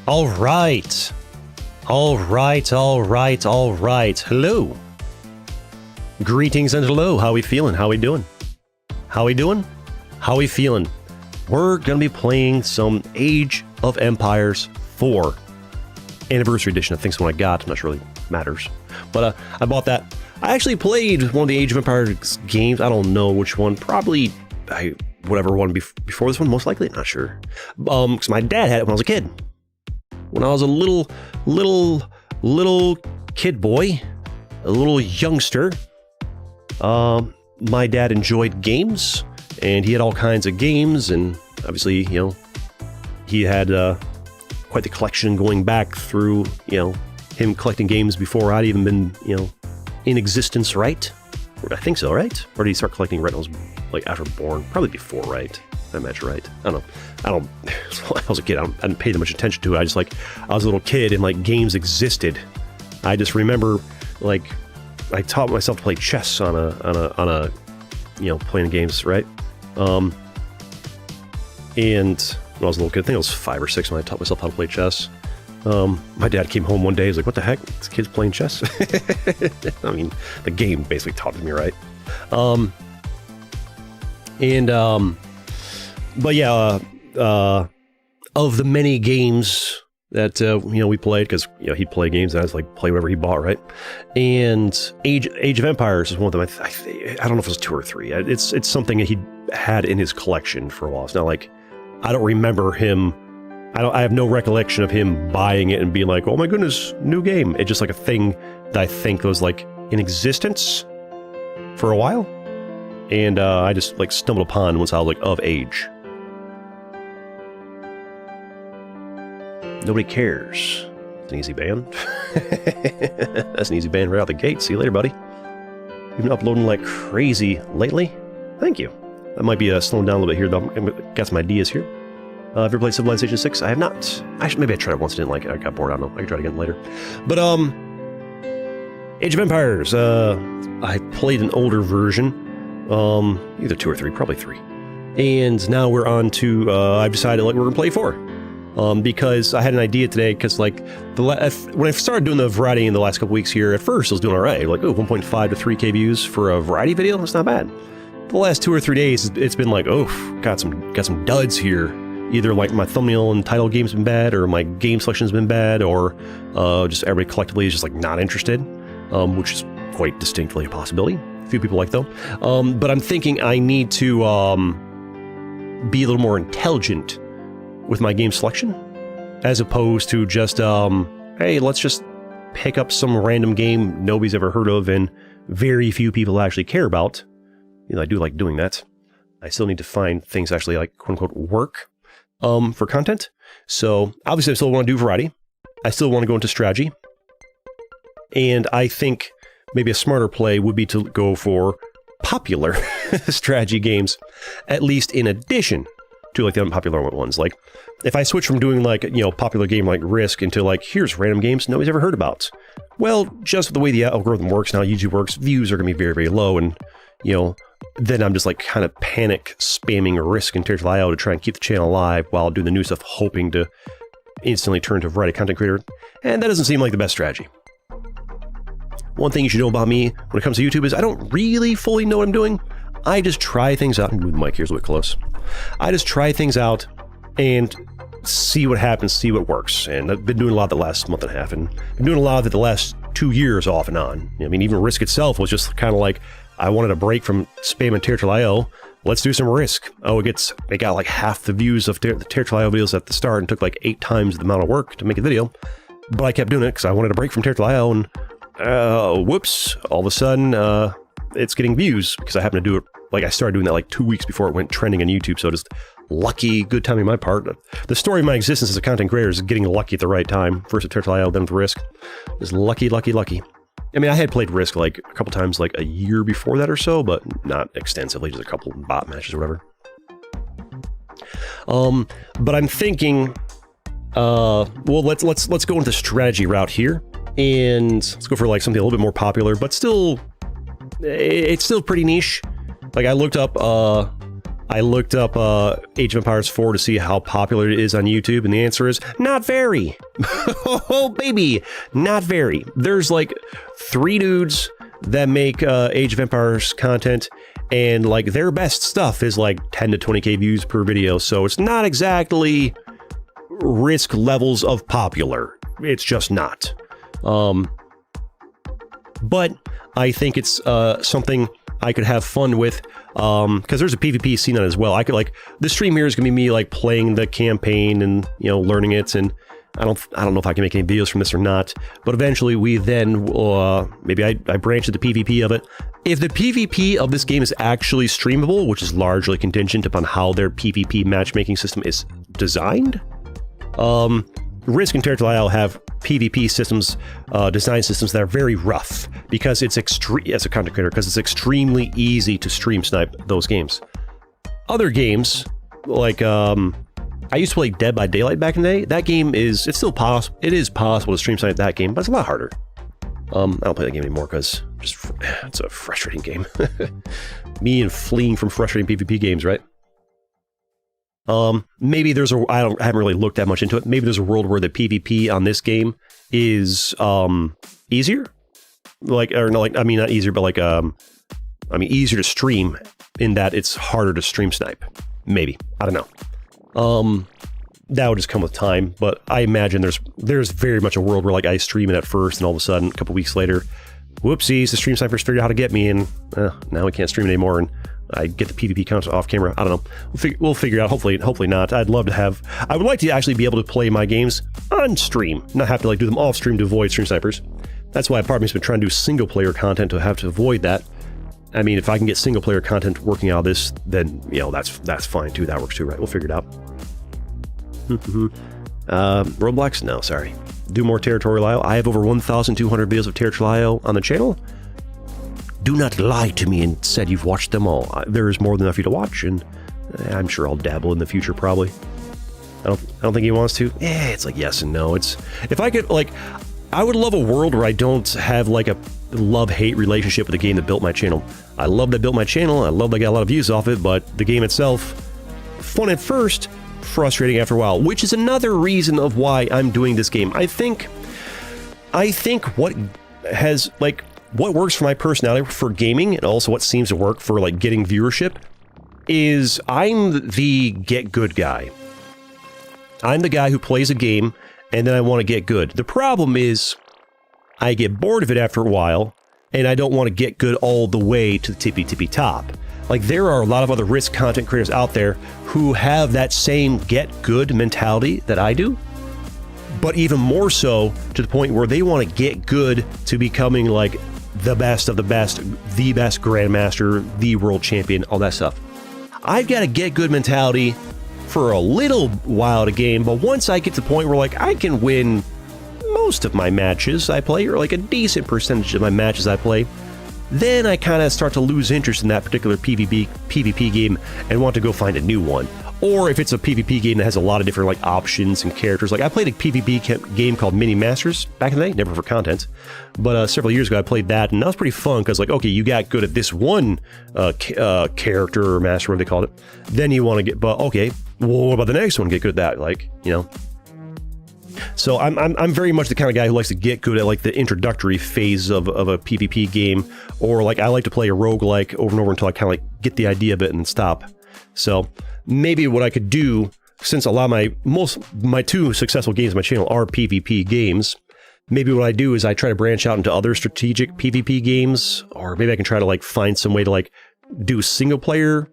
All right. Hello. Greetings and hello. How we feeling? How we doing? How we feeling? We're going to be playing some Age of Empires 4 Anniversary Edition. I think it's the one I got. I'm not sure it really matters. But I bought that. I actually played one of the Age of Empires games. I don't know which one. Probably whatever one before this one, most likely. Not sure. Because my dad had it when I was a kid. When I was a little kid boy, a little youngster, my dad enjoyed games, and he had all kinds of games, and obviously, you know, he had quite the collection going back through, you know, him collecting games before I'd even been, you know, in existence, right? I think so, right? Or did he start collecting right when I was, like, after born? Probably before, right? I imagine, right? I don't know. When I was a kid, I didn't pay that much attention to it. I was a little kid and, like, games existed. I just remember, like, I taught myself to play chess on a you know, playing games, right? And when I was a little kid, I think I was 5 or 6 when I taught myself how to play chess. My dad came home one day, he's like, what the heck? This kid's playing chess? I mean, the game basically taught me, right? But yeah, of the many games that, you know, we played, because, you know, he'd play games and I was like, play whatever he bought, right? And Age of Empires is one of them. I don't know if it was 2 or 3. It's something that he had in his collection for a while. It's not like, I don't remember him, I have no recollection of him buying it and being like, oh my goodness, new game. It's just like a thing that I think was like in existence for a while. And I just like stumbled upon once I was like of age. Nobody cares. It's an easy ban. That's an easy ban right out the gate. See you later, buddy. You've been uploading like crazy lately. Thank you. That might be slowing down a little bit here, though. I've got some ideas here. Have you ever played Civilization 6? I have not. Actually, maybe I tried it once and didn't like it. I got bored. I don't know. I can try it again later. But, Age of Empires. I played an older version. Either 2 or 3. Probably 3. And now we're on to, I've decided like we're going to play 4. Because I had an idea today, because like when I started doing the variety in the last couple weeks here, at first I was doing all right, like 1.5 to 3K views for a variety video. That's not bad. The last 2 or 3 days, it's been like, oh, got some duds here. Either like my thumbnail and title game's been bad, or my game selection's been bad, or just everybody collectively is just like not interested, which is quite distinctly a possibility. A few people like though, but I'm thinking I need to be a little more intelligent with my game selection, as opposed to just, hey, let's just pick up some random game nobody's ever heard of and very few people actually care about. You know, I do like doing that. I still need to find things actually like quote unquote work for content. So obviously I still want to do variety. I still want to go into strategy. And I think maybe a smarter play would be to go for popular strategy games, at least in addition to like the unpopular ones. Like if I switch from doing like, you know, popular game like Risk into like, here's random games nobody's ever heard about. Well, just the way the algorithm works now, YouTube works, views are going to be very, very low. And, you know, then I'm just like kind of panic spamming Risk and Territorial IO to try and keep the channel alive while doing the new stuff, hoping to instantly turn to a variety content creator. And that doesn't seem like the best strategy. One thing you should know about me when it comes to YouTube is I don't really fully know what I'm doing. I just try things out. Move the mic here's a bit close. I just try things out and see what happens, see what works. And I've been doing a lot the last month and a half, and been doing a lot of it the last 2 years off and on. I mean, even Risk itself was just kind of like, I wanted a break from spamming Territorial IO. Let's do some Risk. Oh, it got like half the views of the Territorial IO videos at the start and took like 8 times the amount of work to make a video. But I kept doing it because I wanted a break from Territorial IO, and whoops, all of a sudden, it's getting views because I happen to do it. Like I started doing that like 2 weeks before it went trending on YouTube. So just lucky, good timing on my part. The story of my existence as a content creator is getting lucky at the right time. First with Territorial IO, then with Risk. Just lucky. I mean, I had played Risk like a couple times like a year before that or so, but not extensively, just a couple bot matches or whatever. But I'm thinking, well, let's go into the strategy route here. And let's go for like something a little bit more popular, but still, it's still pretty niche. Like I looked up I looked up Age of Empires 4 to see how popular it is on YouTube, and the answer is not very. Oh, baby, not very. There's like 3 dudes that make Age of Empires content, and like their best stuff is like 10 to 20k views per video, so it's not exactly Risk levels of popular. It's just not. But I think it's something I could have fun with, because there's a PvP scene on it as well. I could like, the stream here is gonna be me like playing the campaign and, you know, learning it, and I don't know if I can make any videos from this or not, but eventually we then, maybe I branch to the PvP of it. If the PvP of this game is actually streamable, which is largely contingent upon how their PvP matchmaking system is designed, Risk and Territorial Isle have PvP systems, design systems that are very rough, because it's as a content creator, because it's extremely easy to stream snipe those games. Other games, like, I used to play Dead by Daylight back in the day. That game is, it's still possible, it is possible to stream snipe that game, but it's a lot harder. I don't play that game anymore because it's a frustrating game. Me and fleeing from frustrating PvP games, right? Maybe there's a, I haven't really looked that much into it. Maybe there's a world where the PvP on this game is, easier? Like, or no, like, I mean, not easier, but like, I mean, easier to stream in that it's harder to stream snipe. Maybe. I don't know. That would just come with time, but I imagine there's very much a world where like I stream it at first and all of a sudden, a couple weeks later, whoopsies, the stream snipers figured out how to get me, and now we can't stream it anymore, and I get the PvP content off camera. I don't know. We'll figure it out. Hopefully not. I would like to actually be able to play my games on stream, not have to like do them off stream to avoid stream snipers. That's why part of me's been trying to do single player content to have to avoid that. I mean, if I can get single player content working out of this, then, you know, that's fine too. That works too, right? We'll figure it out. Roblox? No, sorry. Do more Territorial Isle. I have over 1,200 videos of Territorial Isle on the channel. Do not lie to me and said you've watched them all. There is more than enough for you to watch, and I'm sure I'll dabble in the future, probably. I don't think he wants to. It's like yes and no. It's, if I could, like, I would love a world where I don't have like a love-hate relationship with the game that built my channel. I love that built my channel. I love that I got a lot of views off it, but the game itself, fun at first, frustrating after a while, which is another reason of why I'm doing this game. I think what has, like, what works for my personality for gaming, and also what seems to work for like getting viewership, is I'm the get good guy. I'm the guy who plays a game and then I want to get good. The problem is I get bored of it after a while, and I don't want to get good all the way to the tippy top. Like, there are a lot of other Risk content creators out there who have that same get good mentality that I do, but even more so to the point where they want to get good to becoming like the best of the best grandmaster, the world champion, all that stuff. I've got a get good mentality for a little while to game, but once I get to the point where like I can win most of my matches I play, or like a decent percentage of my matches I play, then I kind of start to lose interest in that particular PvP game and want to go find a new one. Or if it's a PvP game that has a lot of different like options and characters. Like, I played a PvP game called Mini Masters back in the day, never for content, but several years ago I played that, and that was pretty fun because, like, okay, you got good at this one character or master, whatever they called it, then you want to get, but okay, well, what about the next one? Get good at that, like, you know. So I'm very much the kind of guy who likes to get good at like the introductory phase of a PvP game, or like I like to play a roguelike over and over until I kind of like get the idea of it and then stop. So maybe what I could do, since a lot of my 2 successful games on my channel are PvP games, maybe what I do is I try to branch out into other strategic PvP games, or maybe I can try to like find some way to like do single player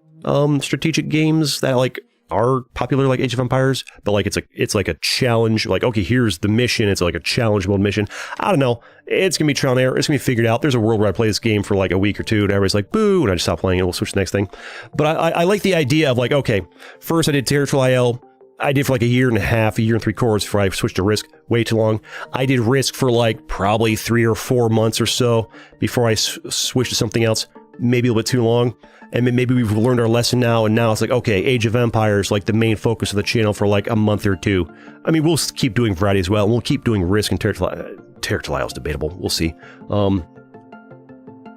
strategic games that like are popular, like Age of Empires, but like it's like a challenge, like, okay, here's the mission, it's like a challenge mode mission. I don't know, it's gonna be trial and error, it's gonna be figured out. There's a world where I play this game for like a week or two and everybody's like, boo, and I just stop playing and we'll switch to the next thing. But I like the idea of like, okay, first I did Territorial Isle, I did for like a year and a half, a year and 3/4 before I switched to Risk. Way too long. I did Risk for like probably 3 or 4 months or so before I switched to something else. Maybe a little bit too long. And maybe we've learned our lesson now, and now it's like, okay, Age of Empires, like the main focus of the channel for like a month or 2. I mean, we'll keep doing variety as well, and we'll keep doing Risk and Territorial Isle is debatable. We'll see.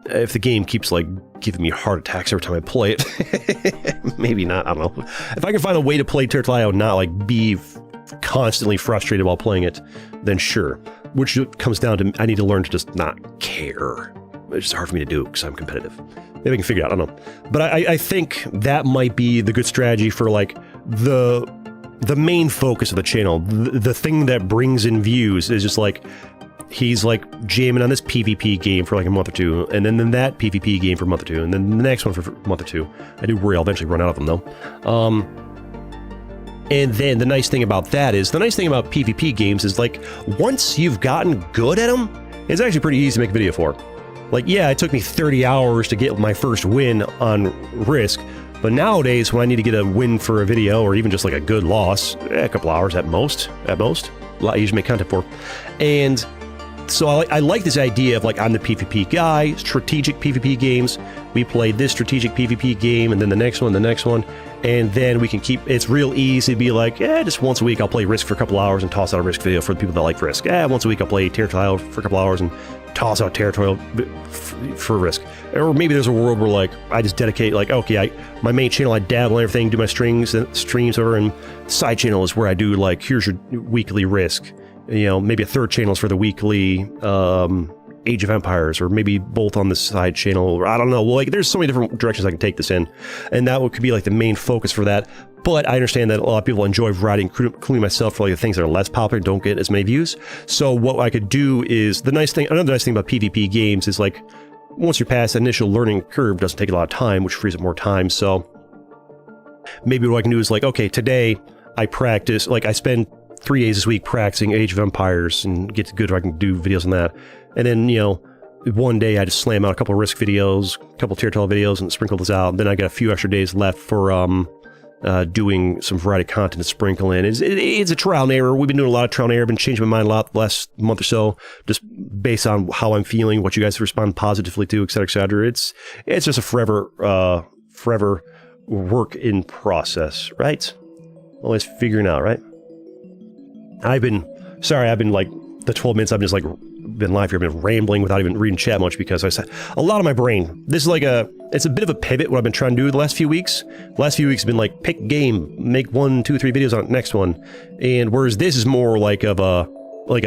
If the game keeps like giving me heart attacks every time I play it. Maybe not, I don't know. If I can find a way to play Territorial and not like be constantly frustrated while playing it, then sure. Which comes down to I need to learn to just not care. It's just hard for me to do because I'm competitive. Maybe I can figure it out, I don't know. But I think that might be the good strategy for like the main focus of the channel. The thing that brings in views is just like, he's like jamming on this PvP game for like a month or two, and then that PvP game for a month or two, and then the next one for a month or two. I do worry I'll eventually run out of them though. And then the nice thing about that is, the nice thing about PvP games is like, once you've gotten good at them, it's actually pretty easy to make a video for. Like, yeah, it took me 30 hours to get my first win on Risk, but nowadays when I need to get a win for a video, or even just like a good loss, a couple hours at most, a lot easier to make content for. And so I like this idea of like, I'm the PvP guy, strategic PvP games. We play this strategic PvP game, and then the next one, and then we can keep, it's real easy to be like, just once a week I'll play Risk for a couple hours and toss out a Risk video for the people that like Risk. Once a week I'll play Territorial for a couple hours and toss out Territorial for Risk. Or maybe there's a world where like, I just dedicate like, okay, my main channel, I dabble in everything, do my streams over, and side channel is where I do like, here's your weekly Risk. You know, maybe a third channel is for the weekly Age of Empires, or maybe both on the side channel, or I don't know. Well, like, there's so many different directions I can take this in, and that could be like the main focus for that. But I understand that a lot of people enjoy variety, including myself, for like the things that are less popular, don't get as many views. So what I could do is, another nice thing about PvP games is like, once you're past the initial learning curve, it doesn't take a lot of time, which frees up more time. So maybe what I can do is like, okay, today I practice, like I spend 3 days this week practicing Age of Empires and get good where I can do videos on that. And then, you know, one day I just slam out a couple of Risk videos, a couple of Territorial videos, and sprinkle this out. And then I got a few extra days left for doing some variety content to sprinkle in. It's a trial and error. We've been doing a lot of trial and error. I've been changing my mind a lot the last month or so, just based on how I'm feeling, what you guys respond positively to, etc., etc. It's just a forever work in process, right? Always figuring out, right? I've been like, the 12 minutes I've just like been live here, I've been rambling without even reading chat much, because I said a lot of my brain, this is like it's a bit of a pivot what I've been trying to do the last few weeks. The last few weeks have been like, pick game, make 1, 2, 3 videos on the next one. And whereas this is more like of a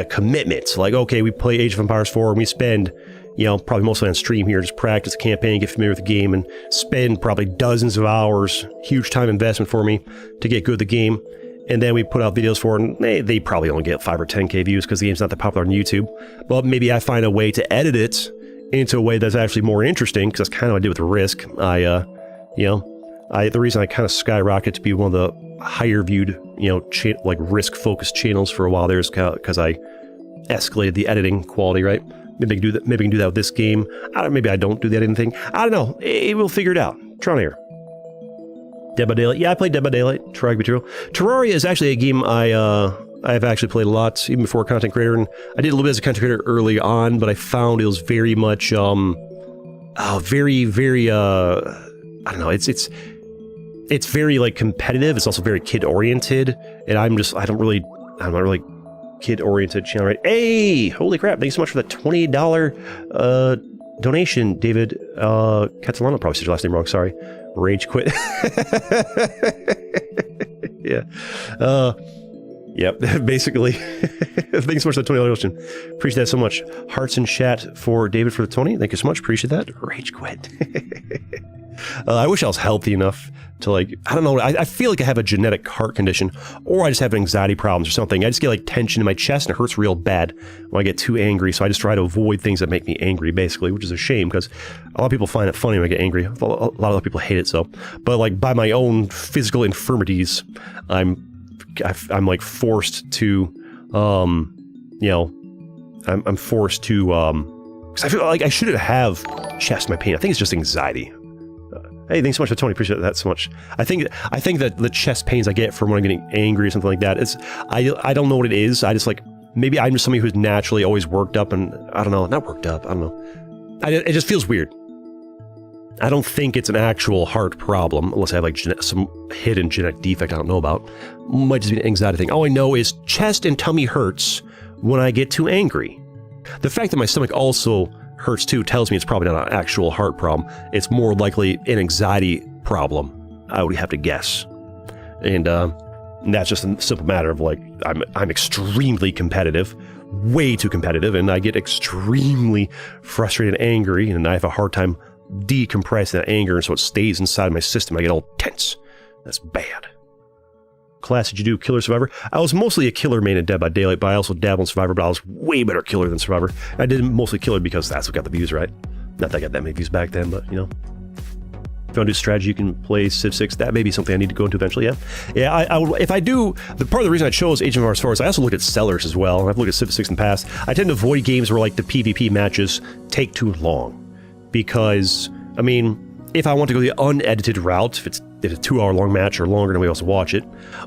commitment, like, okay, we play Age of Empires 4 and we spend, you know, probably mostly on stream here, just practice the campaign, get familiar with the game, and spend probably dozens of hours, huge time investment for me to get good at the game. And then we put out videos for it, and they probably only get 5 or 10K views because the game's not that popular on YouTube. But maybe I find a way to edit it into a way that's actually more interesting, because that's kind of what I did with Risk. The reason I kind of skyrocketed to be one of the higher viewed, you know, like Risk-focused channels for a while there is because I escalated the editing quality, right? Maybe I can do that. Maybe I can do that with this game. Maybe I don't do the editing thing. I don't know. We'll figure it out. Trial and error. Dead by Daylight. Yeah, I played Dead by Daylight. Terraria is actually a game I've actually played a lot, even before content creator, and I did a little bit as a content creator early on, but I found it was very much, I don't know, it's very, like, competitive. It's also very kid-oriented, and I'm not really kid-oriented channel, right? Hey! Holy crap, thanks so much for that $20 donation, David Catalano. Probably said your last name wrong, sorry. Rage quit. Yeah. Yep, basically. Thanks so much for the $20 donation. Appreciate that so much. Hearts in chat for David for the 20. Thank you so much. Appreciate that. Rage quit. I wish I was healthy enough to, like, I don't know, I feel like I have a genetic heart condition, or I just have anxiety problems or something. I just get, like, tension in my chest, and it hurts real bad when I get too angry, so I just try to avoid things that make me angry, basically, which is a shame, because a lot of people find it funny when I get angry. A lot of other people hate it, so. But, like, by my own physical infirmities, I'm like, forced to, I'm forced to, because I feel like I shouldn't have chest pain. I think it's just anxiety. Hey, thanks so much for Tony. Appreciate that so much. I think that the chest pains I get from when I'm getting angry or something like that, I don't know what it is. I just, like, maybe I'm just somebody who's naturally always worked up, and I don't know, not worked up, I don't know. It just feels weird. I don't think it's an actual heart problem, unless I have, like, some hidden genetic defect I don't know about. Might just be an anxiety thing. All I know is chest and tummy hurts when I get too angry. The fact that my stomach also hurts too tells me it's probably not an actual heart problem. It's more likely an anxiety problem, I would have to guess. And that's just a simple matter of like, I'm extremely competitive, way too competitive, and I get extremely frustrated and angry, and I have a hard time decompressing that anger, and so it stays inside my system. I get all tense. That's bad. Class did you do? Killer, Survivor? I was mostly a killer main in Dead by Daylight, but I also dabbled in Survivor, but I was way better killer than Survivor. I did mostly killer because that's what got the views, right? Not that I got that many views back then, but, you know. If you want to do strategy, you can play Civ 6. That may be something I need to go into eventually, yeah. Yeah, I would, if I do, part of the reason I chose Age of Empires 4 is I also looked at sellers as well. I've looked at Civ 6 in the past. I tend to avoid games where, like, the PvP matches take too long. Because, I mean, if I want to go the unedited route, if it's a 2-hour-long match or longer, nobody else will watch it.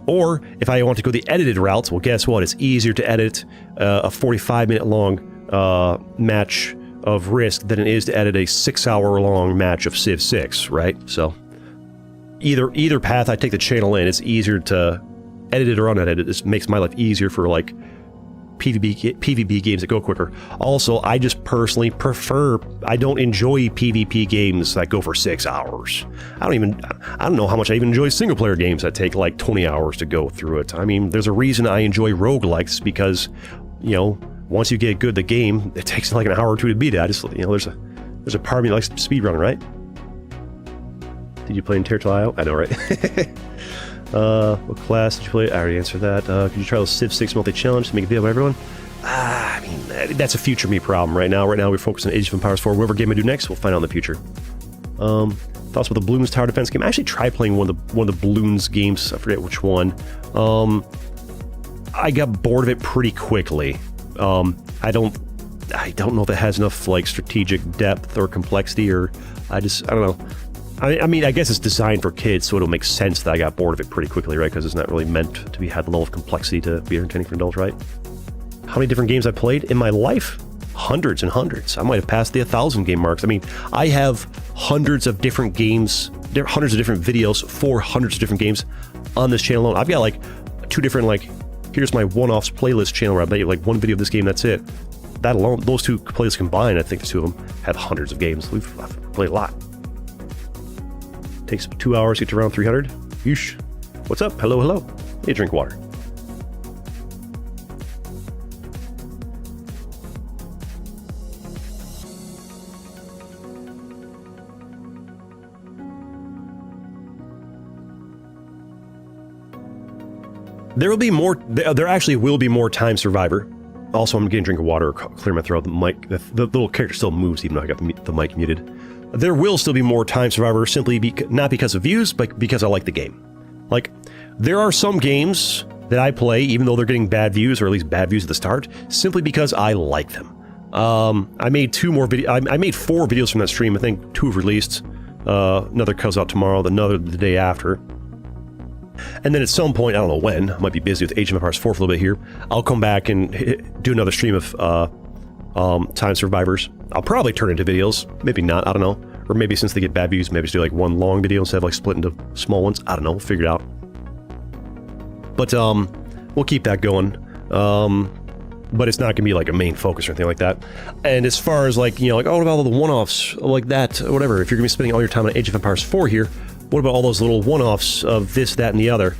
Or if I want to go the edited route, well, guess what? It's easier to edit a 45-minute-long match of Risk than it is to edit a 6-hour-long match of Civ 6, right? So either path I take the channel in, it's easier to edit it or unedited. This makes my life easier for, like, PvP games that go quicker. Also, I just personally prefer, I don't enjoy PvP games that go for 6 hours. I don't know how much I even enjoy single player games that take like 20 hours to go through it. I mean, there's a reason I enjoy roguelikes, because, you know, once you get good at the game, it takes like an hour or two to beat it. I just, you know, there's a part of me that likes speedrunning, right? Did you play in Tertile? I know, right? What class did you play? I already answered that. Could you try the Civ 6 multi-challenge to make a video of everyone? I mean, that's a future me problem right now. Right now, we're focused on Age of Empires 4. Whatever game I do next, we'll find out in the future. Thoughts about the Balloons Tower Defense game? I actually tried playing one of the Balloons games. I forget which one. I got bored of it pretty quickly. I don't know if it has enough, like, strategic depth or complexity, or I don't know. I mean, I guess it's designed for kids, so it'll make sense that I got bored of it pretty quickly, right? Because it's not really meant to have the level of complexity to be entertaining for adults, right? How many different games I played in my life? Hundreds and hundreds. I might have passed the 1,000 game marks. I mean, I have hundreds of different games, hundreds of different videos for hundreds of different games on this channel alone. I've got like 2 different, like, here's my one-offs playlist channel where I bet you like one video of this game, that's it. That alone, those 2 playlists combined, I think the 2 of them have hundreds of games. I've played a lot. Takes 2 hours to get to around 300. Yeesh. What's up? Hello, hello. Hey, drink water. There actually will be more time Survivor. Also, I'm getting a drink of water, clear my throat. The mic, the little character still moves even though I got the mic muted. There will still be more time Survivor, simply not because of views, but because I like the game. Like, there are some games that I play, even though they're getting bad views, or at least bad views at the start, simply because I like them. I made 4 videos from that stream. I think 2 have released. Another comes out tomorrow, another the day after. And then at some point, I don't know when, I might be busy with Age of Empires 4 for a little bit here, I'll come back and do another stream of Time Survivors. I'll probably turn into videos, maybe not, I don't know. Or maybe since they get bad views, maybe just do like one long video instead of like split into small ones. I don't know, we'll figure it out. But we'll keep that going. But it's not going to be like a main focus or anything like that. And as far as like, you know, like, oh, what about all the one-offs like that, or whatever, if you're going to be spending all your time on Age of Empires 4 here, what about all those little one-offs of this, that, and the other?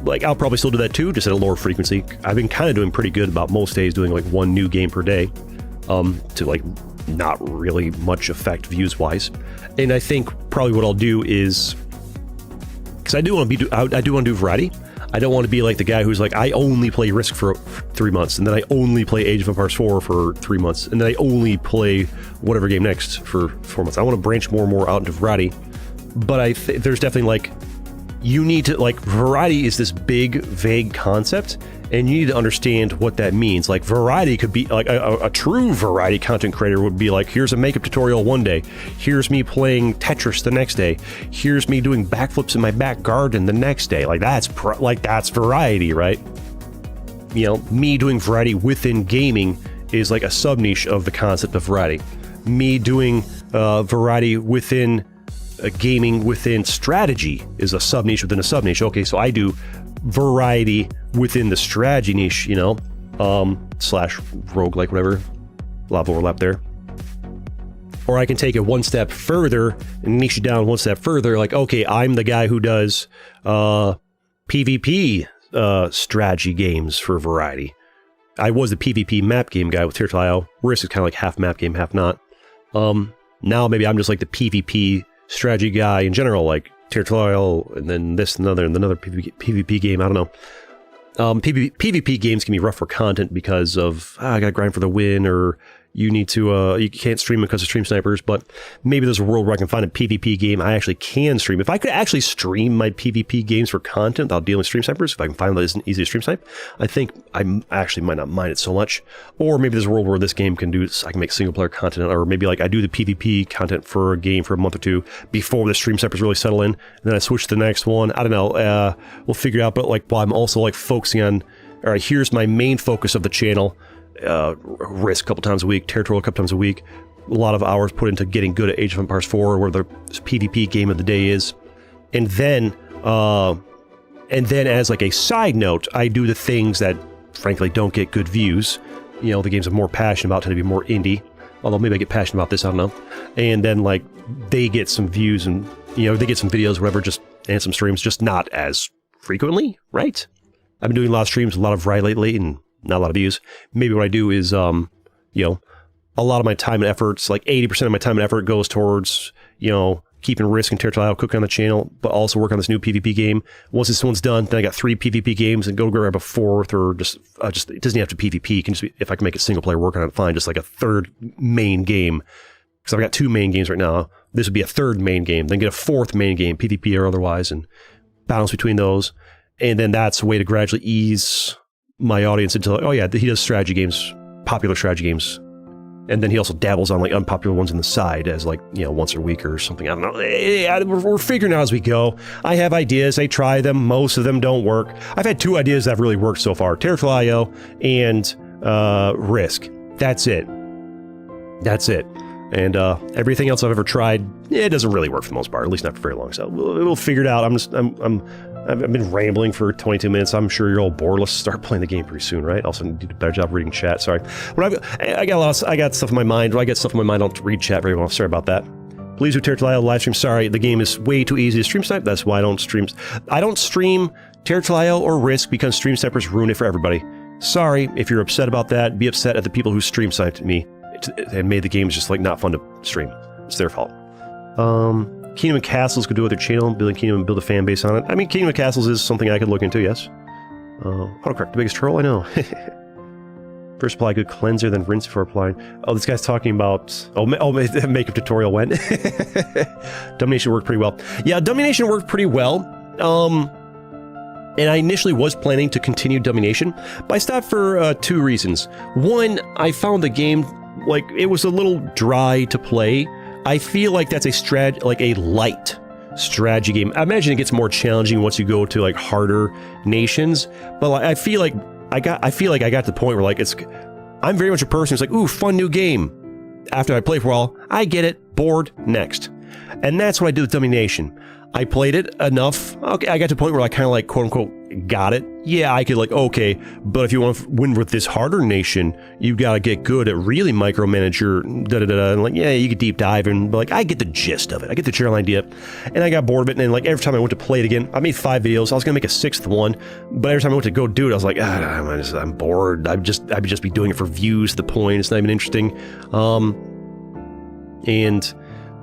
Like, I'll probably still do that too, just at a lower frequency. I've been kind of doing pretty good about most days doing like 1 new game per day, to like not really much affect views-wise. And I think probably what I'll do is, because I do want to do variety. I don't want to be like the guy who's like, I only play Risk for 3 months, and then I only play Age of Empires 4 for 3 months, and then I only play whatever game next for 4 months. I want to branch more and more out into variety. But there's definitely like, you need to, like, variety is this big, vague concept, and you need to understand what that means. Like, variety could be, like, a true variety content creator would be like, here's a makeup tutorial one day, here's me playing Tetris the next day, here's me doing backflips in my back garden the next day. Like, that's variety, right? You know, me doing variety within gaming is like a sub-niche of the concept of variety. Me doing variety within gaming within strategy is a sub-niche within a sub-niche. Okay, so I do variety within the strategy niche, you know, slash roguelike, whatever. A lot of overlap there. Or I can take it one step further and niche it down one step further. Like, okay, I'm the guy who does PvP strategy games for variety. I was the PvP map game guy with Territorial. Risk is kind of like half map game, half not. Now maybe I'm just like the PvP strategy guy in general, like Territorial, and then this and another PvP game. I don't know. PvP games can be rough for content because of I gotta grind for the win, or you need to you can't stream because of stream snipers. But maybe there's a world where I can find a PvP game I actually can stream. If I could actually stream my PvP games for content without dealing with stream snipers, if I can find that isn't easy to stream snipe, I think I actually might not mind it so much. Or maybe there's a world where this game can do I can make single player content, or maybe like I do the PvP content for a game for a month or two before the stream snipers really settle in, and then I switch to the next one. I don't know. We'll figure it out. But like, while I'm also like focusing on, all right, here's my main focus of the channel. Risk a couple times a week, Territorial a couple times a week, a lot of hours put into getting good at Age of Empires 4, where the PvP game of the day is, and then as like a side note, I do the things that frankly don't get good views. You know, the games I'm more passionate about tend to be more indie, although maybe I get passionate about this, I don't know. And then like they get some views, and you know, they get some videos, whatever, just and some streams, just not as frequently, right? I've been doing a lot of streams, a lot of variety lately, and not a lot of views. Maybe what I do is, you know, a lot of my time and efforts, like 80% of my time and effort goes towards, you know, keeping Risk and Territorial cooking on the channel, but also work on this new PvP game. Once this one's done, then I got 3 PvP games, and go grab a 4th, or just it doesn't have to PvP. It can just be, if I can make a single player work on it, fine, just like a 3rd main game. Because I've got 2 main games right now. This would be a 3rd main game, then get a 4th main game, PvP or otherwise, and balance between those. And then that's a way to gradually ease my audience into like, oh yeah, he does strategy games, popular strategy games, and then he also dabbles on like unpopular ones on the side as like, you know, once a week or something. I don't know. We're figuring out as we go. I have ideas. I try them. Most of them don't work. I've had 2 ideas that have really worked so far: Territorial and Risk. That's it. That's it. And everything else I've ever tried, it doesn't really work for the most part, at least not for very long. So we'll figure it out. I've been rambling for 22 minutes. I'm sure you're all bored. Let's start playing the game pretty soon, right? Also, need to do a better job reading chat. Sorry. I got stuff in my mind. When I get stuff in my mind, I don't read chat very well. Sorry about that. Please do Territorial live stream. Sorry, the game is way too easy to stream snipe. That's why I don't stream. I don't stream Territorial or Risk because stream snipers ruin it for everybody. Sorry if you're upset about that. Be upset at the people who stream sniped me and made the games just like not fun to stream. It's their fault. Kingdom and Castles could do with their channel, building Kingdom and build a fan base on it. I mean, Kingdom and Castles is something I could look into, yes. Autocorrect, the biggest troll, I know. First apply a good cleanser, then rinse before applying. Oh, this guy's talking about... Oh, makeup tutorial went. Domination worked pretty well. Yeah, Domination worked pretty well. And I initially was planning to continue Domination, but I stopped for 2 reasons. One, I found the game, like, it was a little dry to play. I feel like that's a light strategy game. I imagine it gets more challenging once you go to like harder nations, but like, I feel like I got to the point where like I'm very much a person who's like, ooh, fun new game. After I play for a while, I get it, bored, next. And that's what I did with Domination. I played it enough. Okay, I got to the point where I kind of like, quote unquote, got it. Yeah, I could like, okay, but if you want to win with this harder nation, you got to get good at really micromanage your da-da-da-da. And like, yeah, you could deep dive and like, I get the gist of it. I get the general idea. And I got bored of it. And like every time I went to play it again, I made 5 videos. I was going to make a 6th one, but every time I went to go do it, I was like, I'm bored. I'd just be doing it for views. The point, it's not even interesting. And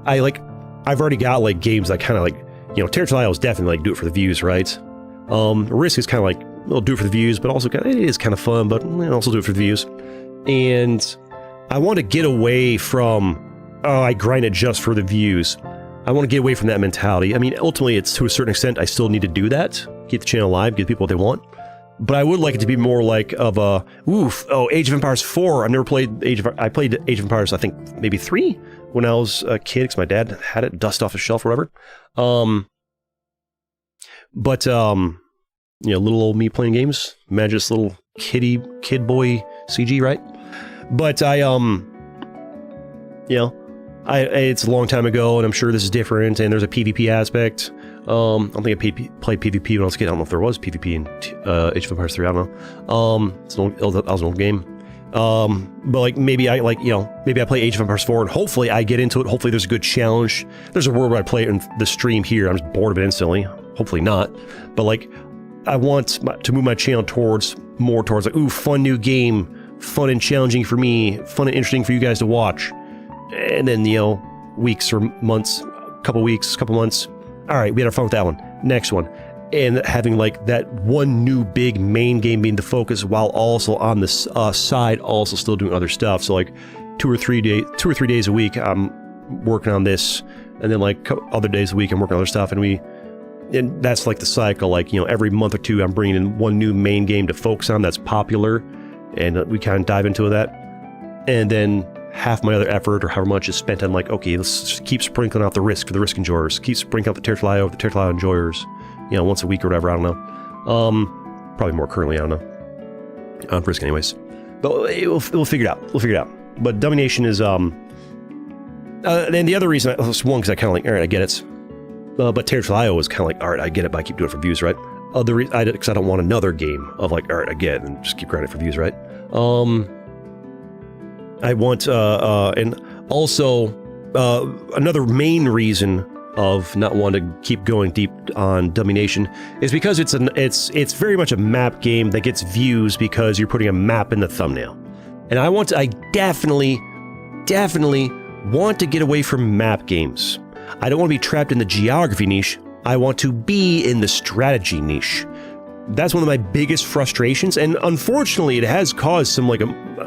I've already got like games that kind of like, you know, Territorial is definitely like do it for the views, right? Risk is kind of like, well, do it for the views, but also it is kind of fun, but also do it for the views. And I want to get away from, oh, I grind it just for the views. I want to get away from that mentality. I mean, ultimately, it's to a certain extent, I still need to do that. Keep the channel alive, give people what they want. But I would like it to be more like of a, Age of Empires 4. I've never played I played Age of Empires, I think, maybe 3 when I was a kid, because my dad had it dust off his shelf or whatever. You know, little old me playing games. Imagine this little kid boy CG, right? But it's a long time ago, and I'm sure this is different, and there's a PvP aspect. I don't think I played PvP when I was a kid. I don't know if there was PvP in Age of Empires 3. I don't know. That was an old game. But like maybe I maybe I play Age of Empires 4 and hopefully I get into it. Hopefully there's a good challenge. There's a world where I play it in the stream here. I'm just bored of it instantly. Hopefully not. But like I want to move my channel more towards like, ooh, fun new game, fun and challenging for me, fun and interesting for you guys to watch. And then, weeks or months, couple months. All right, we had our fun with that one. Next one. And having like that one new big main game being the focus while also on the side also still doing other stuff. So like 2 or 3 days a week I'm working on this, and then like other days a week I'm working on other stuff, and that's like the cycle. Like, every month or two I'm bringing in one new main game to focus on that's popular, and we kind of dive into that. And then half my other effort or however much is spent on like, okay, let's just keep sprinkling out the Risk for the Risk enjoyers, keep sprinkling out the Territorial for the Territorial enjoyers, once a week or whatever, I don't know. Probably more currently, I don't know. On Risk anyways. But we'll figure it out. We'll figure it out. But Domination is, and the other reason, one, because I kind of like, all right, I get it. But Territorial was kind of like, all right, I get it, but I keep doing it for views, right? Other reason, because I don't want another game of like, all right, I get it, and just keep grinding for views, right? I want, and also, another main reason of not wanting to keep going deep on Domination is because it's very much a map game that gets views because you're putting a map in the thumbnail. And I definitely want to get away from map games. I don't want to be trapped in the geography niche. I want to be in the strategy niche. That's one of my biggest frustrations, and unfortunately it has caused some like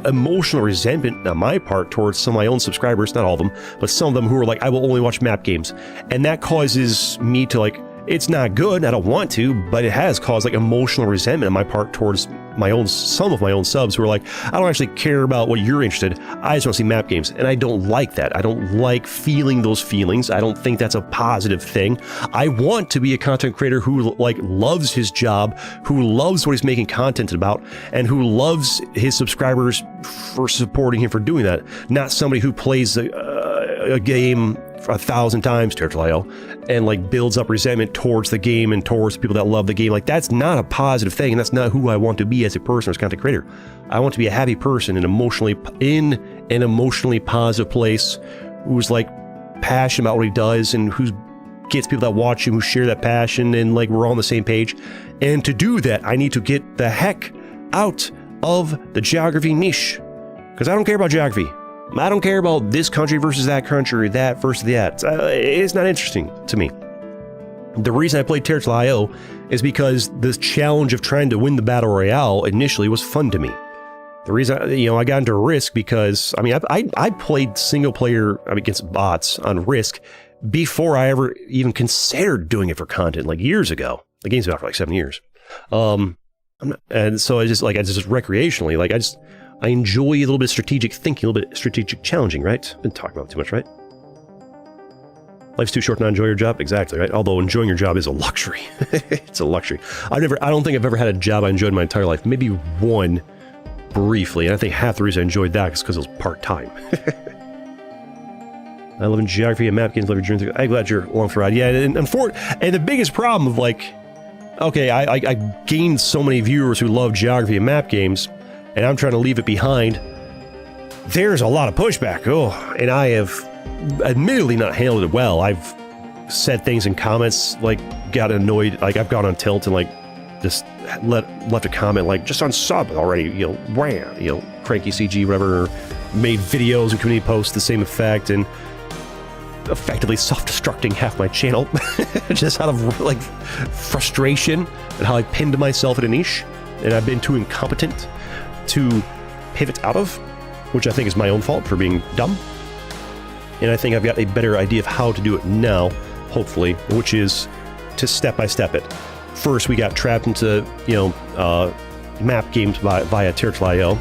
emotional resentment on my part towards some of my own subscribers, not all of them, but some of them who are like, I will only watch map games. And that causes me to like, it's not good, I don't want to, but it has caused like emotional resentment on my part towards some of my own subs who are like, I don't actually care about what you're interested, I just want to see map games. And I don't like that. I don't like feeling those feelings. I don't think that's a positive thing. I want to be a content creator who like loves his job, who loves what he's making content about, and who loves his subscribers for supporting him for doing that. Not somebody who plays a game 1,000 times, Territorial, and like builds up resentment towards the game and towards people that love the game. Like, that's not a positive thing, and that's not who I want to be as a person, as a content creator. I want to be a happy person and in an emotionally positive place, who's like passionate about what he does and who gets people that watch him who share that passion, and like we're all on the same page. And to do that, I need to get the heck out of the geography niche, because I don't care about geography. I don't care about this country versus that country, that versus that. It's not interesting to me. The reason I played Territorial is because the challenge of trying to win the Battle Royale initially was fun to me. The reason, I got into Risk because, I played single player against bots on Risk before I ever even considered doing it for content, like years ago. The game's been out for like 7 years. And so I just recreationally, I enjoy a little bit of strategic thinking, a little bit strategic challenging, right? Been talking about it too much, right? Life's too short to not enjoy your job. Exactly, right? Although enjoying your job is a luxury. It's a luxury. I don't think I've ever had a job I enjoyed in my entire life. Maybe one briefly, and I think half the reason I enjoyed that is because it was part-time. I live in geography and map games, live your dream through. I'm glad you're along for the ride. Yeah, and the biggest problem of like, okay, I gained so many viewers who love geography and map games, and I'm trying to leave it behind. There's a lot of pushback. Oh, and I have admittedly not handled it well. I've said things in comments, like got annoyed, like I've gone on tilt and like just left a comment like just unsub already, cranky CG, whatever, made videos and community posts the same effect, and effectively self-destructing half my channel just out of like frustration at how I pinned myself in a niche and I've been too incompetent to pivot out of, which I think is my own fault for being dumb. And I think I've got a better idea of how to do it now, hopefully, which is to step-by-step it. First, we got trapped into, map games via Territorial,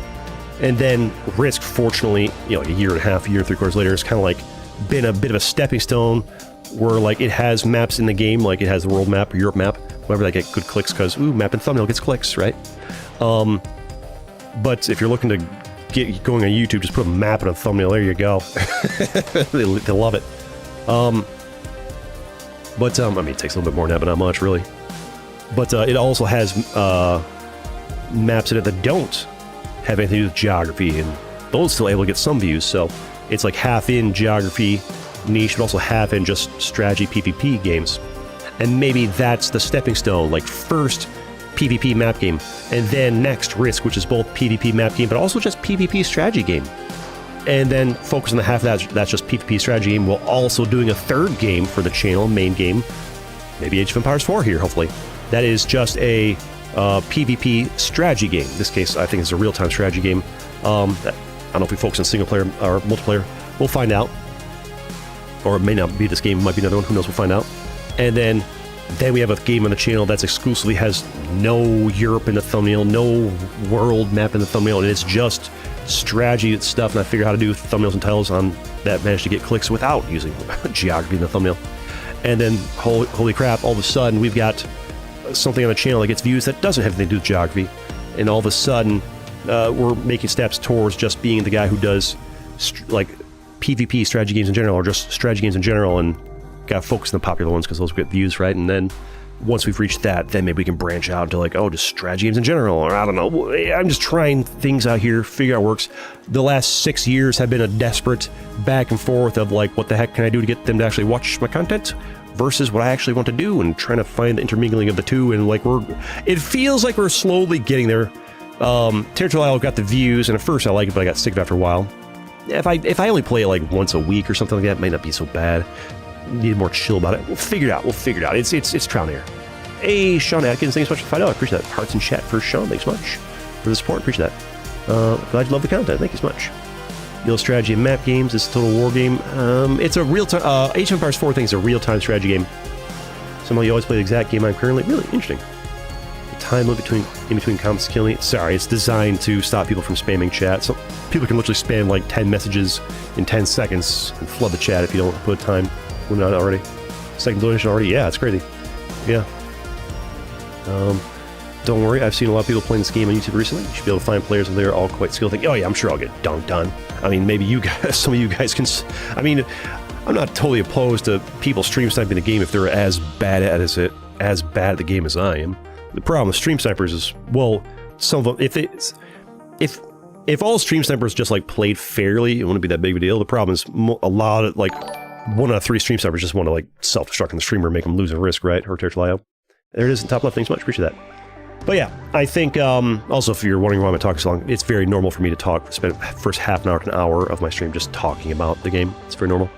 and then Risk, fortunately, a year and a half, a year and 3/4 later, has kind of like been a bit of a stepping stone where like it has maps in the game, like it has the world map or Europe map, whatever, that get good clicks because, ooh, map and thumbnail gets clicks, right? But if you're looking to get going on YouTube, just put a map and a thumbnail, there you go. they love it. It takes a little bit more than that, but not much, really. But it also has maps in it that don't have anything to do with geography, and those still able to get some views. So it's like half in geography niche, but also half in just strategy PvP games. And maybe that's the stepping stone, like first PvP map game, and then next Risk, which is both PvP map game, but also just PvP strategy game. And then focus on the half of that's just PvP strategy game, while also doing a third game for the channel, main game, maybe Age of Empires 4 here, hopefully. That is just a PvP strategy game. In this case, I think it's a real-time strategy game. I don't know if we focus on single player or multiplayer. We'll find out. Or it may not be this game, it might be another one, who knows, we'll find out. And then we have a game on the channel that's exclusively has no Europe in the thumbnail, no world map in the thumbnail, and it's just strategy stuff, and I figure out how to do thumbnails and titles on that managed to get clicks without using geography in the thumbnail. And then, holy crap, all of a sudden we've got something on the channel that gets views that doesn't have anything to do with geography, and all of a sudden we're making steps towards just being the guy who does like PvP strategy games in general, or just strategy games in general, and gotta focus on the popular ones because those get views, right? And then once we've reached that, then maybe we can branch out to like, oh, just strategy games in general, or I don't know. I'm just trying things out here, figure out what works. The last 6 years have been a desperate back and forth of like, what the heck can I do to get them to actually watch my content versus what I actually want to do, and trying to find the intermingling of the two. And like it feels like we're slowly getting there. Territorial got the views, and at first I liked it, but I got sick of it after a while. If I only play it like once a week or something like that, it might not be so bad. Need more chill about it. We'll figure it out. It's trial and error. Hey, Sean Atkins, thanks so much for $5. Appreciate that. Hearts in chat for Sean. Thanks so much for the support. Appreciate that. Glad you love the content. Thank you so much. Yellow strategy and map games. This is a total war game. It's a real-time... Age of Empires 4 thing is a real-time strategy game. Somehow you always play the exact game I'm currently... Really interesting. The time limit in between comments is killing me. Sorry, it's designed to stop people from spamming chat. So people can literally spam like 10 messages in 10 seconds and flood the chat if you don't put time. We're not already. Second donation already? Yeah, it's crazy. Yeah. Don't worry, I've seen a lot of people playing this game on YouTube recently. You should be able to find players and they're all quite skilled. Oh yeah, I'm sure I'll get dunked on. I mean, maybe you guys, some of you guys can... I mean, I'm not totally opposed to people stream sniping the game if they're as bad at the game as I am. The problem with stream snipers is, well, some of them, if all stream snipers just like played fairly, it wouldn't be that big of a deal. The problem is a lot of like 1 out of 3 stream snipers just want to like self-destruct on the streamer, make them lose a Risk, right? Or Territorial. There it is in top left. Thanks so much. Appreciate that. But yeah, I think also if you're wondering why I'm talking so long, it's very normal for me to talk. Spend the first half an hour to an hour of my stream just talking about the game. It's very normal.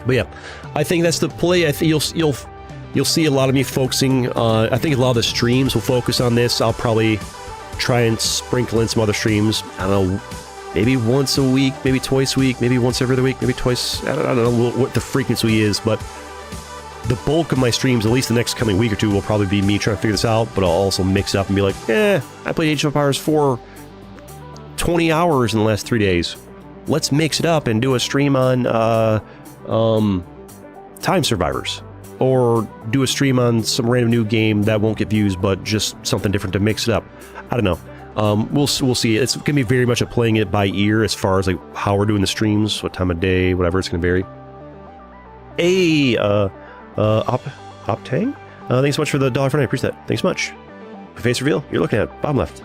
But yeah, I think that's the play. I think you'll see a lot of me focusing. I think a lot of the streams will focus on this. I'll probably try and sprinkle in some other streams. I don't know, maybe once a week, maybe twice a week, maybe once every other week, maybe twice. I don't know what the frequency is, but the bulk of my streams, at least the next coming week or two, will probably be me trying to figure this out, but I'll also mix up and be like, I played Age of Empires for 20 hours in the last 3 days. Let's mix it up and do a stream on Time Survivors. Or do a stream on some random new game that won't get views, but just something different to mix it up. I don't know. We'll see. It's going to be very much a playing it by ear as far as like how we're doing the streams, what time of day, whatever. It's going to vary. Hey, Optang? Thanks so much for the $1 for night. Appreciate that. Thanks so much. Face reveal, you're looking at bottom left.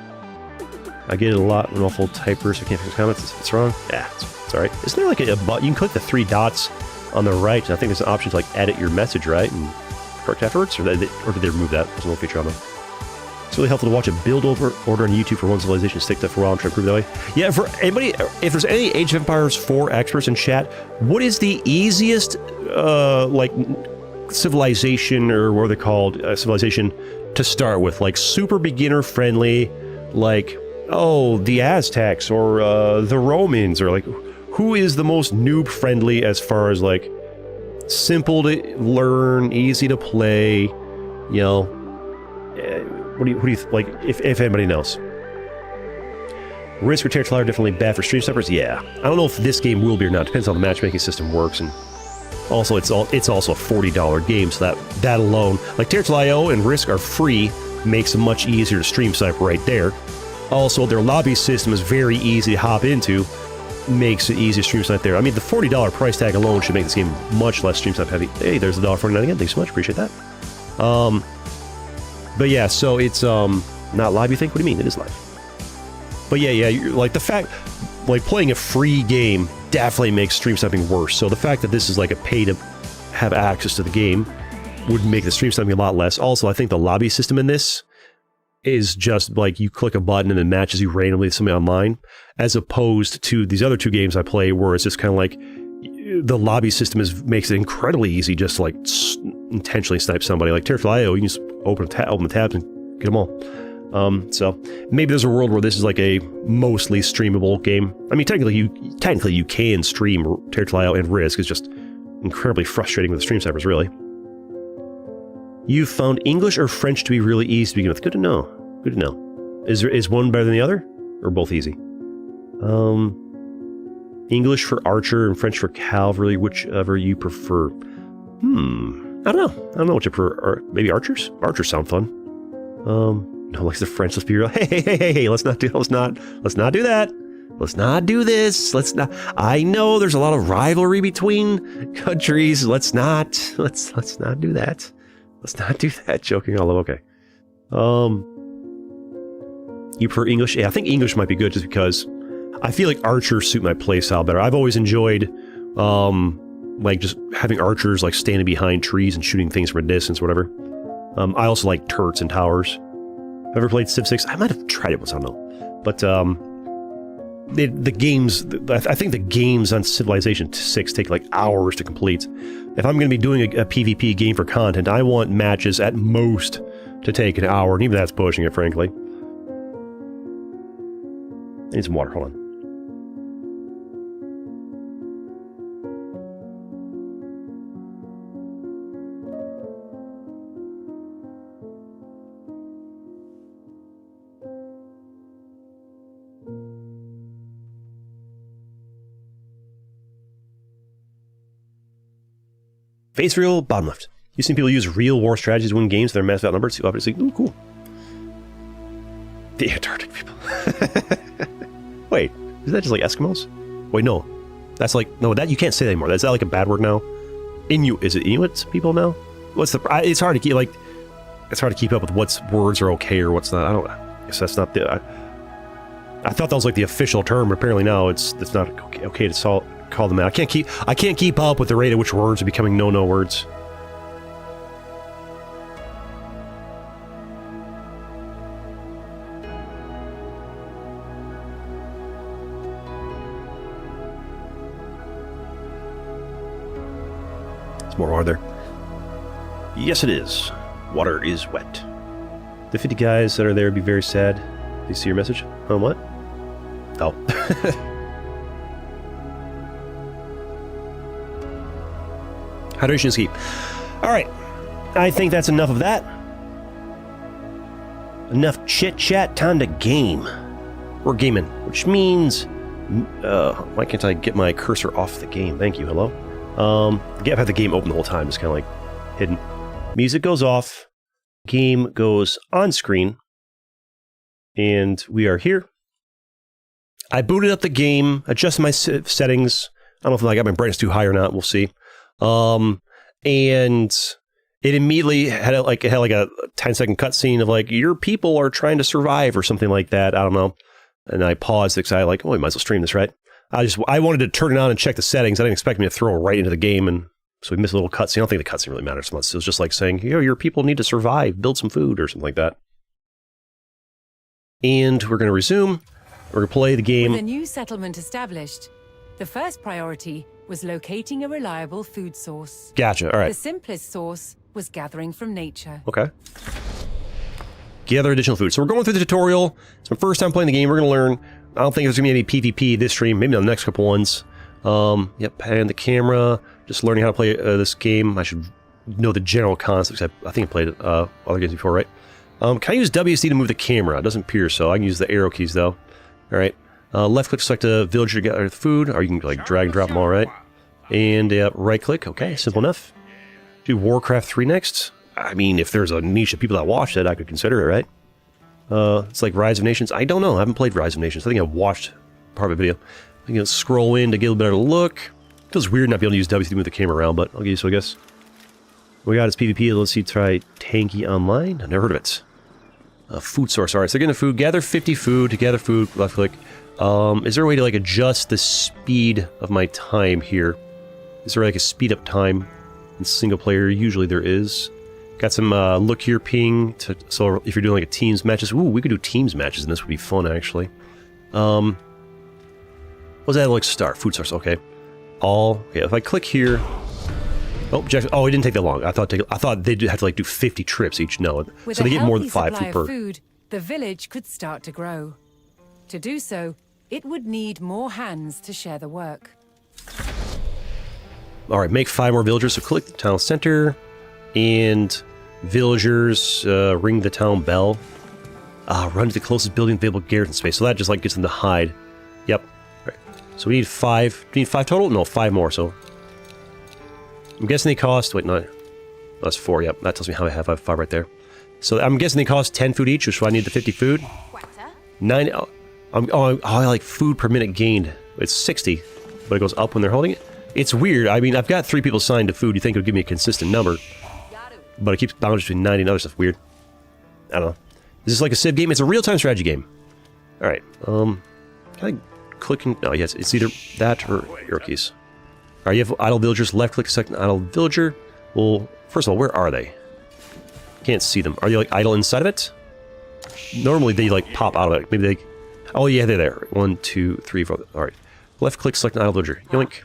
I get it a lot when awful typers. I can't fix comments. It's wrong. Yeah, it's alright. Isn't there like a button? You can click the 3 dots on the right, and I think there's an option to like edit your message, right? And correct afterwards? Or did they remove that? There's no feature on them. It's really helpful to watch a build order on YouTube for one civilization, stick to that for a while and try to improve that way. Yeah, for anybody, if there's any Age of Empires 4 experts in chat, what is the easiest, like, civilization, or what are they called, civilization to start with? Like, super beginner friendly, like, oh, the Aztecs, or the Romans, or like, who is the most noob friendly as far as like, simple to learn, easy to play, you know, what do you like, if anybody knows? Risk or Territorial are definitely bad for stream snipers? Yeah. I don't know if this game will be or not. Depends on how the matchmaking system works, and also it's also a $40 game, so that alone, like Territorial and Risk are free, makes it much easier to stream snipe right there. Also, their lobby system is very easy to hop into, makes it easy to stream snipe there. I mean, the $40 price tag alone should make this game much less stream snipe heavy. Hey, there's the $1.49 again. Thanks so much. Appreciate that. But yeah, so it's not live, you think? What do you mean? It is live. But yeah, like the fact, like playing a free game definitely makes stream sniping worse. So the fact that this is like a pay to have access to the game would make the stream sniping a lot less. Also, I think the lobby system in this is just like you click a button and it matches you randomly with somebody online, as opposed to these other two games I play where it's just kind of like the lobby system makes it incredibly easy just to like intentionally snipe somebody. Like Terrafly.io, you can just open the tabs and get them all. So maybe there's a world where this is like a mostly streamable game. I mean, technically you can stream Terrafly.io and Risk. It's just incredibly frustrating with the stream snipers, really. You found English or French to be really easy to begin with. Good to know. Good to know. Is one better than the other, or both easy? English for archer and French for cavalry, whichever you prefer. I don't know. I don't know what you prefer. Maybe archers? Archers sound fun. No, like the French. Let's be real. Hey, let's not do that. Let's not do this. Let's not. I know there's a lot of rivalry between countries. Let's not do that. Let's not do that. Joking, although okay. You prefer English? Yeah, I think English might be good just because I feel like archers suit my playstyle better. I've always enjoyed like just having archers like standing behind trees and shooting things from a distance or whatever. I also like turrets and towers. Ever played Civ 6? I might have tried it once, I don't know. But the games, I think the games on Civilization 6 take like hours to complete. If I'm going to be doing a PvP game for content, I want matches at most to take an hour, and even that's pushing it, frankly. I need some water, hold on. Face real, bottom left. You've seen people use real war strategies to win games that are massively outnumbered, so obviously, ooh, cool. The Antarctic people. Wait, is that just like Eskimos? Wait, no. That's like, no, that you can't say that anymore. Is that like a bad word now? Is it Inuit people now? What's the, it's hard to keep, like, it's hard to keep up with what's words are okay or what's not. I guess that's not the, I thought that was like the official term, but apparently now it's not okay to call them out. I can't keep up with the rate at which words are becoming no words. There's more water there. Yes, it is. Water is wet. The 50 guys that are there would be very sad. Do you see your message? Oh, what? Oh. Hydration is key. Alright. I think that's enough of that. Enough chit-chat. Time to game. We're gaming. Which means... why can't I get my cursor off the game? Thank you. Hello? I have the game open the whole time. It's kind of like hidden. Music goes off. Game goes on screen. And we are here. I booted up the game, adjusted my settings. I don't know if I got my brightness too high or not. We'll see. And it immediately had like a 10-second cutscene of like, your people are trying to survive or something like that. I don't know. And I paused because I like, oh, we might as well stream this, right? I wanted to turn it on and check the settings. I didn't expect me to throw it right into the game, and so we missed a little cutscene. I don't think the cutscene really matters so much. It was just like saying, yo, your people need to survive, build some food or something like that. And we're going to resume. We're going to play the game. With a new settlement established, the first priority was locating a reliable food source. Gotcha, all right. The simplest source was gathering from nature. Okay. Gather additional food. So we're going through the tutorial. It's my first time playing the game. We're going to learn. I don't think there's going to be any PvP this stream. Maybe on the next couple ones. Yep, pan the camera. Just learning how to play this game. I should know the general concepts. I think I played other games before, right? Can I use WSD to move the camera? It doesn't appear so. I can use the arrow keys, though. All right. Left click to select a villager to gather food, or you can like drag and drop them all, right? And right click. Okay, simple enough. Do Warcraft 3 next. I mean, if there's a niche of people that watch it, I could consider it, right? It's like Rise of Nations. I don't know. I haven't played Rise of Nations. I think I've watched part of a video. I'm going to scroll in to get a better look. It feels weird not being able to use WSD to move the camera around, but I'll get used to it, I guess. We got is PvP. Let's see. Try Tanky Online. I've never heard of it. Food source. All right, so getting the food. Gather 50 food. To gather food, left click. Is there a way to like adjust the speed of my time here? Is there like a speed up time in single player? Usually there is. Got some look here ping. So if you're doing like a teams matches, ooh, we could do teams matches, and this would be fun actually. What's that like start? Food source. Okay. All. Okay. If I click here. Oh, it didn't take that long. I thought they'd have to like do 50 trips each. No, With so they get more than 5 supply food per. of food, the village could start to grow. To do so, it would need more hands to share the work. All right, make 5 more villagers. So click the town center, and villagers ring the town bell. Run to the closest building available garrison space. So that just like gets them to hide. Yep. All right. So we need 5. Do you need 5 total? No, 5 more. So. I'm guessing they cost... Wait, no. That's 4, yep. That tells me how I have 5 right there. So I'm guessing they cost 10 food each, which is why I need the 50 food. 9... I like food per minute gained. It's 60, but it goes up when they're holding it. It's weird. I mean, I've got 3 people assigned to food. You think it would give me a consistent number. But it keeps bouncing between 90 and other stuff. Weird. I don't know. Is this like a Civ game? It's a real-time strategy game. Alright. Can I click... No, yes. It's either that or arrow keys. Alright, you have idle villagers. Left-click, second idle villager. Well, first of all, where are they? Can't see them. Are they, like, idle inside of it? Normally, they, like, pop out of it. Maybe they... Oh, yeah, they're there. 1, 2, 3, 4... Alright. Left-click, select an idle villager. Yoink.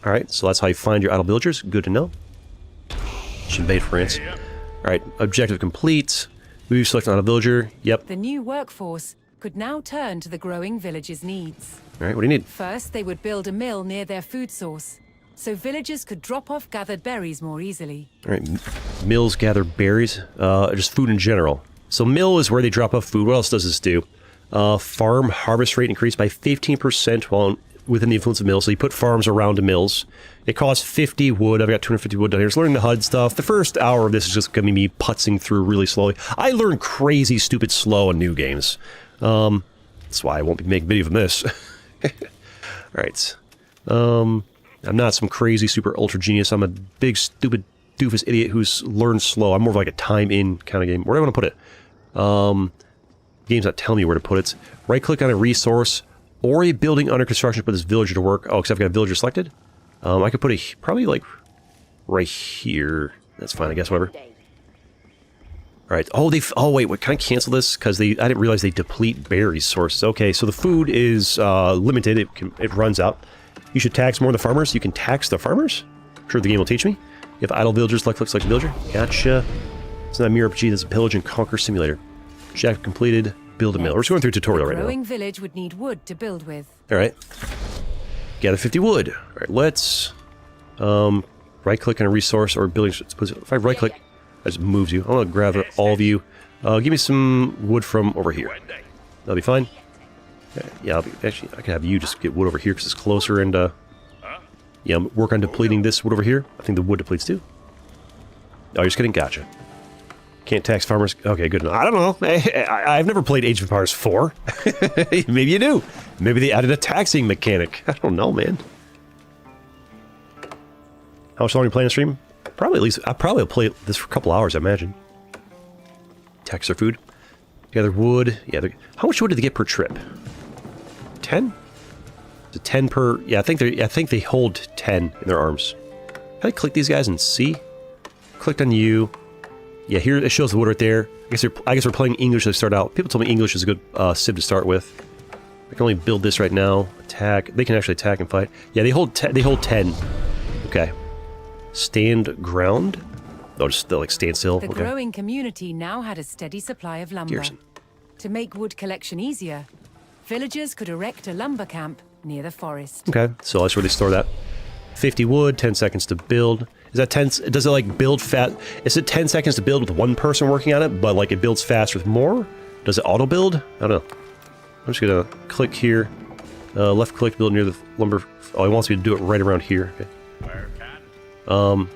Alright, so that's how you find your idle villagers. Good to know. Should invade France. Alright, objective complete. Move, select an idle villager. Yep. The new workforce could now turn to the growing village's needs. Alright, what do you need? First, they would build a mill near their food source, so villagers could drop off gathered berries more easily. Alright, mills gather berries. Just food in general. So mill is where they drop off food. What else does this do? Farm harvest rate increased by 15% while within the influence of mills. So you put farms around the mills. It costs 50 wood. I've got 250 wood down here. Just learning the HUD stuff. The first hour of this is just going to be me putzing through really slowly. I learn crazy, stupid, slow in new games. That's why I won't be making video from this. Alright. I'm not some crazy, super ultra genius. I'm a big, stupid, doofus idiot who's learned slow. I'm more of like a time-in kind of game. Where do I want to put it? Game's not telling me where to put it. Right-click on a resource or a building under construction to put this villager to work. Oh, because I've got a villager selected? I could put a... Probably, like, right here. That's fine, I guess, whatever. Alright. Oh, wait, what? Can I cancel this? Because I didn't realize they deplete berry sources. Okay, so the food is limited. It runs out. You should tax more of the farmers. You can tax the farmers? I'm sure the game will teach me. You have idle villagers, left-click, select villager. Gotcha. It's not a mere RPG, that's a pillage and conquer simulator. Objective completed. Build a mill. We're just going through a tutorial right now. The growing village would need wood to build with. Alright. Gather 50 wood. Alright, let's right-click on a resource or building. If I right-click, that just moves you. I want to grab all of you. Give me some wood from over here. That'll be fine. Yeah, actually, I can have you just get wood over here because it's closer and, yeah, work on depleting this wood over here. I think the wood depletes too. Oh, you're just kidding? Gotcha. Can't tax farmers. Okay, good enough. I don't know. I've never played Age of Empires 4. Maybe you do. Maybe they added a taxing mechanic. I don't know, man. How much longer are you playing the stream? Probably at least... I'll probably play this for a couple hours, I imagine. Tax their food. Gather wood. Yeah, how much wood do they get per trip? 10? Is it 10 per... Yeah, I think they hold 10 in their arms. Can I click these guys and see? Clicked on you. Yeah, here it shows the wood right there. I guess we're playing English to start out. People told me English is a good civ to start with. I can only build this right now. Attack. They can actually attack and fight. Yeah, they hold 10. Okay. Stand ground. Oh, just like stand still. The growing community now had a steady supply of lumber. Garrison. To make wood collection easier, villagers could erect a lumber camp near the forest. Okay, so that's where they store that. 50 wood, 10 seconds to build. Is that 10? Does it like build fast? Is it 10 seconds to build with one person working on it, but like it builds fast with more? Does it auto build? I don't know. I'm just gonna click here. Left click, build near the lumber. Oh, he wants me to do it right around here. Okay.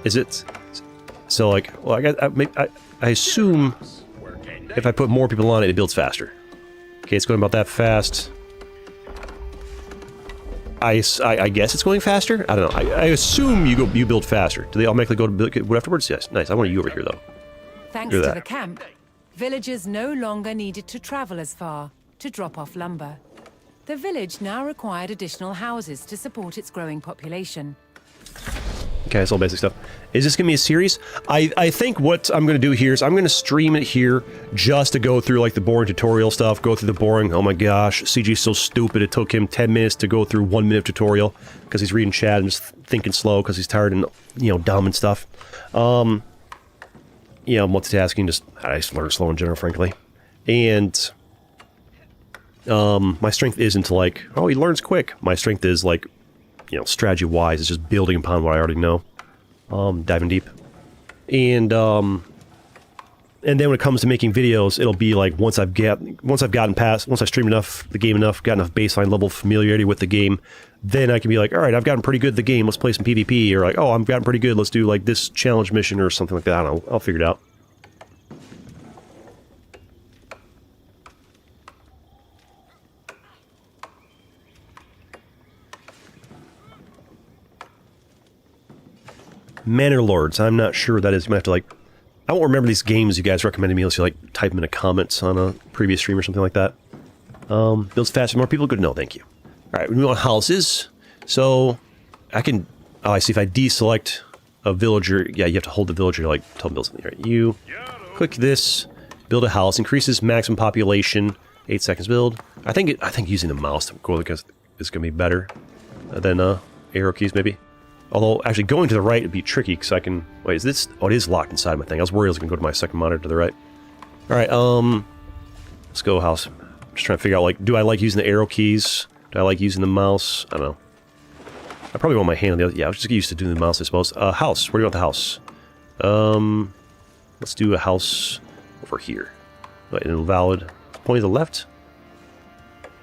Is it? So like, well, I assume if I put more people on it, it builds faster. Okay, it's going about that fast. I guess it's going faster? I don't know. I assume you build faster. Do they automatically go to build wood afterwards? Yes. Nice. I want you over here, though. Thanks to the camp, villagers no longer needed to travel as far to drop off lumber. The village now required additional houses to support its growing population. Okay, that's all basic stuff. Is this going to be a series? I think what I'm going to do here is I'm going to stream it here just to go through like the boring tutorial stuff, go through the boring, oh my gosh, CG's so stupid, it took him 10 minutes to go through 1 minute tutorial because he's reading chat and just thinking slow because he's tired and, you know, dumb and stuff. You know, multitasking, I just learn slow in general, frankly. And my strength isn't like, oh, he learns quick. My strength is like, you know, strategy-wise, it's just building upon what I already know. Diving deep. And then when it comes to making videos, it'll be like once I stream enough, the game enough, got enough baseline level familiarity with the game, then I can be like, all right, I've gotten pretty good at the game, let's play some PvP, or like, oh, I've gotten pretty good, let's do like this challenge mission or something like that. I don't know, I'll figure it out. Manor Lords, I'm not sure what that is. You might have to like, I won't remember these games you guys recommended me unless you like type them in the comments on a previous stream or something like that. Builds faster, more people, good to know, thank you. Alright, we move on houses. So, I can, oh I see, if I deselect a villager, yeah, you have to hold the villager to like tell them to build something. Right, you click this, build a house, increases maximum population, 8 seconds build. I think using the mouse to go against is going to be better than arrow keys maybe. Although, actually, going to the right would be tricky, because I can... Wait, is this... Oh, it is locked inside my thing. I was worried I was going to go to my second monitor to the right. Alright, let's go house. I'm just trying to figure out, like, do I like using the arrow keys? Do I like using the mouse? I don't know. I probably want my hand on the other... Yeah, I was just get used to doing the mouse, I suppose. House. Where do you want the house? Let's do a house over here. Wait, invalid. Point to the left?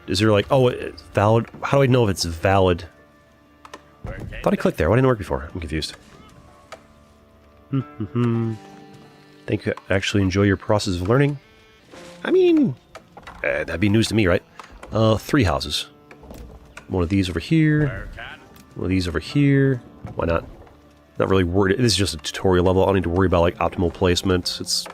Is there, like... Oh, it's valid. How do I know if it's valid? I thought I clicked there. Why didn't it work before? I'm confused. Think you actually enjoy your process of learning? I mean, that'd be news to me, right? 3 houses. One of these over here. One of these over here. Why not? Not really worried. This is just a tutorial level. I don't need to worry about like optimal placement. It's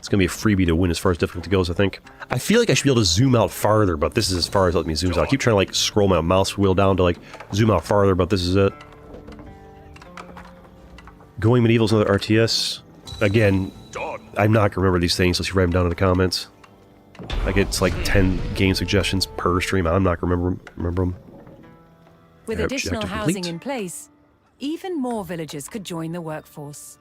gonna be a freebie to win as far as difficulty goes, I think. I feel like I should be able to zoom out farther, but this is as far as it lets me zoom out. I keep trying to like scroll my mouse wheel down to like zoom out farther, but this is it. Going Medieval's another RTS. Again, I'm not gonna remember these things unless you write them down in the comments. I get like 10 game suggestions per stream. I'm not gonna remember them. With additional housing in place, even more villagers could join the workforce.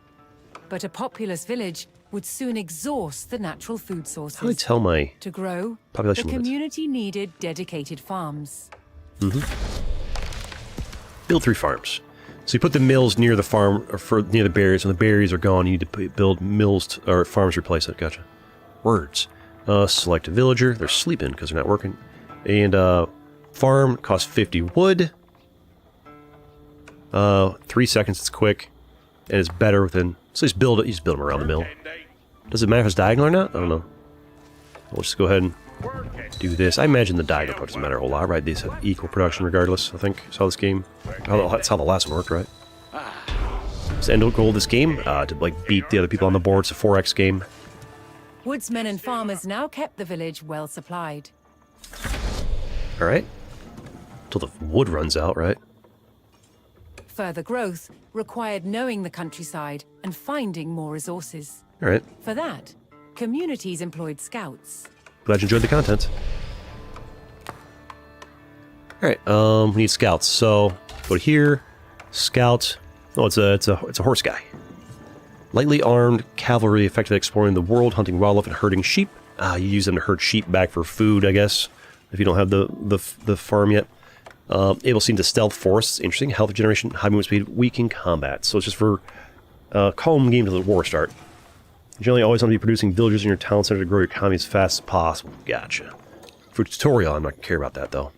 But a populous village would soon exhaust the natural food sources. How do I tell my to grow, population the limit? community needed dedicated farms. Build 3 farms. So you put the mills near the farm, or near the berries. When the berries are gone, you need to build mills or farms to replace it. Gotcha. Words. Select a villager. They're sleeping because they're not working. And farm costs 50 wood. 3 seconds. It's quick, and it's better within. So you just build them around the mill. Does it matter if it's diagonal or not? I don't know. We'll just go ahead and do this. I imagine the diagonal part doesn't matter a whole lot, right? These have equal production regardless, I think. That's how this game... That's how the last one worked, right? So the end goal of this game, to like beat the other people on the board. It's a 4x game. Woodsmen and farmers now kept the village well supplied. Alright. Until the wood runs out, right? Further growth required knowing the countryside and finding more resources. Alright. For that, communities employed scouts. Glad you enjoyed the content. Alright, we need scouts. So, go to here. Scout. Oh, it's a horse guy. Lightly armed cavalry, effective at exploring the world, hunting wildlife and herding sheep. You use them to herd sheep back for food, I guess, if you don't have the farm yet. Able seen to stealth forests, interesting. Health regeneration, high movement speed, weak in combat. So it's just for calm game to the war start. You generally always want to be producing villagers in your town center to grow your economy as fast as possible. Gotcha. For tutorial, I'm not going to care about that, though.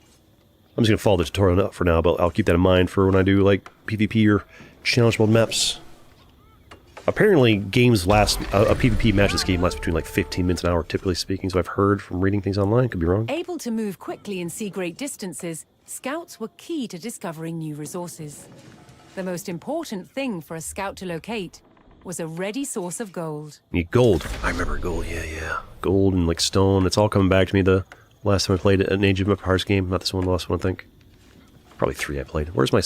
I'm just going to follow the tutorial for now, but I'll keep that in mind for when I do, like, PvP or challenge mode maps. Apparently, games last... a PvP match this game lasts between, like, 15 minutes an hour, typically speaking, so I've heard from reading things online. Could be wrong. Able to move quickly and see great distances, scouts were key to discovering new resources. The most important thing for a scout to locate was a ready source of gold. Need gold. I remember gold, yeah. Gold and like stone. It's all coming back to me the last time I played an Age of Empires game. Not this one, the last one, I think. Probably 3 I played. Where's my...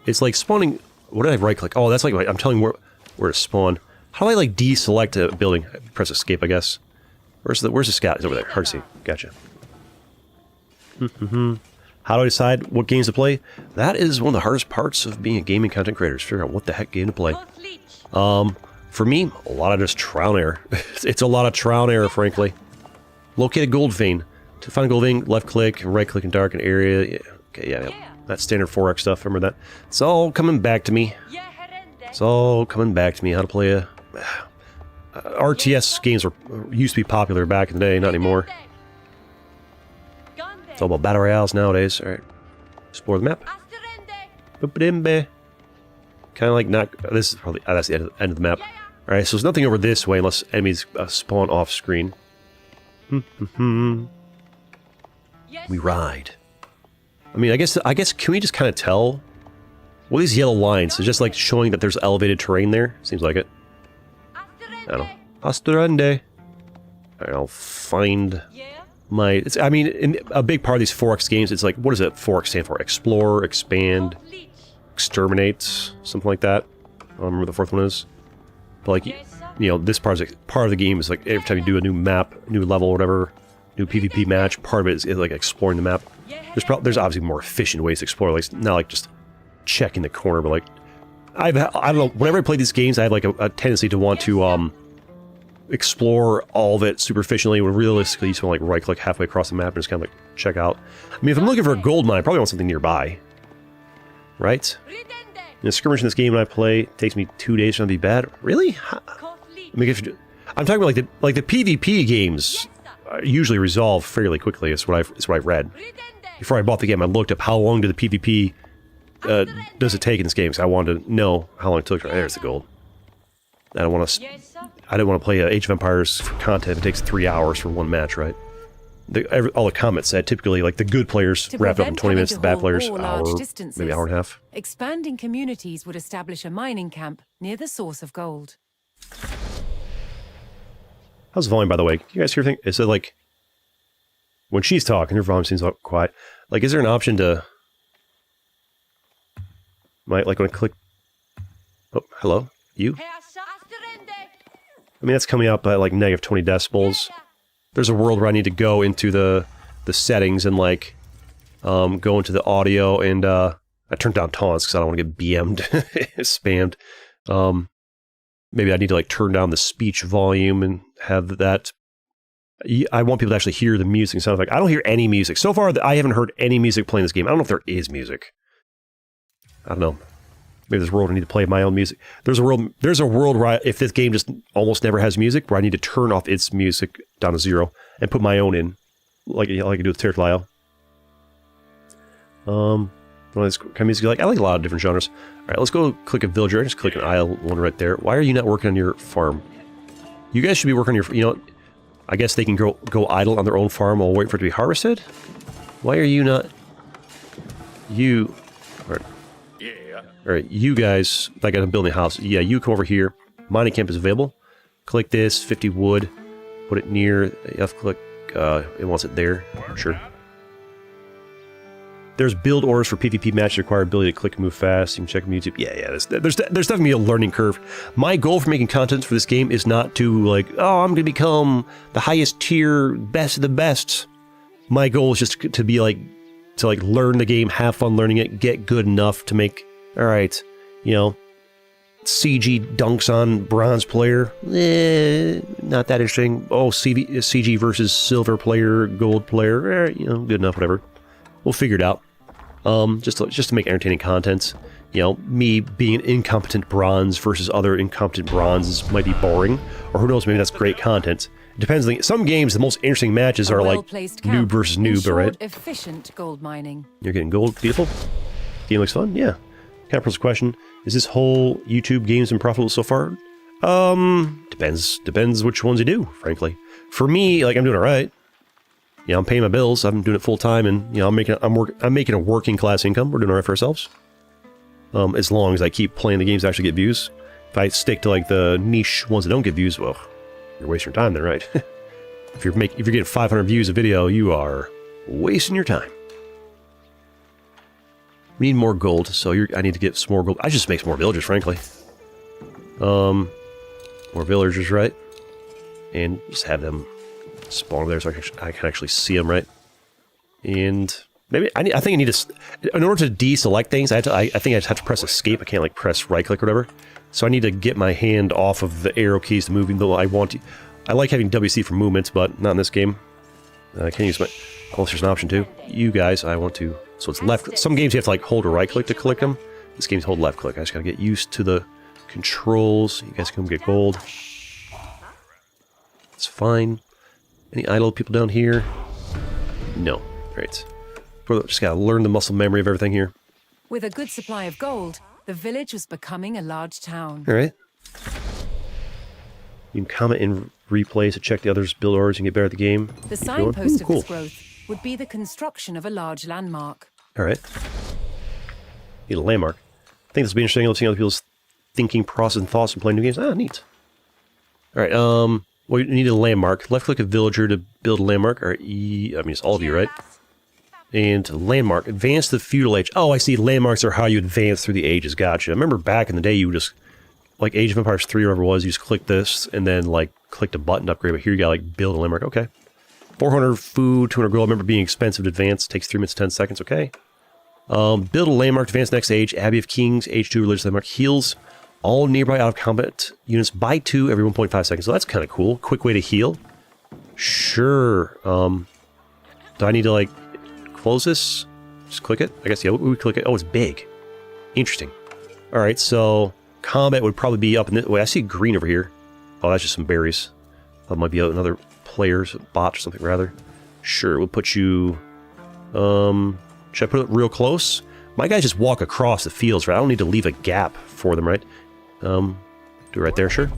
it's like spawning... What did I right click? Oh, that's like... I'm telling you where to spawn. How do I like deselect a building? Press escape, I guess. Where's the scout? It's over there. Hard to see. Gotcha. How do I decide what games to play? That is one of the hardest parts of being a gaming content creator, is figure out what the heck game to play. For me, a lot of just trial and error. It's a lot of trial and error, frankly. Locate a gold vein. To find a gold vein, left click, right click and darken area. Yeah. Okay, yeah. That standard 4X stuff, remember that? It's all coming back to me. It's all coming back to me. How to play a... RTS games used to be popular back in the day, not anymore. It's all about battle royales nowadays. Alright. Explore the map. Kind of like not... This is probably... that's the end of the map. Alright, so there's nothing over this way unless enemies spawn off screen. We ride. I mean, I guess can we just kind of tell? Well, these yellow lines is just like showing that there's elevated terrain there. Seems like it. I don't know. Asturande. Alright, I'll find my... I mean, in a big part of these 4X games, it's like, what does it 4X stand for? Explore, expand, exterminate, something like that. I don't remember what the fourth one is. But like, you know, this part of the game is like every time you do a new map, new level, whatever, new PvP match, part of it is like exploring the map. There's obviously more efficient ways to explore, like not like just checking the corner, but like I don't know. Whenever I play these games, I have like a tendency to want to explore all of it super efficiently. When realistically, you just want to like right click halfway across the map and just kind of like check out. I mean, if I'm looking for a gold mine, I probably want something nearby, right? In a skirmish in this game when I play, it takes me 2 days to be bad. Really? I mean, I'm talking about like the PvP games usually resolve fairly quickly. It's what I've read. Before I bought the game, I looked up how long did the PvP does it take in this game? So I wanted to know how long it took. There's the gold. I didn't want to play Age of Empires for content. It takes 3 hours for one match, right? All the comments said typically like the good players wrap up in 20 minutes, the bad players hour, maybe hour and a half. Expanding communities would establish a mining camp near the source of gold. How's the volume, by the way? You guys hear anything? Is it like when she's talking, her volume seems quiet. Like, is there an option to like when I click? Oh, hello, you. I mean, that's coming up at like negative 20 decibels. There's a world where I need to go into the settings and like go into the audio and I turned down taunts because I don't want to get BM'd, spammed. Maybe I need to like turn down the speech volume and have that. I want people to actually hear the music and sound effect. I don't hear any music. So far, I haven't heard any music playing this game. I don't know if there is music. I don't know. Maybe there's a world I need to play my own music. There's a world where if this game just almost never has music, where I need to turn off its music down to 0 and put my own in, like I do with Territorial. What kind of music you like? I like a lot of different genres. All right, let's go click a villager. Just click an one right there. Why are you not working on your farm? You guys should be working on your. You know, I guess they can go idle on their own farm while waiting for it to be harvested. Why are you not? You. All right. Alright, you guys, like I'm building a house, yeah, you come over here. Mining camp is available. Click this, 50 wood. Put it near, left click, it wants it there. Sure. There's build orders for PvP matches require ability to click and move fast. You can check on YouTube. Yeah, there's definitely a learning curve. My goal for making content for this game is not to like, oh, I'm going to become the highest tier, best of the best. My goal is just to be like, to like learn the game, have fun learning it, get good enough to make... Alright, you know, CG dunks on bronze player, not that interesting. Oh, CG versus silver player, gold player, you know, good enough, whatever. We'll figure it out. Just to make entertaining content. You know, me being an incompetent bronze versus other incompetent bronzes might be boring, or who knows, maybe that's great content. It depends. Some games, the most interesting matches are like noob versus noob, right? Efficient gold mining. You're getting gold, beautiful. Game looks fun, yeah. Capricorn's question, is this whole YouTube games been profitable so far? Depends which ones you do, frankly. For me, like, I'm doing alright. Yeah, I'm paying my bills, I'm doing it full time, and, you know, I'm making a working class income. We're doing alright for ourselves. As long as I keep playing the games to actually get views. If I stick to like the niche ones that don't get views, well, you're wasting your time then, right? If you're getting 500 views a video, you are wasting your time. We need more gold, so I need to get some more gold. I just make some more villagers, frankly. More villagers, right? And just have them spawn over there so I can actually see them, right? And maybe I think I need to, in order to deselect things, I think I just have to press escape. I can't like press right click or whatever. So I need to get my hand off of the arrow keys to move, even though I want to. I like having WC for movements, but not in this game. I can't use my, unless there's an option too. You guys, I want to, so it's left. Some games you have to like hold or right click to collect them. This game's hold left click. I just gotta get used to the controls. You guys can get gold. It's fine. Any idle people down here? No. Great. Just gotta learn the muscle memory of everything here. With a good supply of gold, the village was becoming a large town. Alright. You can comment and replay to check the others' build orders and get better at the game. The signpost of this growth would be the construction of a large landmark. Alright. Need a landmark. I think this will be interesting. Let's see other people's thinking process and thoughts and playing new games. Ah, neat. Alright, well, you need a landmark. Left click a villager to build a landmark. Or E, I mean, it's all of you, right? And landmark. Advance the Feudal Age. Oh, I see. Landmarks are how you advance through the ages. Gotcha. I remember back in the day, you would just, like Age of Empires 3 or whatever it was, you just click this and then, like, clicked a button to upgrade. But here you gotta, like, build a landmark. Okay. 400 food, 200 gold. I remember being expensive to advance. Takes 3 minutes, 10 seconds. Okay. Build a landmark to advance next age. Abbey of Kings, Age 2 religious landmark. Heals all nearby out of combat units by 2 every 1.5 seconds. So that's kind of cool. Quick way to heal. Sure. Do I need to, like, close this? Just click it? I guess, yeah, we click it. Oh, it's big. Interesting. Alright, so combat would probably be up in this. Wait, I see green over here. Oh, that's just some berries. That might be another player's bot or something, rather. Sure, we'll put you... should I put it real close? My guys just walk across the fields, right? I don't need to leave a gap for them, right? Do it right there, sure.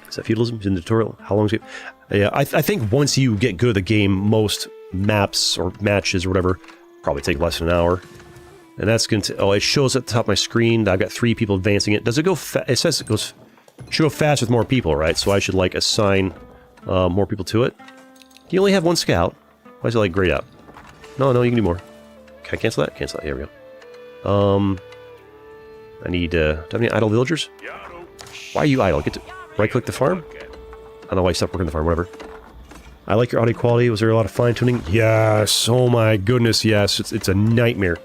Is that feudalism? In the tutorial? How long is it? Yeah, I think once you get good at the game, most maps or matches or whatever probably take less than an hour. And that's going to... Oh, it shows at the top of my screen that I've got 3 people advancing it. Does it go it says it goes... should go fast with more people, right? So I should, like, assign more people to it. Do you only have 1 scout? Why is it, like, grayed out? No, you can do more. Can I cancel that? Cancel that. Here we go. I need, do I have any idle villagers? Why are you idle? Get to right-click the farm? I don't know why you stopped working the farm, whatever. I like your audio quality. Was there a lot of fine-tuning? Yes! Oh my goodness, yes. It's a nightmare.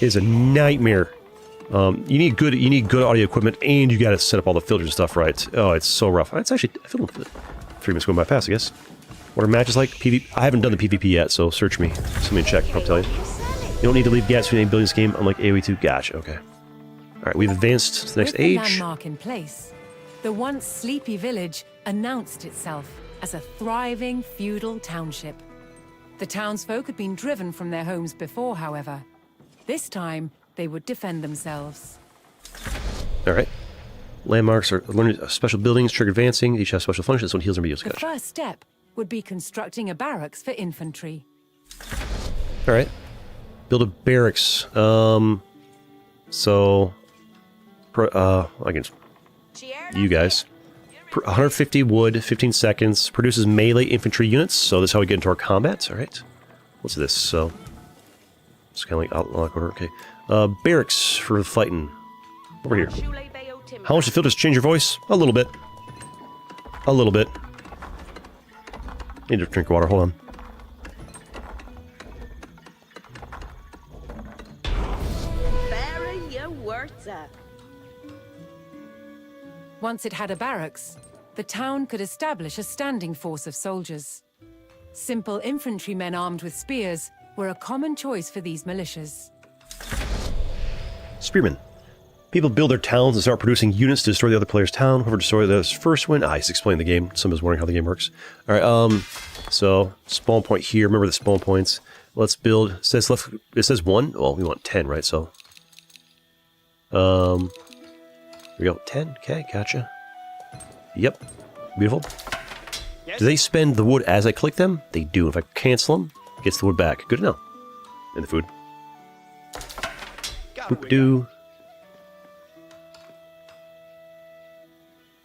It is a nightmare. You need good audio equipment, and you gotta set up all the filters and stuff right. Oh, it's so rough. It's actually, I feel like 3 minutes going by fast, I guess. What are matches like? I haven't done the PvP yet, so search me. Somebody check, I'll tell you. You don't need to leave gaps between building this game, unlike AoE 2. Gotcha, okay. Alright, we've advanced to the next age. With the landmark in place, the once sleepy village announced itself as a thriving feudal township. The townsfolk had been driven from their homes before, however. This time, they would defend themselves. Alright. Landmarks are learning special buildings, trigger advancing. Each have special functions. This one heals and reduces. The first step would be constructing a barracks for infantry. Alright. Build a barracks. So... I can... You guys. 150 wood, 15 seconds. Produces melee infantry units. So this is how we get into our combat. Alright. What's this? So... It's kind of like outlook order. Okay. Barracks for fighting. Over here. How much to filters change your voice? A little bit. A little bit. Need to drink water. Hold on. Once it had a barracks, the town could establish a standing force of soldiers. Simple infantrymen armed with spears were a common choice for these militias. Spearmen. People build their towns and start producing units to destroy the other player's town. Whoever destroys those first win. He's explaining the game. Somebody's wondering how the game works. Alright, so spawn point here. Remember the spawn points. Let's build. It says 1. Well, we want 10, right? So here we go. 10. Okay, gotcha. Yep. Beautiful. Do they spend the wood as I click them? They do. If I cancel them, it gets the wood back. Good to know. And the food. Boop-doo.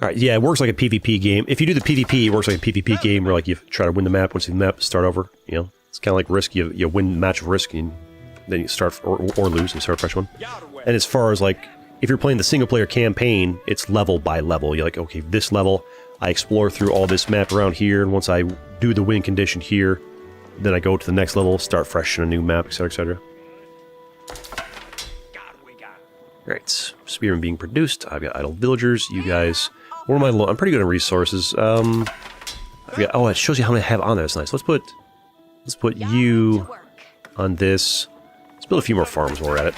Alright, yeah, it works like a PvP game. If you do the PvP, it works like a PvP game where like you try to win the map, once you win the map, start over, you know? It's kind of like Risk, you win the match of Risk, and then you start, or lose, and you start a fresh one. And as far as like, if you're playing the single-player campaign, it's level by level. You're like, okay, this level, I explore through all this map around here, and once I do the win condition here, then I go to the next level, start fresh in a new map, etc., etc. Alright, spearmen being produced. I've got idle villagers. You guys, where am I low? I'm pretty good on resources. I've got, oh, it shows you how many I have on there. That's nice. Let's put you on this. Let's build a few more farms while we're at it.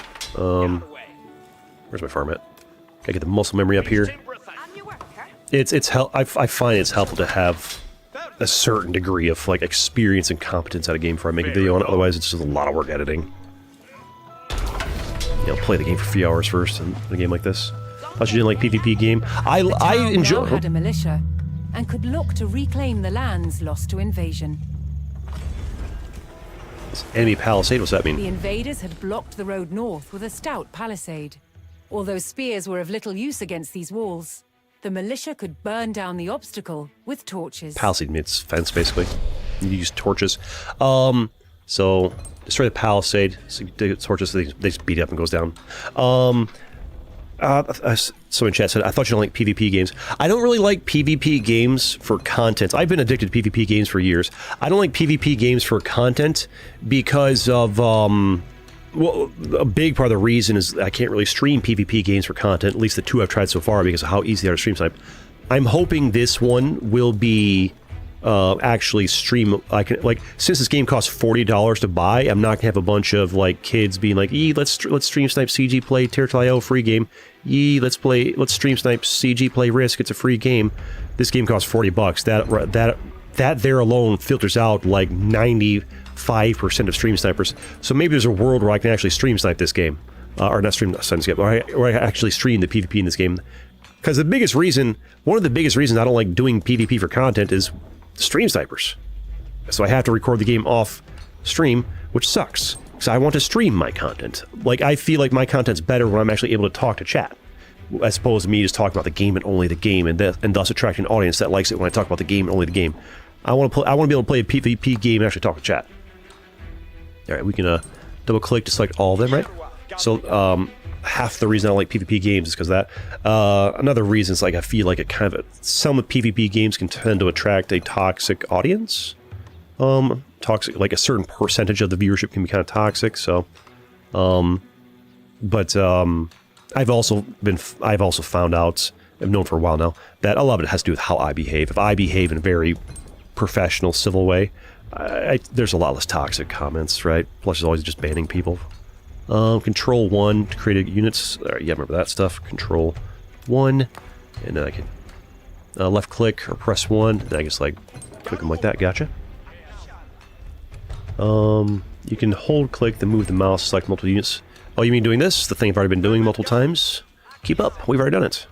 Where's my farm at? Gotta get the muscle memory up here. I find it's helpful to have a certain degree of like experience and competence at a game before I make a video on it. Otherwise, it's just a lot of work editing. You know, play the game for a few hours first in a game like this. Thought you didn't like PvP game. I enjoy. Had a militia and could look to reclaim the lands lost to invasion. Enemy palisade. What's that mean? The invaders had blocked the road north with a stout palisade. Although spears were of little use against these walls, the militia could burn down the obstacle with torches. Palisade means fence, basically. You use torches. So destroy the palisade. So you dig torches, so they just beat it up and goes down. Someone in chat said, I thought you don't like PvP games. I don't really like PvP games for content. I've been addicted to PvP games for years. I don't like PvP games for content because of, well, a big part of the reason is I can't really stream PvP games for content, at least the two I've tried so far, because of how easy they are to stream snipe. I'm hoping this one will be actually stream. I can, like, since this game costs $40 to buy, I'm not gonna have a bunch of like kids being like, let's stream snipe CG play Territorial free game. Let's stream snipe CG play Risk. It's a free game. This game costs $40. That there alone filters out like 95% of stream snipers. So maybe there's a world where I can actually stream snipe this game, or not stream this game, or I actually stream the PvP in this game. Because one of the biggest reasons I don't like doing PvP for content is stream snipers. So I have to record the game off stream, which sucks. Because I want to stream my content. Like, I feel like my content's better when I'm actually able to talk to chat, as opposed to me just talking about the game and only the game, and thus attracting an audience that likes it when I talk about the game and only the game. I want to be able to play a PvP game and actually talk to chat. Alright, we can double click to select all of them, right? So, half the reason I like PvP games is because of that. Another reason is like I feel like some of PvP games can tend to attract a toxic audience. Toxic, like a certain percentage of the viewership can be kind of toxic. So, I've also found out, I've known for a while now, that a lot of it has to do with how I behave. If I behave in a very professional, civil way, there's a lot less toxic comments, right? Plus, there's always just banning people. Control 1 to create units. Yeah, remember that stuff. Control 1, and then I can left click or press 1. Then I just like click them like that. Gotcha. You can hold click to move the mouse, select multiple units. Oh, you mean doing this? The thing I've already been doing multiple times. Keep up. We've already done it.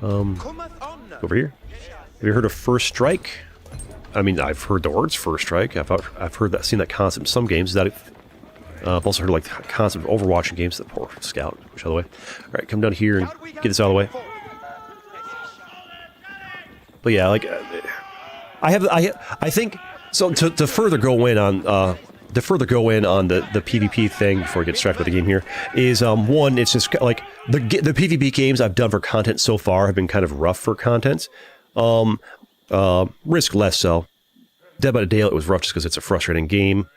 Over here. Have you heard of First Strike? I mean, I've heard the words First Strike. I've heard that, seen that concept in some games. I've also heard like the concept of Overwatch in games. That poor scout, push out of the way. All right, come down here and get this out of the way. But yeah, like I think so. To further go in on the PvP thing before I get distracted with the game here is one. It's just like the PvP games I've done for content so far have been kind of rough for content. Risk less so. Dead by Daylight was rough just because it's a frustrating game.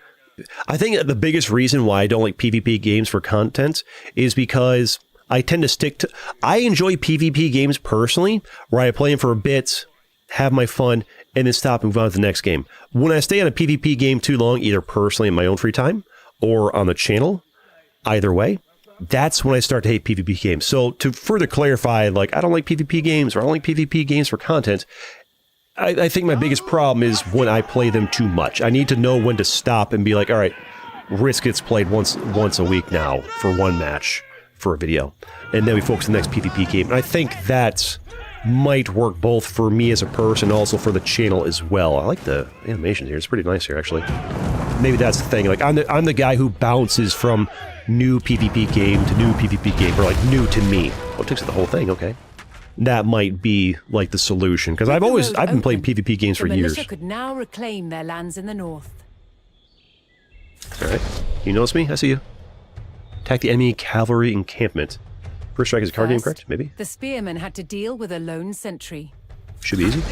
I think the biggest reason why I don't like PvP games for content is because I tend to stick to... I enjoy PvP games personally, where I play them for a bit, have my fun, and then stop and move on to the next game. When I stay on a PvP game too long, either personally in my own free time, or on the channel, either way, that's when I start to hate PvP games. So to further clarify, like, I don't like PvP games, or I don't like PvP games for content... I think my biggest problem is when I play them too much. I need to know when to stop and be like, all right, Risk gets played once a week now for one match for a video. And then we focus on the next PvP game. And I think that might work both for me as a person and also for the channel as well. I like the animations here. It's pretty nice here, actually. Maybe that's the thing. Like, I'm the guy who bounces from new PvP game to new PvP game, or like new to me. Oh, it takes the whole thing, okay. that might be like the solution. Because I've been playing PvP games for years. The militia could now reclaim their lands in the north. All right, you notice me? I see you. Attack the enemy cavalry encampment. First strike is a card game, correct? Maybe. The spearmen had to deal with a lone sentry. Should be easy.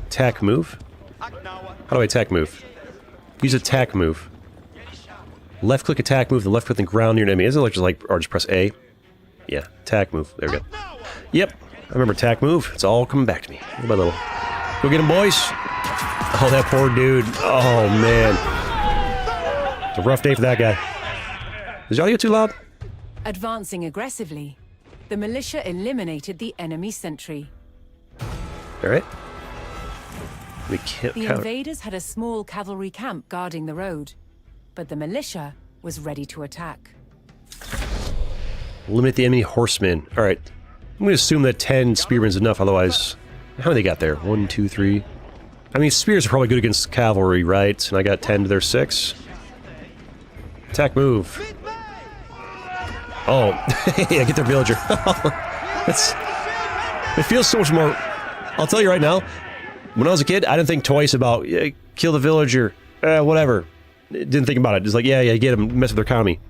Attack move. How do I attack move? Use attack move. Left click attack move, then left click the ground near an enemy. Isn't it like or just press A? Yeah, attack move. There we go. Yep, I remember attack move. It's all coming back to me. Little by little. Go get him, boys. Oh, that poor dude. Oh, man. It's a rough day for that guy. Is the audio too loud? Advancing aggressively, the militia eliminated the enemy sentry. All right. We can't. The invaders had a small cavalry camp guarding the road, but the militia was ready to attack. Eliminate the enemy horsemen. All right. I'm going to assume that 10 spearmen is enough, otherwise... How many they got there? 1, 2, 3... I mean, spears are probably good against cavalry, right? And I got 10 to their 6. Attack move. Oh, yeah, get their villager. It feels so much more... I'll tell you right now, when I was a kid, I didn't think twice about, kill the villager, whatever. Didn't think about it. Just like, yeah, get them, mess with their economy.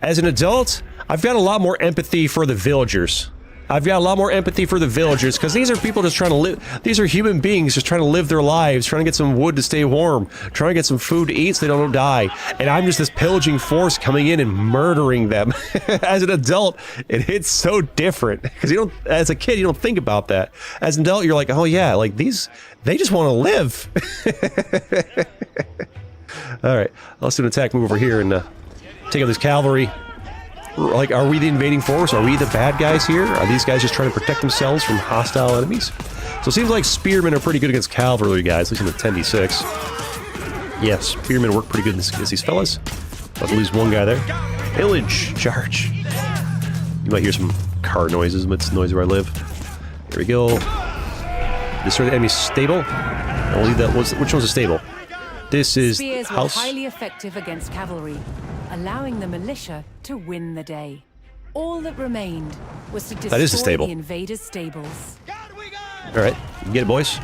As an adult, I've got a lot more empathy for the villagers. Because these are people just trying to live. These are human beings just trying to live their lives, trying to get some wood to stay warm, trying to get some food to eat so they don't die. And I'm just this pillaging force coming in and murdering them. As an adult, it hits so different. Because you don't, as a kid, you don't think about that. As an adult, you're like, oh yeah, like these, they just want to live. All right, let's do an attack move over here and take out this cavalry. Like, are we the invading force? Are we the bad guys here? Are these guys just trying to protect themselves from hostile enemies? So it seems like spearmen are pretty good against cavalry guys, at least in the 10d6. Yeah, spearmen work pretty good against these fellas. About to lose one guy there. Pillage! Charge! You might hear some car noises, but it's the noise where I live. Here we go. Destroy the enemy's stable. I'll leave that. Which one's a stable? This is Spears house. were highly effective against cavalry, allowing the militia to win the day. All that remained was to destroy the invaders' stables. Alright, you get it, boys.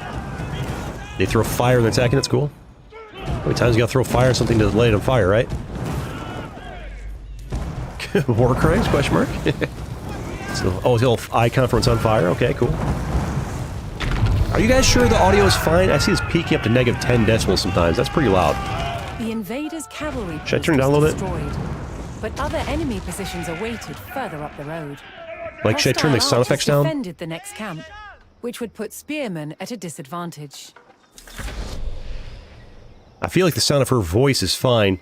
They throw fire when they're attacking, that's cool. How many times you gotta throw fire on something to light it on fire, right? War crimes, question mark? So, oh, the little icon for it's on fire, okay, cool. Are you guys sure the audio is fine? I see it's peaking up to negative 10 decibels sometimes, that's pretty loud. The invaders' cavalry should I turn it down a little bit? But other enemy positions awaited further up the road. Like, should I turn the sound effects down? Defended the next camp, which would put spearmen at a disadvantage. I feel like the sound of her voice is fine,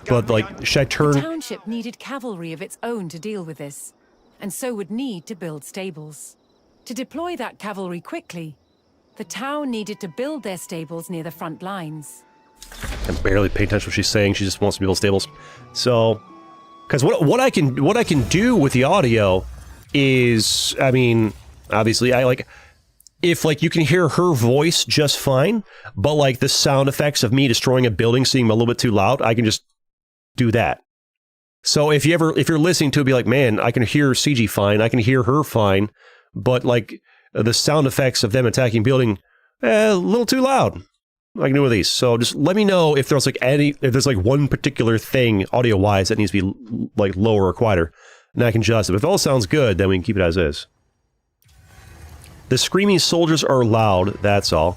but like, should I turn... The township needed cavalry of its own to deal with this, and so would need to build stables. To deploy that cavalry quickly, the town needed to build their stables near the front lines. I'm barely paying attention to what she's saying. She just wants to build stables. So, because what I can do with the audio is, I mean, obviously, I like, if like you can hear her voice just fine, but like the sound effects of me destroying a building seem a little bit too loud, I can just do that. So if you're listening to it, be like, man, I can hear CG fine, I can hear her fine, but like the sound effects of them attacking building, a little too loud. I can do with these. So just let me know if there's like one particular thing audio wise that needs to be like lower or quieter, and I can adjust it. If it all sounds good, then we can keep it as is. The screaming soldiers are loud, that's all.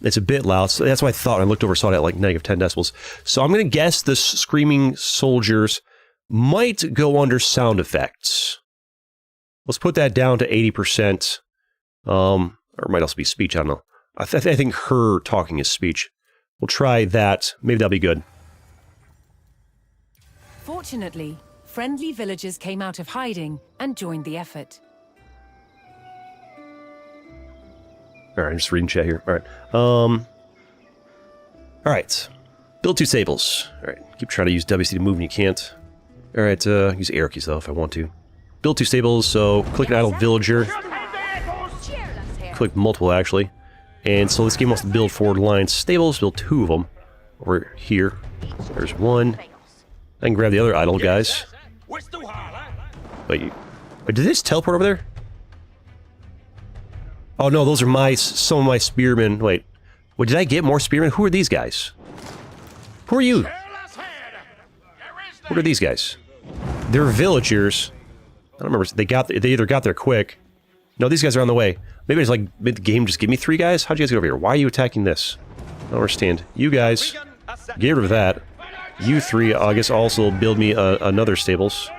It's a bit loud, so that's what I thought. I looked over, saw it at like negative 10 decibels. So I'm going to guess the screaming soldiers might go under sound effects. Let's put that down to 80%. Or it might also be speech, I don't know. I think her talking is speech. We'll try that. Maybe that'll be good. Fortunately, friendly villagers came out of hiding and joined the effort. Alright, I'm just reading chat here. Alright. Alright. Build 2 stables. Alright. Keep trying to use WC to move when you can't. Alright, use arrow keys though if I want to. Build 2 stables, so click an idle villager. Click multiple actually. And so this game wants to build forward lines. Stables, build 2 of them. Over here. There's 1. I can grab the other idle guys. Wait, Wait, did they just teleport over there? Oh no, those are some of my spearmen. Wait. Did I get more spearmen? Who are these guys? Who are you? What are these guys? They're villagers. I don't remember. They either got there quick. No, these guys are on the way. Maybe it's like mid-game just give me 3 guys? How'd you guys get over here? Why are you attacking this? I don't understand. You guys, get rid of that. You 3, I guess, also build me another stables.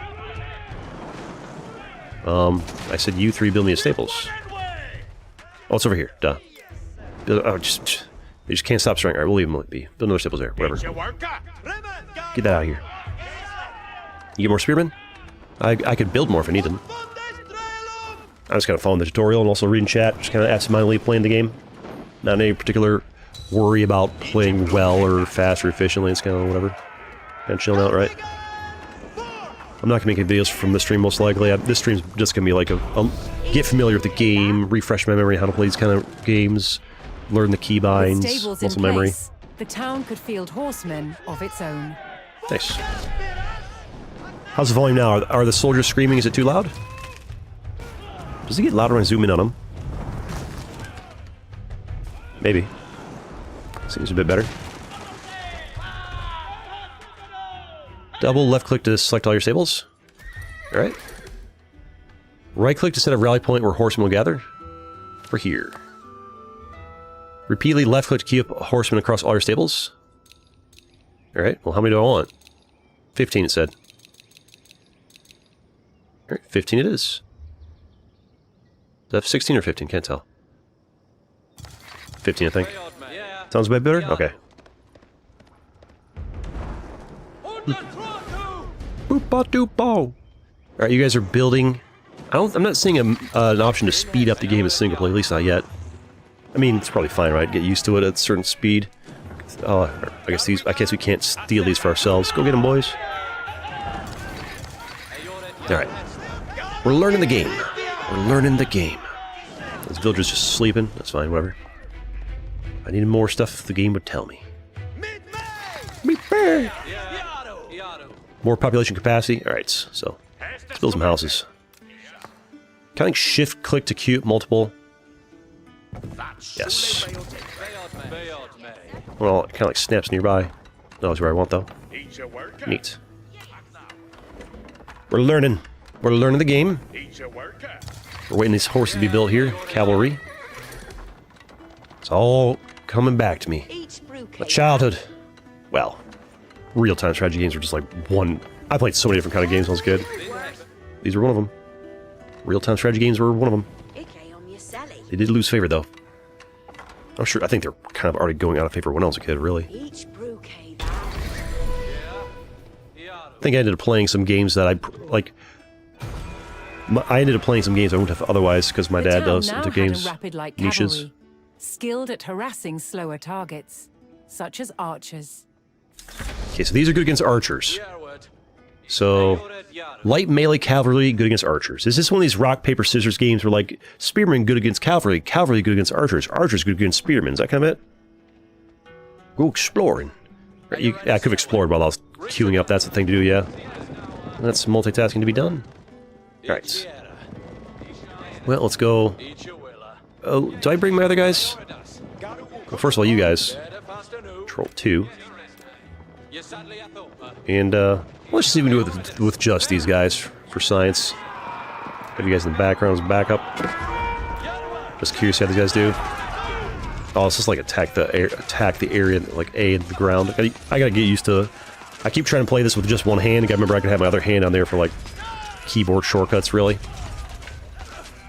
I said you 3 build me a stables. Oh, it's over here. Duh. Oh, they just can't stop strength. Alright, we'll leave them be. Build another stables there. Whatever. Get that out of here. You get more spearmen? I could build more if I need them. I'm just kind of following the tutorial and also reading chat. Just kind of absentmindedly playing the game. Not in any particular worry about playing well or fast or efficiently. It's kind of whatever. Kind of chilling out, right? I'm not going to make any videos from the stream, most likely. This stream's just going to be like a get familiar with the game, refresh my memory, how to play these kind of games, learn the keybinds, muscle memory. The town could field horsemen of its own. Nice. How's the volume now? Are the soldiers screaming? Is it too loud? Does it get louder when I zoom in on them? Maybe. Seems a bit better. Double left click to select all your stables. Alright. Right click to set a rally point where horsemen will gather. For here. Repeatedly left click to keep horsemen across all your stables. Alright, well how many do I want? 15 it said. Alright, 15 it is. Is that 16 or 15? Can't tell. 15, I think. Sounds a bit better? Okay. Boop-ba-doop-bo! Alright, you guys are building... I'm not seeing an option to speed up the game as single player, at least not yet. I mean, it's probably fine, right? Get used to it at a certain speed. I guess we can't steal these for ourselves. Go get them, boys. Alright. We're learning the game. We're learning the game. This villager's just sleeping. That's fine, whatever. If I needed more stuff, the game would tell me. More population capacity. Alright, so let's build some houses. Can I think shift click to queue multiple? Yes. Well, it kind of like snaps nearby. No, that's where I want though. Neat. We're learning. We're learning the game. We're waiting these horses to be built here. Cavalry. It's all coming back to me. My childhood. Well, real-time strategy games were just like one... I played so many different kind of games when I was a kid. These were one of them. Real-time strategy games were one of them. They did lose favor, though. I'm sure... I think they're kind of already going out of favor when I was a kid, really. I think I ended up playing some games that I ended up playing some games I wouldn't have otherwise because my dad does into games niches. Cavalry, skilled at harassing slower targets, such as archers. Okay, so these are good against archers. So, light melee cavalry good against archers. Is this one of these rock, paper, scissors games where like spearmen good against cavalry, cavalry good against archers, archers good against spearmen? Is that kind of it? Go exploring. Right, I could have explored while I was queuing up. That's the thing to do, yeah. That's multitasking to be done. Alright. Well, let's go. Oh, do I bring my other guys? Well, first of all, you guys. Control 2. And, let's just even do it with just these guys for science. Have you guys in the background as backup. Just curious how these guys do. Oh, it's just like attack the area, like A in the ground. I gotta get used to... I keep trying to play this with just one hand. I gotta remember I can have my other hand on there for, like, keyboard shortcuts, really.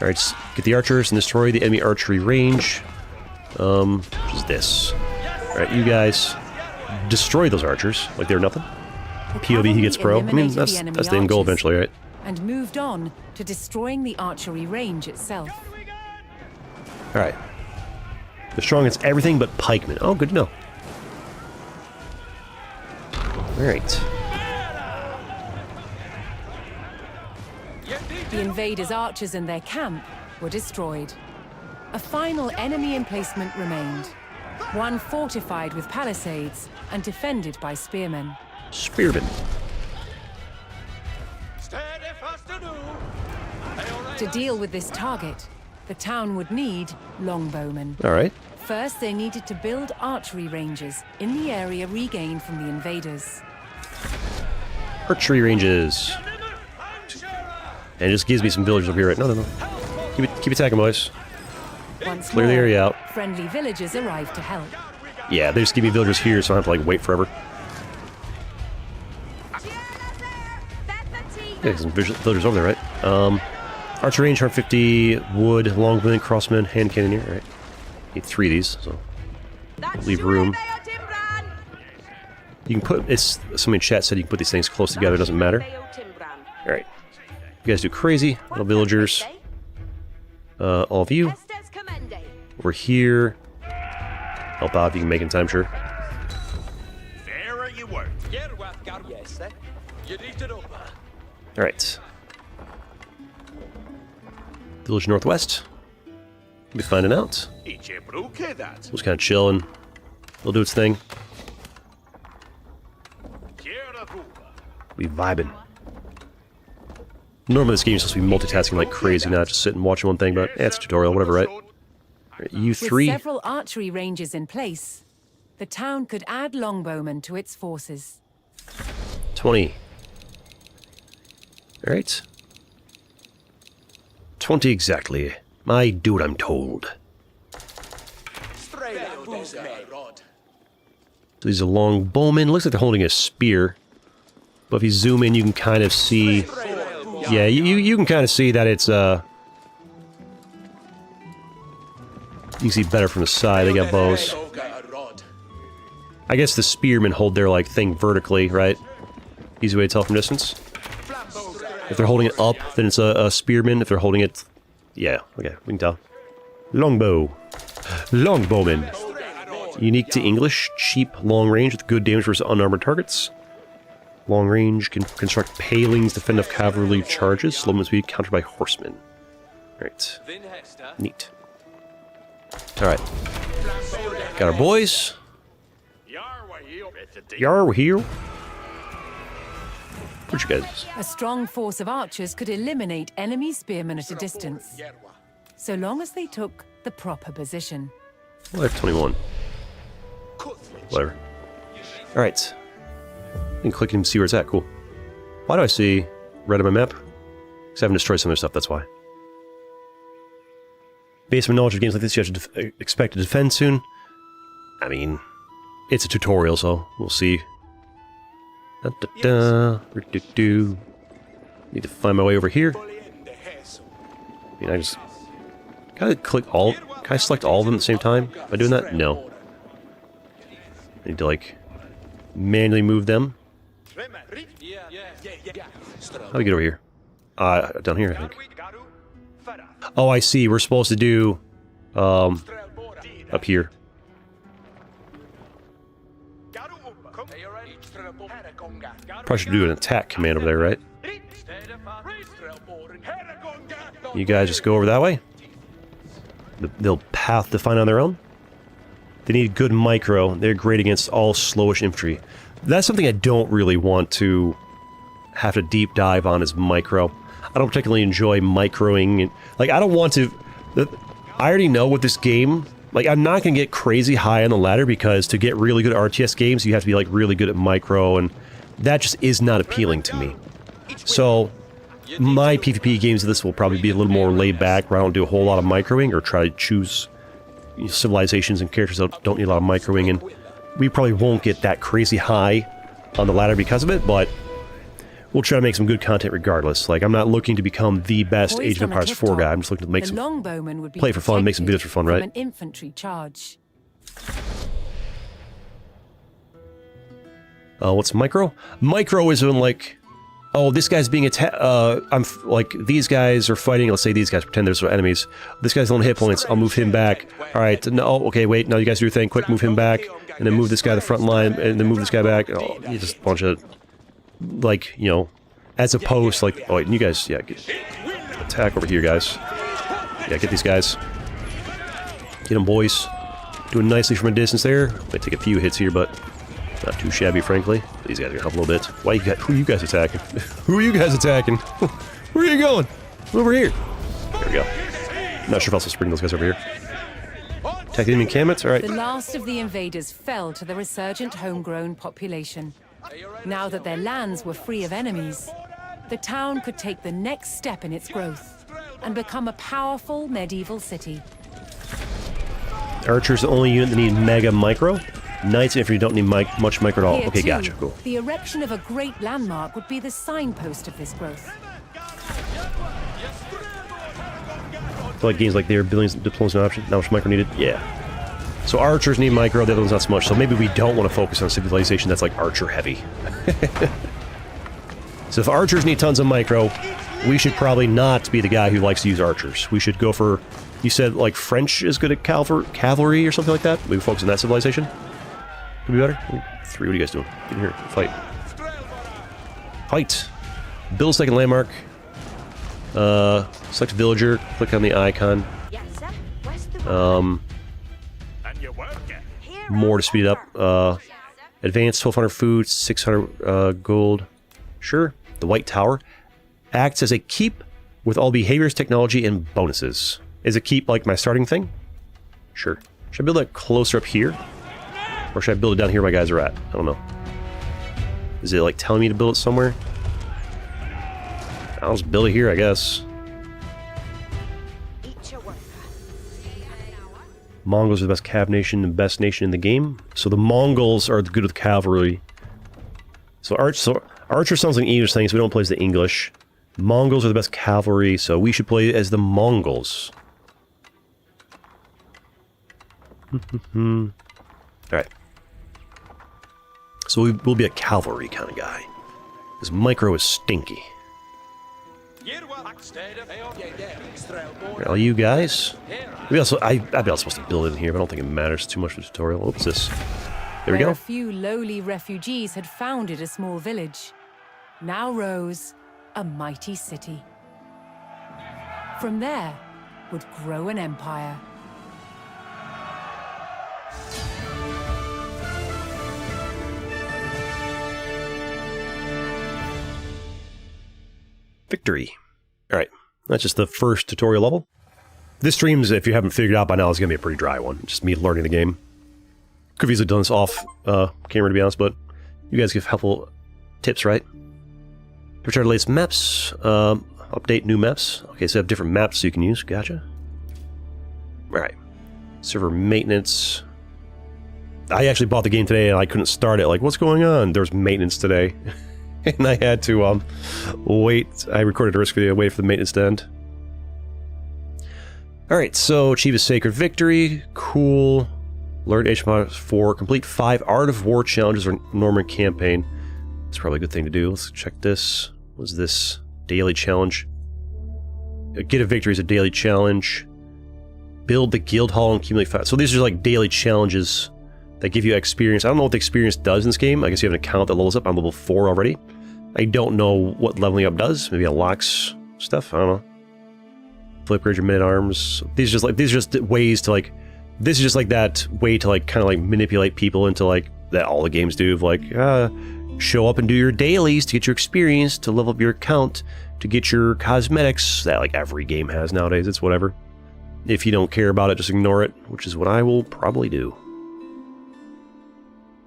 Alright, just get the archers and destroy the enemy archery range. Which is this. Alright, you guys destroy those archers like they're nothing. POV, he gets pro. I mean, that's the end goal eventually, right? And moved on to destroying the archery range itself. Alright. They're strong against everything but pikemen. Oh, good to know. Alright. The invaders' archers and their camp were destroyed. A final enemy emplacement remained. One fortified with palisades and defended by spearmen. Spearmen. To deal with this target, the town would need longbowmen. Alright. First, they needed to build archery ranges in the area regained from the invaders. Archery ranges. And it just gives me some villagers up here, right? No. Keep attacking, boys. Once Clear the more, area out. friendly villagers arrived to help. Yeah, they just give me villagers here, so I don't have to, like, wait forever. Yeah, some villagers over there, right? Archer range, 150, wood, longbowman, crossman, hand cannoneer. Alright. Need 3 of these, so leave room. You can put, somebody in chat said you can put these things close together, doesn't matter. Alright. You guys do crazy, little villagers. All of you. Over here. Help out if you can make it in time, sure. Alright. Village Northwest. Be finding out. Just kind of chilling. It'll do its thing. We vibing. Normally this game is supposed to be multitasking like crazy, not just sitting and watching one thing, but it's a tutorial, whatever, right? Right, you 3. With several archery ranges in place, the town could add longbowmen to its forces. 20. Alright. 20 exactly. I do what I'm told. So these are long bowmen. Looks like they're holding a spear. But if you zoom in, you can kind of see... Yeah, you can kind of see that it's, You can see better from the side. They got bows. I guess the spearmen hold their, like, thing vertically, right? Easy way to tell from distance. If they're holding it up, then it's a spearman. If they're holding it... Yeah, okay, we can tell. Longbow. Longbowman. Unique to English, cheap, long range with good damage versus unarmored targets. Long range can construct palings, defend off cavalry charges, slow movement speed, countered by horsemen. Alright. Neat. Alright. Got our boys. Yar, we're here. Where'd you guys? A strong force of archers could eliminate enemy spearmen at a distance, so long as they took the proper position. Well, I have 21. Whatever. Alright. I can click and see where it's at. Cool. Why do I see red on my map? Because I haven't destroyed some of their stuff, that's why. Based on knowledge of games like this, you have to expect to defend soon. I mean, it's a tutorial, so we'll see. Need to find my way over here. I mean, I just... Can I click all... Can I select all of them at the same time by doing that? No. I need to, like, manually move them. How do we get over here? Down here, I think. Oh, I see. We're supposed to do... up here. Probably should do an attack command over there, right? You guys just go over that way. They'll path to find on their own. They need good micro. They're great against all slowish infantry. That's something I don't really want to have to deep dive on is micro. I don't particularly enjoy microing. Like, I don't want to... I already know what this game... Like, I'm not going to get crazy high on the ladder because to get really good at RTS games, you have to be, like, really good at micro, and that just is not appealing to me. So, my PvP games of this will probably be a little more laid back, where I don't do a whole lot of microing, or try to choose civilizations and characters that don't need a lot of microing, and we probably won't get that crazy high on the ladder because of it, but we'll try to make some good content regardless. Like, I'm not looking to become the best Age of Empires 4 guy, I'm just looking to make some... play for fun, make some videos for fun, right? An infantry charge. What's micro? Micro is when, like... Oh, this guy's being attacked... like, these guys are fighting, let's say these guys pretend there's enemies. This guy's on hit points, I'll move him back. Alright, no, okay, wait, now you guys do your thing, quick, move him back, and then move this guy to the front line, and then move this guy back. Oh, you just a bunch of... Like, you know, as opposed, like... Oh, wait, you guys, yeah, attack over here, guys. Yeah, get these guys. Get them, boys. Doing nicely from a distance there. Might take a few hits here, but not too shabby, frankly. These guys are gonna help a little bit. Who are you guys attacking? Who are you guys attacking? Where are you going? Over here. we go. Not sure if I'll also bring those guys over here. Attack the enemy encampments? Alright. The last of the invaders fell to the resurgent homegrown population. Now that their lands were free of enemies, the town could take the next step in its growth and become a powerful medieval city. Archer's the only unit that need mega micro. Knights and infantry don't need much micro at all. Here Okay, too, gotcha. Cool. The erection of a great landmark would be the signpost of this growth. I feel like games like there, billions diplomas an option. Not much micro needed. Yeah. So archers need micro, the other ones not so much. So maybe we don't want to focus on civilization that's like archer heavy. So if archers need tons of micro, we should probably not be the guy who likes to use archers. We should go for, you said like French is good at cavalry or something like that? Maybe focus on that civilization? Could be better? 3, what are you guys doing? Get in here, fight. Fight! Build a second landmark. Select villager, click on the icon. More to speed it up. Advanced 1200 food, 600 gold. Sure. The White Tower acts as a keep with all behaviors, technology, and bonuses. Is a keep like my starting thing? Sure. Should I build that closer up here? Or should I build it down here where my guys are at? I don't know. Is it like telling me to build it somewhere? I'll just build it here, I guess. Mongols are the best cav nation, the best nation in the game. So the Mongols are good with cavalry. So Archer sounds like an English thing, so we don't play as the English. Mongols are the best cavalry, so we should play as the Mongols. Alright. So we'll be a cavalry kind of guy. This micro is stinky. All you guys. Maybe also, I'd be supposed to build it in here, but I don't think it matters too much for the tutorial. What's this? There we go. A few lowly refugees had founded a small village. Now rose a mighty city. From there would grow an empire. Victory. Alright, that's just the first tutorial level. This stream's, if you haven't figured out by now, is going to be a pretty dry one. Just me learning the game. Could have easily done this off camera, to be honest, but you guys give helpful tips, right? Return to latest maps. Update new maps. Okay, so I have different maps you can use. Gotcha. Alright. Server maintenance. I actually bought the game today and I couldn't start it. Like, what's going on? There was maintenance today. And I had to wait. I recorded a risk video, wait for the maintenance to end. Alright, so achieve a sacred victory. Cool. Learn H+4. Complete 5 Art of War challenges or Norman campaign. That's probably a good thing to do. Let's check this. What's this? Daily challenge. Get a victory is a daily challenge. Build the guild hall and accumulate 5. So these are like daily challenges that give you experience. I don't know what the experience does in this game. I guess you have an account that levels up. I'm level 4 already. I don't know what leveling up does. Maybe unlocks stuff. I don't know. Flip grade your men-at-arms. These are just ways to like. This is just like that way to like kind of like manipulate people into like that all the games do of like show up and do your dailies to get your experience, to level up your account, to get your cosmetics that like every game has nowadays. It's whatever. If you don't care about it, just ignore it, which is what I will probably do.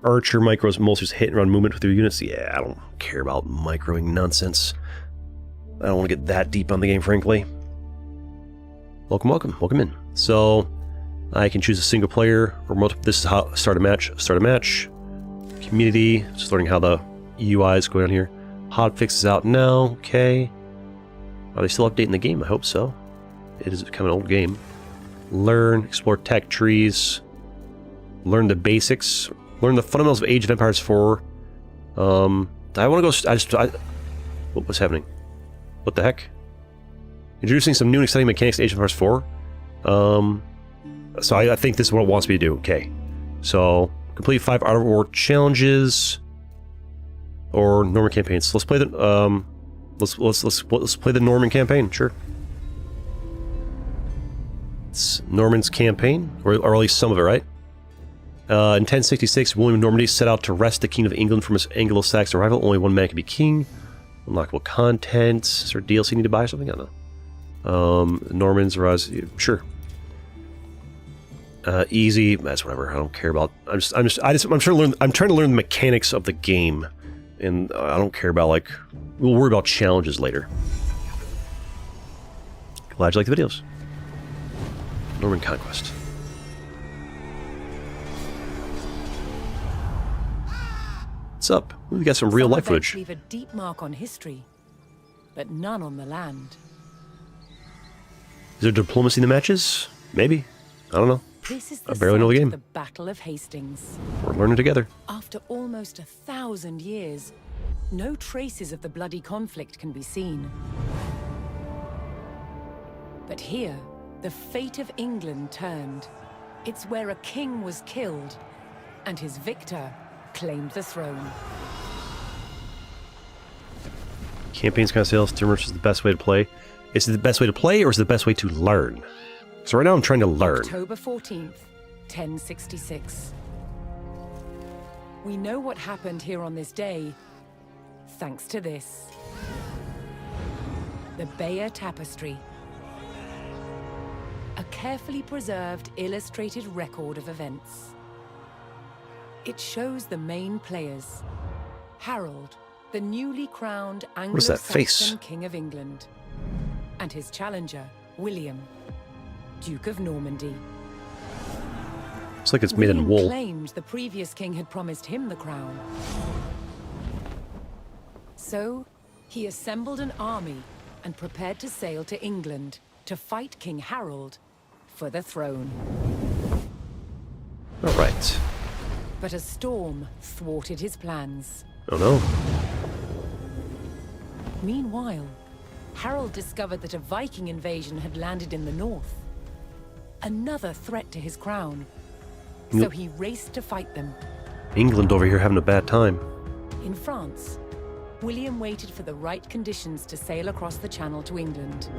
Archer micros mostly just hit and run movement with your units. Yeah, I don't care about microing nonsense. I don't want to get that deep on the game, frankly. Welcome, welcome, welcome in. So I can choose a single player or multiple. This is how start a match. Start a match. Community. Just learning how the UI is going on here. Hotfix is out now. Okay. Are they still updating the game? I hope so. It is becoming an old game. Learn. Explore tech trees. Learn the basics. Learn the fundamentals of Age of Empires 4. I want to go. What's happening? What the heck? Introducing some new and exciting mechanics to Age of Empires 4. So I think this is what it wants me to do. Okay. So complete 5 Art of War challenges or Norman campaigns. Let's play the let's play the Norman campaign. Sure. It's Norman's campaign, or at least some of it, right? In 1066, William of Normandy set out to wrest the King of England from his Anglo-Saxon rival. Only one man can be king. Unlockable content. Is there DLC need to buy or something? I don't know. Normans, rise. Sure. Easy. That's whatever. I don't care about. I'm trying to learn. I'm trying to learn the mechanics of the game, and I don't care about like. We'll worry about challenges later. Glad you like the videos. Norman conquest. What's up? We got some real life footage. Leave a deep mark on history, but none on the land. Is there diplomacy in the matches? Maybe. I don't know. This is I barely know the game. The Battle of Hastings. We're learning together. After almost 1,000 years, no traces of the bloody conflict can be seen. But here, the fate of England turned. It's where a king was killed, and his victor claimed the throne. Campaigns kind of sales. Timorous is the best way to play. Is it the best way to play, or is it the best way to learn? So right now I'm trying to learn. October 14th, 1066. We know what happened here on this day, thanks to this. The Bayeux Tapestry. A carefully preserved, illustrated record of events. It shows the main players. Harold, the newly crowned Anglo-Saxon King of England. And his challenger, William, Duke of Normandy. It's like it's made in wool. Claimed the previous king had promised him the crown. So, he assembled an army and prepared to sail to England to fight King Harold for the throne. All right. But a storm thwarted his plans. Oh no. Meanwhile, Harold discovered that a Viking invasion had landed in the north. Another threat to his crown. So he raced to fight them. England over here having a bad time. In France, William waited for the right conditions to sail across the Channel to England.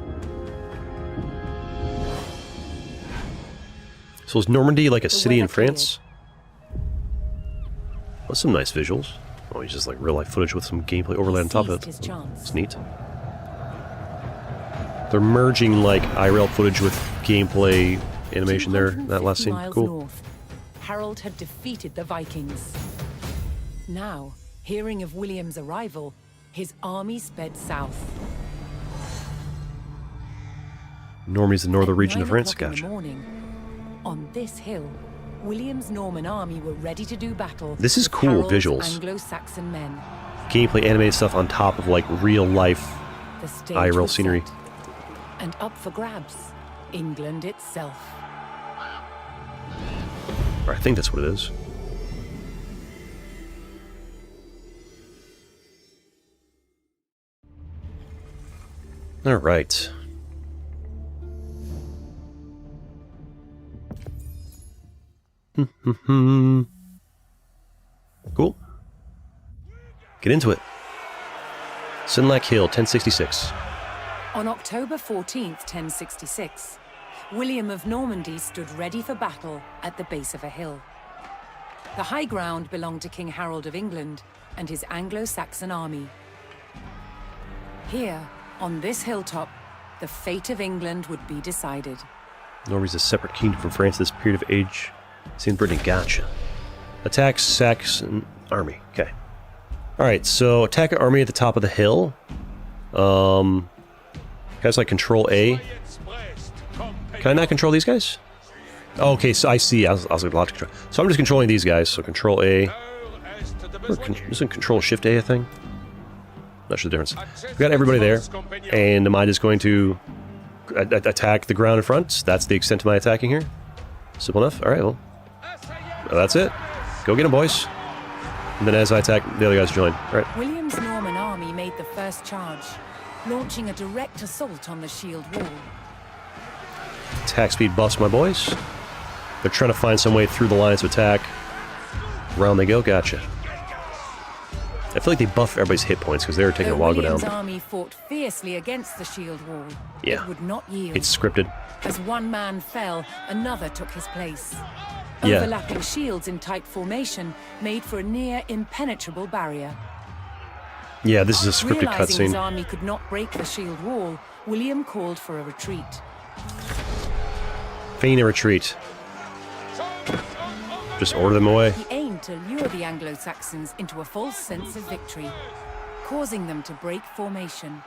So is Normandy like a city in France? That's some nice visuals. Oh, he's just like real life footage with some gameplay overlay on top of it. It's neat. They're merging like IRL footage with gameplay animation there. That last scene, cool. North, Harold had defeated the Vikings. Now, hearing of William's arrival, his army sped south. Normandy's the northern region of France. In the Gotcha. morning, on this hill, William's Norman army were ready to do battle. This is cool Harold's visuals. Anglo-Saxon men. Gameplay animated stuff on top of like real life The stage IRL was scenery. set. And up for grabs, England itself. Or I think that's what it is. All right. Cool. Get into it. Sinlac Hill, 1066. On October 14th, 1066, William of Normandy stood ready for battle at the base of a hill. The high ground belonged to King Harold of England and his Anglo-Saxon army. Here, on this hilltop, the fate of England would be decided. Normandy's a separate kingdom from France at this period of age. Seen Britain, gotcha. Attack Saxon army, okay. Alright, so attack an army at the top of the hill. Guys like control A. Can I not control these guys? Oh, okay, so I see. I was like, a lot to control. So I'm just controlling these guys. So control A. Isn't control shift A a thing? Not sure the difference. We've got everybody there. And am I just going to attack the ground in front? That's the extent of my attacking here? Simple enough? Alright, well. That's it. Go get them, boys. And then as I attack, the other guys join. Alright. William's Norman army made the first charge, launching a direct assault on the shield wall. Attack speed buffs, my boys. They're trying to find some way through the lines of attack. Round they go, gotcha. I feel like they buff everybody's hit points because they were taking a while to go down. William's army fought fiercely against the shield wall. Yeah. It would not yield. It's scripted. As one man fell, another took his place. Yeah. Overlapping shields in tight formation made for a near impenetrable barrier. Yeah, this is a scripted Realizing his cutscene. army could not break the shield wall, William called for a retreat. Feign a retreat. Just order them away. He aimed to lure the Anglo-Saxons into a false sense of victory, causing them to break formation.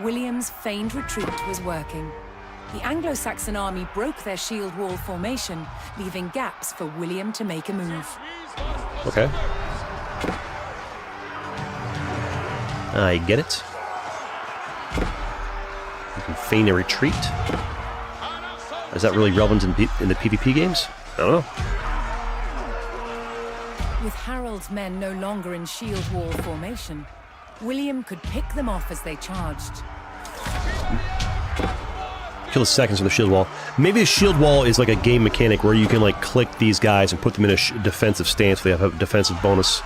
William's feigned retreat was working. The Anglo-Saxon army broke their shield wall formation, leaving gaps for William to make a move. Okay. I get it. You can feign a retreat. Is that really relevant in the PvP games? I don't know. With Harold's men no longer in shield wall formation, William could pick them off as they charged. Kill the seconds on the shield wall. Maybe the shield wall is like a game mechanic where you can like click these guys and put them in a defensive stance. They have a defensive bonus.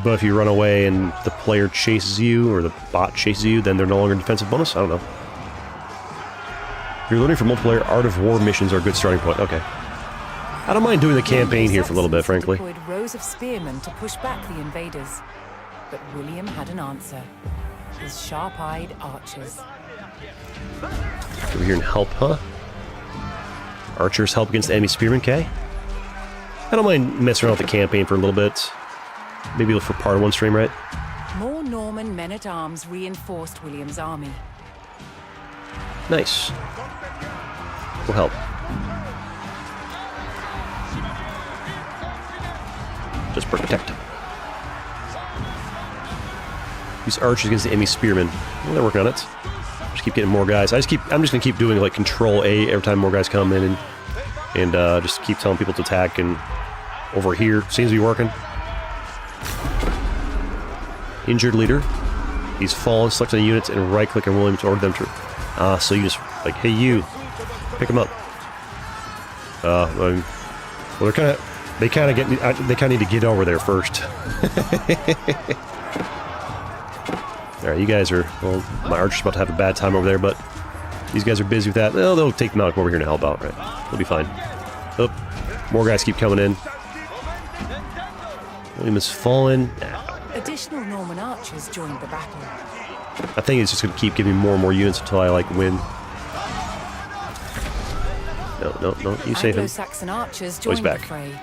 But if you run away and the player chases you or the bot chases you, then they're no longer in defensive bonus? I don't know. You're learning from multiplayer Art of War missions are a good starting point. Okay. I don't mind doing the campaign here for a little bit, frankly. Deployed rows of spearmen to push back the invaders. But William had an answer. His sharp-eyed archers. Over here and help, huh? Archers help against enemy spearmen, okay? I don't mind messing around with the campaign for a little bit. Maybe for part of one stream, right? More Norman men-at-arms reinforced William's army. Nice. Will help. Just protect. Use archers against the enemy spearmen. Well, they're working on it. Just keep getting more guys. I'm just gonna keep doing like Control A every time more guys come in, and just keep telling people to attack. And over here seems to be working. Injured leader. He's fallen. Select the units and right-click on William to order them to. So you just like, hey, you, pick them up. Well, they're kind of. They kind of need to get over there first. All right, you guys are. Well, my archer's about to have a bad time over there, but these guys are busy with that. Well, they'll take them out, come over here to help out, right? They'll be fine. Oh, more guys keep coming in. William has fallen. Additional Norman archers joined the battle. I think it's just going to keep giving more and more units until I, like, win. No, you save him. Anglo-Saxon archers joined the fray,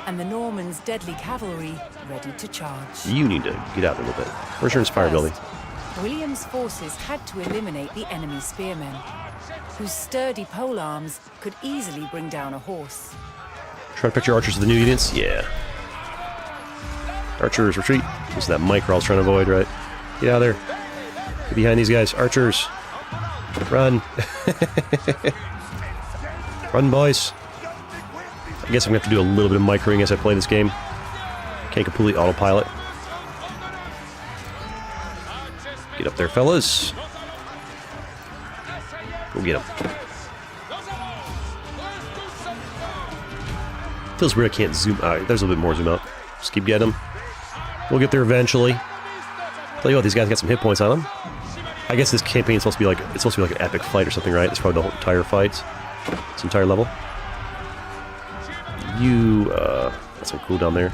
and the Normans' deadly cavalry ready to charge. You need to get out a little bit. Where's your inspirability? William's forces had to eliminate the enemy spearmen, whose sturdy polearms could easily bring down a horse. Try to picture archers with the new units? Yeah. Archers, retreat. This is that micro I was trying to avoid, right? Get out of there. Get behind these guys. Archers. Run. Run, boys. I guess I'm going to have to do a little bit of microing as I play this game. Can't completely autopilot. Get up there, fellas. Go get them. Feels weird I can't zoom out. There's a little bit more zoom out. Just keep getting them. We'll get there eventually. Tell you what, these guys got some hit points on them. I guess this campaign is supposed to be like an epic fight or something, right? It's probably the whole entire fight. This entire level. You, got some cooldown there.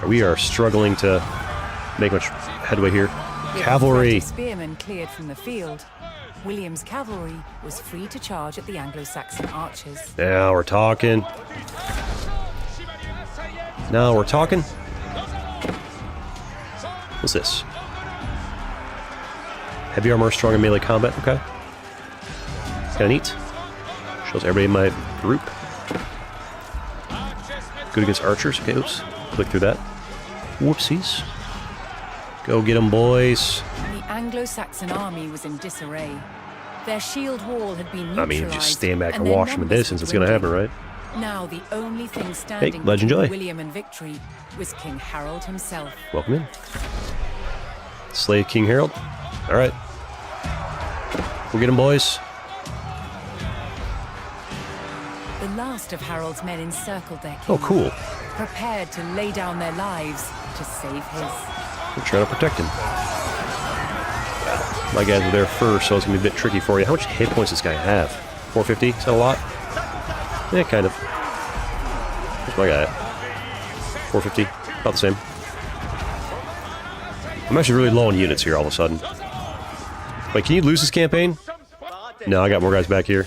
We are struggling to make much headway here. Cavalry! Spearmen cleared from the field. William's cavalry was free to charge at the Anglo-Saxon archers. Now we're talking. Now we're talking. What's this? Heavy armor, strong in melee combat. Okay. Kind of neat. Shows everybody in my group. Good against archers. Okay, oops. Click through that. Whoopsies. Go get them, boys. The Anglo-Saxon army was in disarray. Their shield wall had been neutralized. I mean, if you just stand back and watch from a distance, it's going to happen, right? Now the only thing standing Legend Joy. William and victory was King Harold himself. Welcome in. Slay King Harold. All right. We'll get him, boys. The last of Harold's men encircled their king. Oh, cool. Prepared to lay down their lives to save his. We're trying to protect him. My guys were there first, so it's going to be a bit tricky for you. How much hit points does this guy have? 450? Is that a lot? Yeah, kind of. Where's my guy at? 450? About the same. I'm actually really low on units here all of a sudden. Wait, can you lose this campaign? No, I got more guys back here.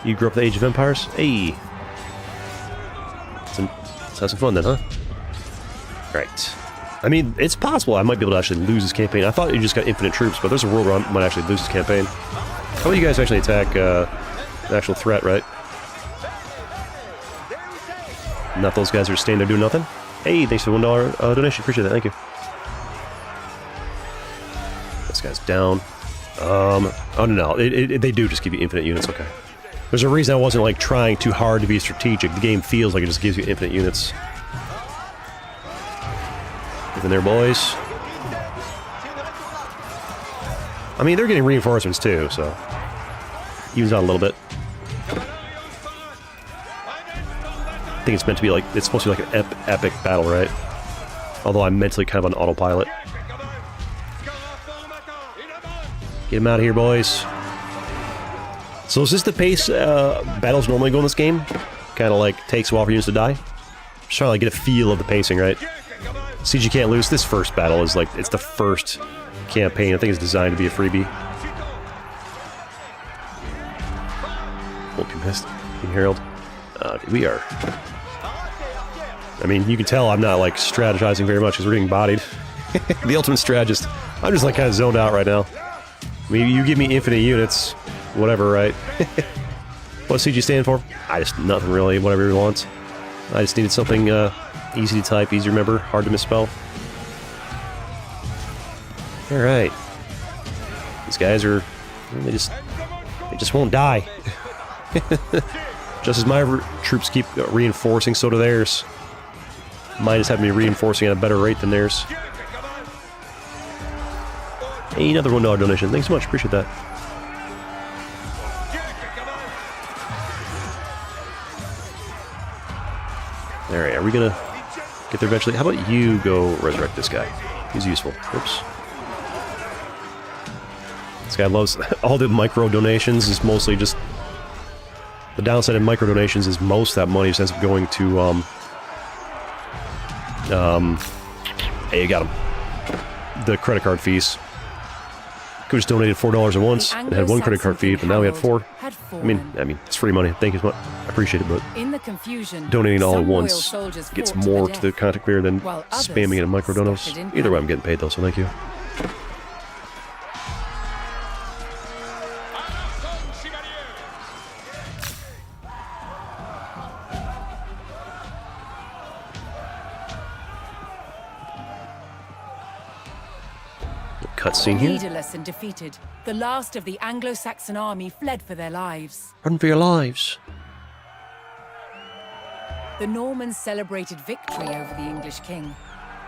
You grew up the Age of Empires? Hey. Let's have some fun then, huh? Right. I mean, it's possible I might be able to actually lose this campaign. I thought you just got infinite troops, but there's a world where I might actually lose this campaign. How about you guys actually attack the actual threat, right? Not those guys who are staying there doing nothing. Hey, thanks for the $1 donation. Appreciate that. Thank you. This guy's down. Oh no, they do just give you infinite units. Okay. There's a reason I wasn't like trying too hard to be strategic. The game feels like it just gives you infinite units. Get in there, boys. I mean, they're getting reinforcements too, so evens out a little bit. I think it's meant to be like, it's supposed to be like an epic battle, right? Although I'm mentally kind of on autopilot. Get him out of here, boys. So is this the pace battles normally go in this game? Kind of like takes a while for units to die? Just trying to like, get a feel of the pacing, right? Siege you can't lose. This first battle is like, it's the first campaign. I think it's designed to be a freebie. Won't be missed. King Harold. We are... I mean, you can tell I'm not like strategizing very much because we're getting bodied. The ultimate strategist. I'm just like kind of zoned out right now. I mean, you give me infinite units, whatever, right? What's CG stand for? I just, nothing really, whatever he wants. I just needed something easy to type, easy to remember, hard to misspell. Alright. These guys are, they just won't die. Just as my troops keep reinforcing, so do theirs. Mine just have to be reinforcing at a better rate than theirs. Hey, another $1 donation. Thanks so much. Appreciate that. Alright, are we gonna get there eventually? How about you go resurrect this guy? He's useful. Oops. This guy loves all the micro donations. Is mostly just the downside of micro donations is most of that money just ends up going to hey, you got him. The credit card fees. Could have just donated $4 at once and had one credit card fee, but now we had four. I mean, it's free money. Thank you so much. I appreciate it, but in the confusion, donating all at once gets more to the content creator than spamming it in micro donos. Either way, I'm getting paid though, so thank you. Cutscene here. Leaderless and defeated, the last of the Anglo-Saxon army fled for their lives. Run for your lives. The Normans celebrated victory over the English king,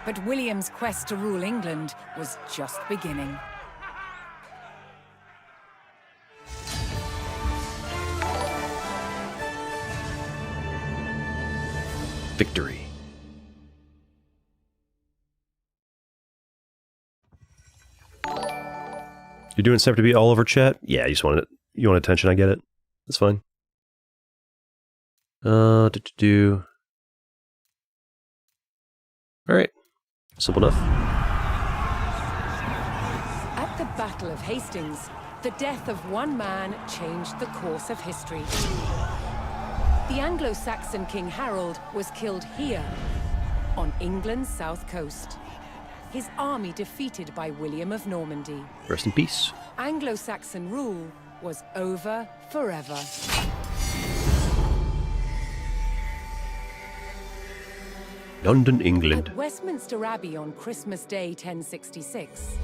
but William's quest to rule England was just beginning. Victory. You're doing stuff to be all over chat? Yeah, you just want it. You want attention, I get it. That's fine. Alright. Simple enough. At the Battle of Hastings, the death of one man changed the course of history. The Anglo-Saxon King Harold was killed here, on England's south coast. His army defeated by William of Normandy. Rest in peace. Anglo-Saxon rule was over forever. London, England. At Westminster Abbey on Christmas Day 1066,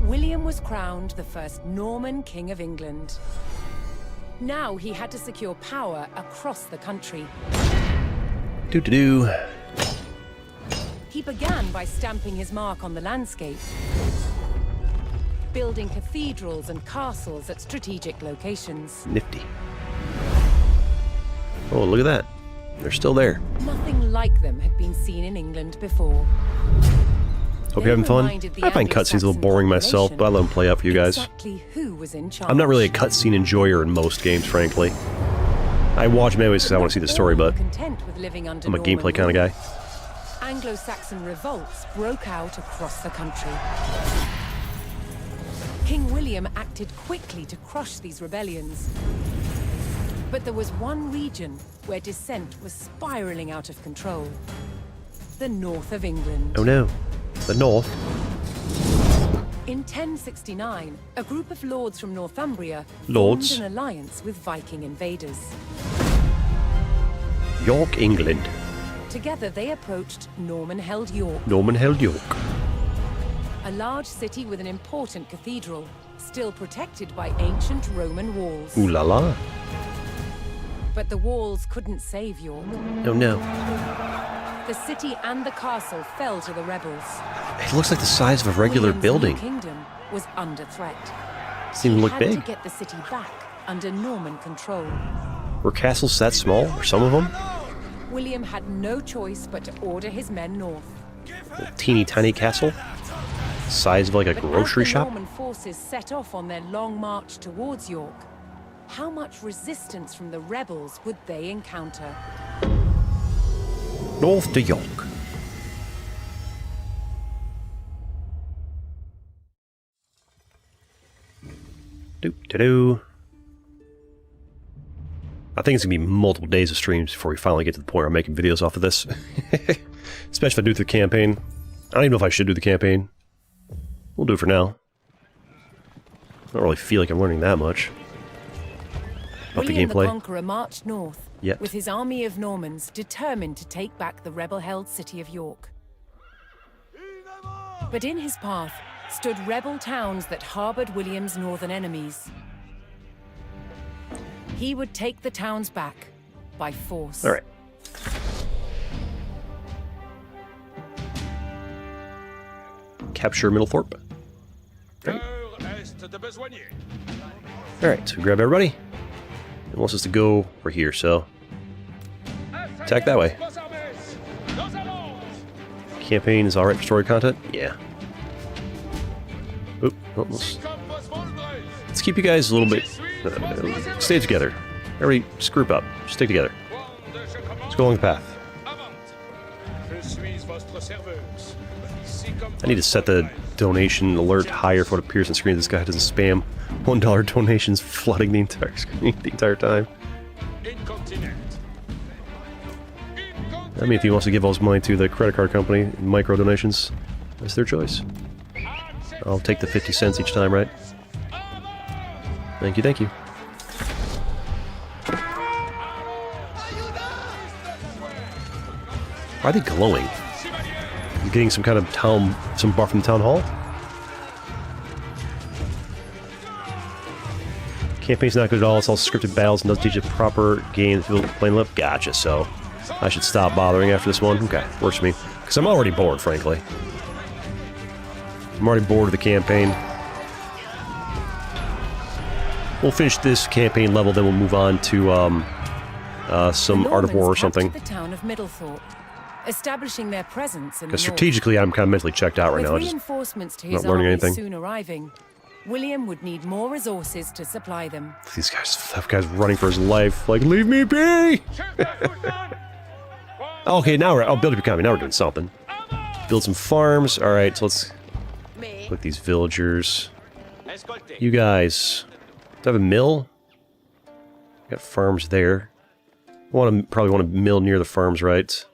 William was crowned the first Norman King of England. Now he had to secure power across the country. Doo-doo-doo. He began by stamping his mark on the landscape, building cathedrals and castles at strategic locations. Nifty. Oh, look at that. They're still there. Nothing like them had been seen in England before. Hope you're having fun. I find cutscenes a little boring myself, but I let them play out for you guys. Exactly who was in charge. I'm not really a cutscene enjoyer in most games, frankly. I watch them anyways because I want to see the story, but I'm a gameplay kind of guy. Anglo-Saxon revolts broke out across the country. King William acted quickly to crush these rebellions. But there was one region where dissent was spiraling out of control. The north of England. Oh no. The north. In 1069, a group of lords from Northumbria Lords. formed an alliance with Viking invaders. York, England. Together they approached Norman-held York, Norman-held York. a large city with an important cathedral, still protected by ancient Roman walls. Ooh la la. But the walls couldn't save York. Oh no. The city and the castle fell to the rebels. It looks like the size of a regular William's building. new kingdom was under threat. Doesn't even look Had big. to get the city back under Norman control. Were castles that small? Or some of them? William had no choice but to order his men north. A teeny tiny castle? Size of like a But grocery as the shop? Norman forces set off on their long march towards York, how much resistance from the rebels would they encounter? North to York. Doop-de-doo. I think it's gonna be multiple days of streams before we finally get to the point where I'm making videos off of this. Especially if I do the campaign. I don't even know if I should do the campaign. We'll do it for now. I don't really feel like I'm learning that much about the William the gameplay. Conqueror marched north, Yep. with his army of Normans determined to take back the rebel-held city of York. But in his path stood rebel towns that harbored William's northern enemies. He would take the towns back by force. Alright. Capture Middlethorpe. Right. Alright, so we grab everybody. It wants us to go over here, so attack that way. Campaign is alright for story content? Yeah. Oop, almost. Let's keep you guys a little bit... stay together. Everybody, just group up. Stick together. Let's go along the path. I need to set the donation alert higher for what appears on screen. This guy doesn't spam $1 donations flooding the entire screen the entire time. I mean, if he wants to give all his money to the credit card company in micro donations, that's their choice. I'll take the 50 cents each time, right? Thank you, thank you. Why are they glowing? You getting some kind of some buff from the town hall? Campaign's not good at all. It's all scripted battles and doesn't teach a proper game playing lip. Gotcha. So I should stop bothering after this one. Okay, works for me. Because I'm already bored, frankly. I'm already bored of the campaign. We'll finish this campaign level, then we'll move on to some Art of War or something. The town of Middlethorpe, establishing their presence in the Because north. strategically, I'm kind of mentally checked out right With now. Just reinforcements to not his learning army anything. soon arriving, William would need more resources to supply them. these guys, that guy's running for his life. Like, leave me be! Okay, now we're... Oh, build up economy. Now we're doing something. Build some farms. Alright, so let's... Look, these villagers. You guys... Do I have a mill? Got farms there. Probably want to mill near the farms, right?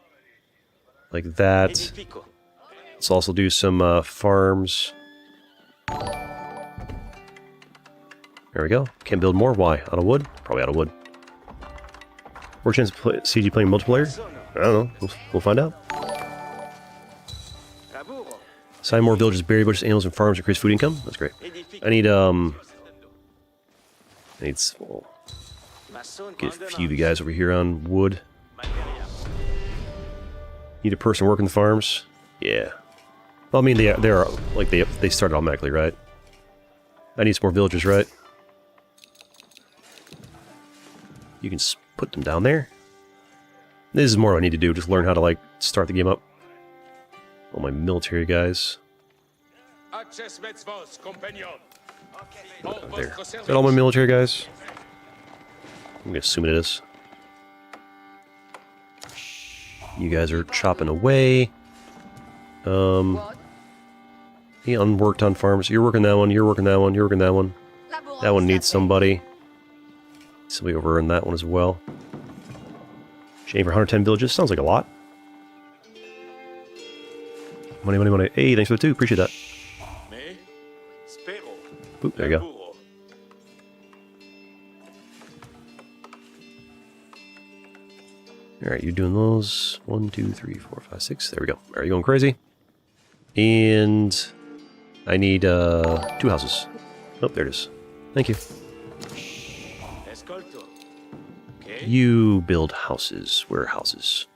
Like that. Let's also do some farms. There we go. Can't build more. Why? Out of wood? Probably out of wood. More chance of CG playing multiplayer? I don't know. We'll find out. Assign more villages, berry bushes, animals, and farms, increase food income. That's great. I need well, get a few of you guys over here on wood. Need a person working the farms? Yeah. Well, I mean, they're like they start automatically, right? I need some more villagers, right? You can put them down there. This is more what I need to do. Just learn how to like start the game up. All my military guys. There. Is that all my military guys? I'm gonna assume it is. You guys are chopping away. He unworked on farms. You're working that one, you're working that one, you're working that one. That one needs somebody. Somebody over in that one as well. Shame for 110 villages. Sounds like a lot. Money, money, money. Hey, thanks for the 2. Appreciate that. Oop, there you go. Alright, you're doing those. 1, 2, 3, 4, 5, 6. There we go. Are you going crazy? And I need 2 houses. Oh, there it is. Thank you. You build houses. Where are houses?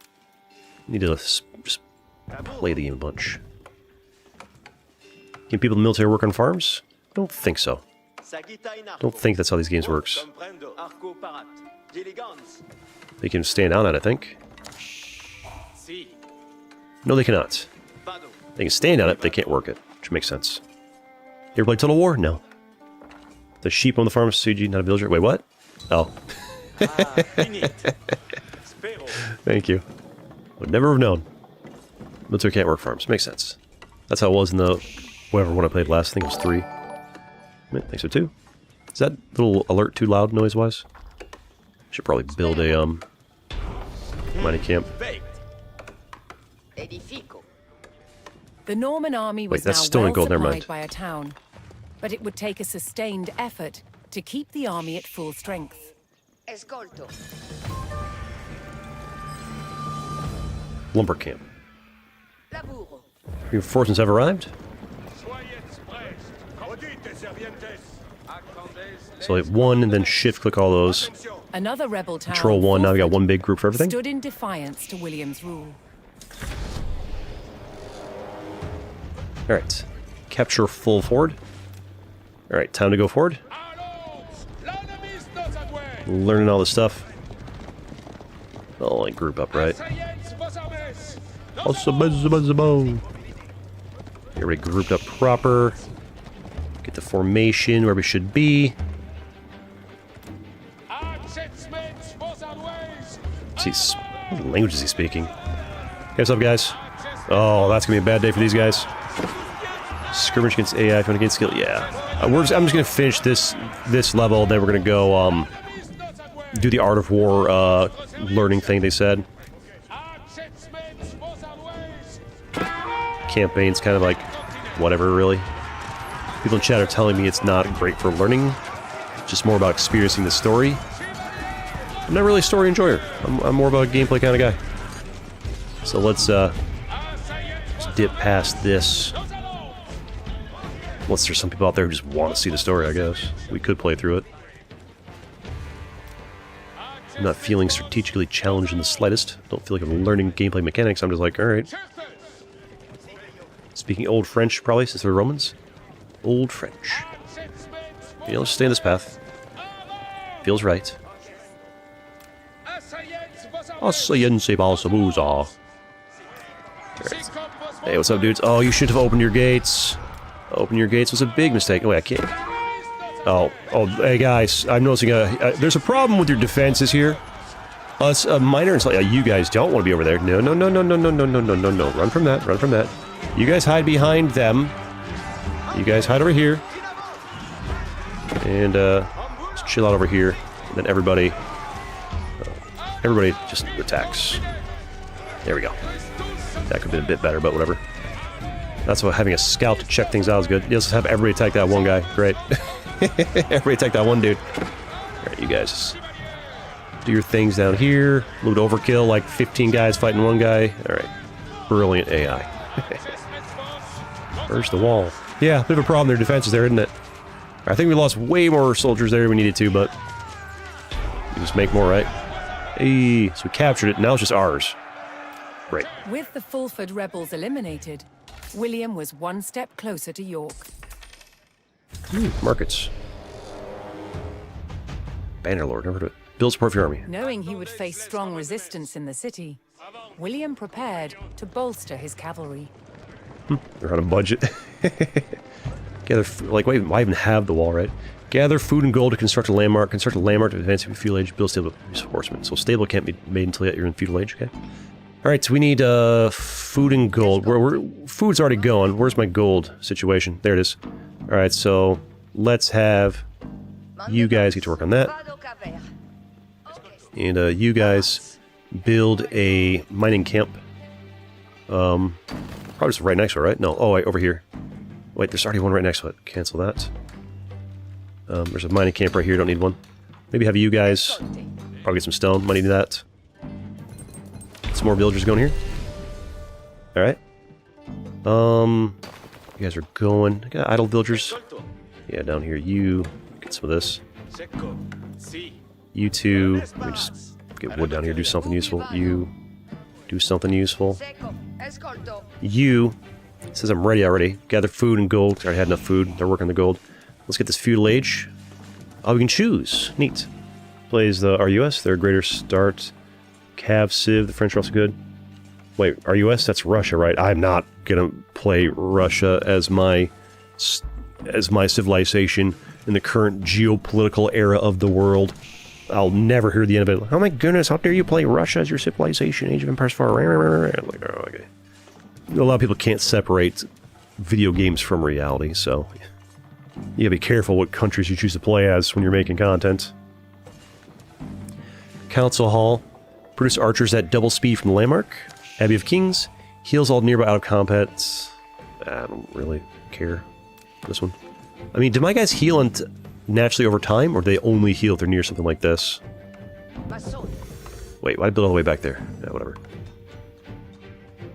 You need to just play the game a bunch. Can people in the military work on farms? I don't think so. Don't think that's how these games works. They can stand on it, I think. No, they cannot. They can stand on it, but they can't work it, which makes sense. You ever played Total War? No. The sheep on the farm, CG, not a villager. Wait, what? Oh. Thank you. Would never have known. Military can't work farms. Makes sense. That's how it was in the whatever one I played last. I think it was 3. Thanks for 2. Is that little alert too loud noise-wise? Should probably build a mining camp. The Norman army was Wait, that's now stone and well gold, never mind. supplied by a town, but it would take a sustained effort to keep the army at full strength. Lumber camp. Reinforcements have arrived. So hit 1 and then shift click all those. Another rebel town, Control 1, now we got one big group for everything. stood in defiance to William's rule. Alright. Capture full forward. Alright, time to go forward. Learning all this stuff. Oh, like group up, right? Everybody grouped up proper. Get the formation where we should be. See, what language is he speaking? Hey, what's up, guys? Oh, that's gonna be a bad day for these guys. Skirmish against AI, if you want to gain skill. Yeah. I'm just gonna finish this level, then we're gonna go do the Art of War learning thing they said. Campaign's kind of like whatever, really. People in chat are telling me it's not great for learning, just more about experiencing the story. I'm not really a story enjoyer. I'm more about a gameplay kind of guy. So let's dip past this. Unless there's some people out there who just want to see the story, I guess. We could play through it. I'm not feeling strategically challenged in the slightest. Don't feel like I'm learning gameplay mechanics. I'm just like, alright. Speaking Old French, probably, since they're Romans. Old French. You know, let's stay in this path. Feels right. Hey, what's up, dudes? Oh, you should have opened your gates. Open your gates was a big mistake. Oh, wait, I can't. Oh, hey, guys. I'm noticing there's a problem with your defenses here. Us, minor and slightly. You guys don't want to be over there. No. Run from that. Run from that. You guys hide behind them. You guys hide over here. And, let's chill out over here. And then everybody just attacks. There we go. That could have been a bit better, but whatever. That's why having a scout to check things out is good. Let's have everybody attack that one guy. Great. Everybody attack that one dude. Alright, you guys. Do your things down here. Loot overkill, like 15 guys fighting one guy. Alright. Brilliant AI. Where's the wall? Yeah, bit of a problem. Their defense is there, isn't it? I think we lost way more soldiers there than we needed to, but we just make more, right? Hey, so we captured it. Now it's just ours. Great. With the Fulford rebels eliminated, William was one step closer to York. Markets. Bannerlord, never heard of it. Build support for your army. Knowing he would face strong resistance in the city, William prepared to bolster his cavalry. They're on a budget. Gather, like, why even have the wall, right? Gather food and gold to construct a landmark. Construct a landmark to advance in Feudal Age. Build stable reinforcement. So stable can't be made until you're in Feudal Age, okay? Alright, so we need food and gold. Food's already going. Where's my gold situation? There it is. Alright, so let's have you guys get to work on that. And you guys build a mining camp. Probably just right next to it, right? No, oh wait, over here. Wait, there's already one right next to it. Cancel that. There's a mining camp right here, don't need one. Maybe have you guys probably get some stone, might need that. Some more villagers going here. Alright. You guys are going. I got idle villagers. Yeah, down here. You get some of this. You two. Let me just get wood down here. Do something useful. You do something useful. You. It says I'm ready already. Gather food and gold. I already had enough food. They're working the gold. Let's get this Feudal Age. Oh, we can choose. Neat. Plays the RUS. They're a greater start. Cav Civ. The French are also good. Wait, RUS? That's Russia, right? I'm not gonna play Russia as my civilization in the current geopolitical era of the world. I'll never hear the end of it. Oh my goodness, how dare you play Russia as your civilization? Age of Empires 4. Like, oh, okay. A lot of people can't separate video games from reality, so you gotta be careful what countries you choose to play as when you're making content. Council Hall. Produce archers at double speed from the landmark. Abbey of Kings. Heals all nearby out of combat. I don't really care for this one. I mean, do my guys heal naturally over time, or do they only heal if they're near something like this? Wait, why build all the way back there? Yeah, whatever.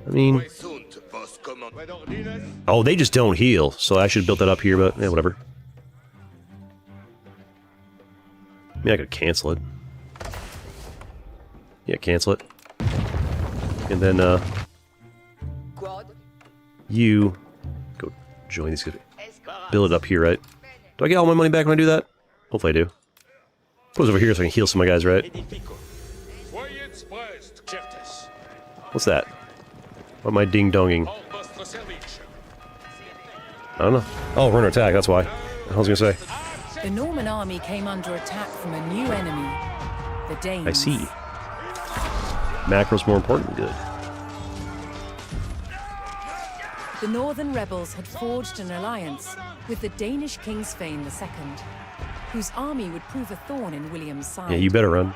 I mean... Oh, they just don't heal, so I should have built that up here, but yeah, whatever. I mean, I could cancel it. Yeah, cancel it. And then, you go join these guys. Build it up here, right? Do I get all my money back when I do that? Hopefully I do. Put it over here so I can heal some of my guys, right? What's that? What am I ding-donging? I don't know. Oh, we're under attack, that's why. I was gonna say. The Norman army came under attack from a new enemy, the Danes. I see. Macro's more important? Good. The northern rebels had forged an alliance with the Danish King Feigned II, whose army would prove a thorn in William's side. Yeah, you better run.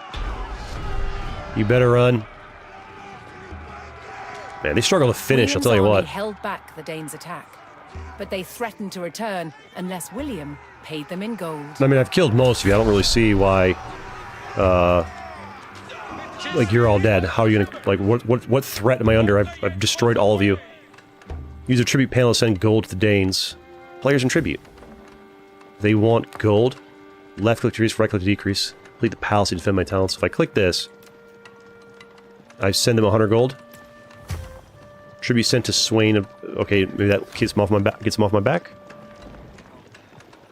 You better run. Man, they struggle to finish, I'll tell you what. William's army held back the Danes' attack, but they threatened to return unless William paid them in gold. I mean, I've killed most of you. I don't really see why, like, you're all dead. How are you gonna, like, what threat am I under? I've destroyed all of you. Use a tribute panel to send gold to the Danes. Players in tribute. They want gold. Left click to increase, right click to decrease. Complete the palace to defend my talents. If I click this, I send them 100 gold. Tribute sent to Swain. Okay, maybe that gets them off my back. Gets them off my back.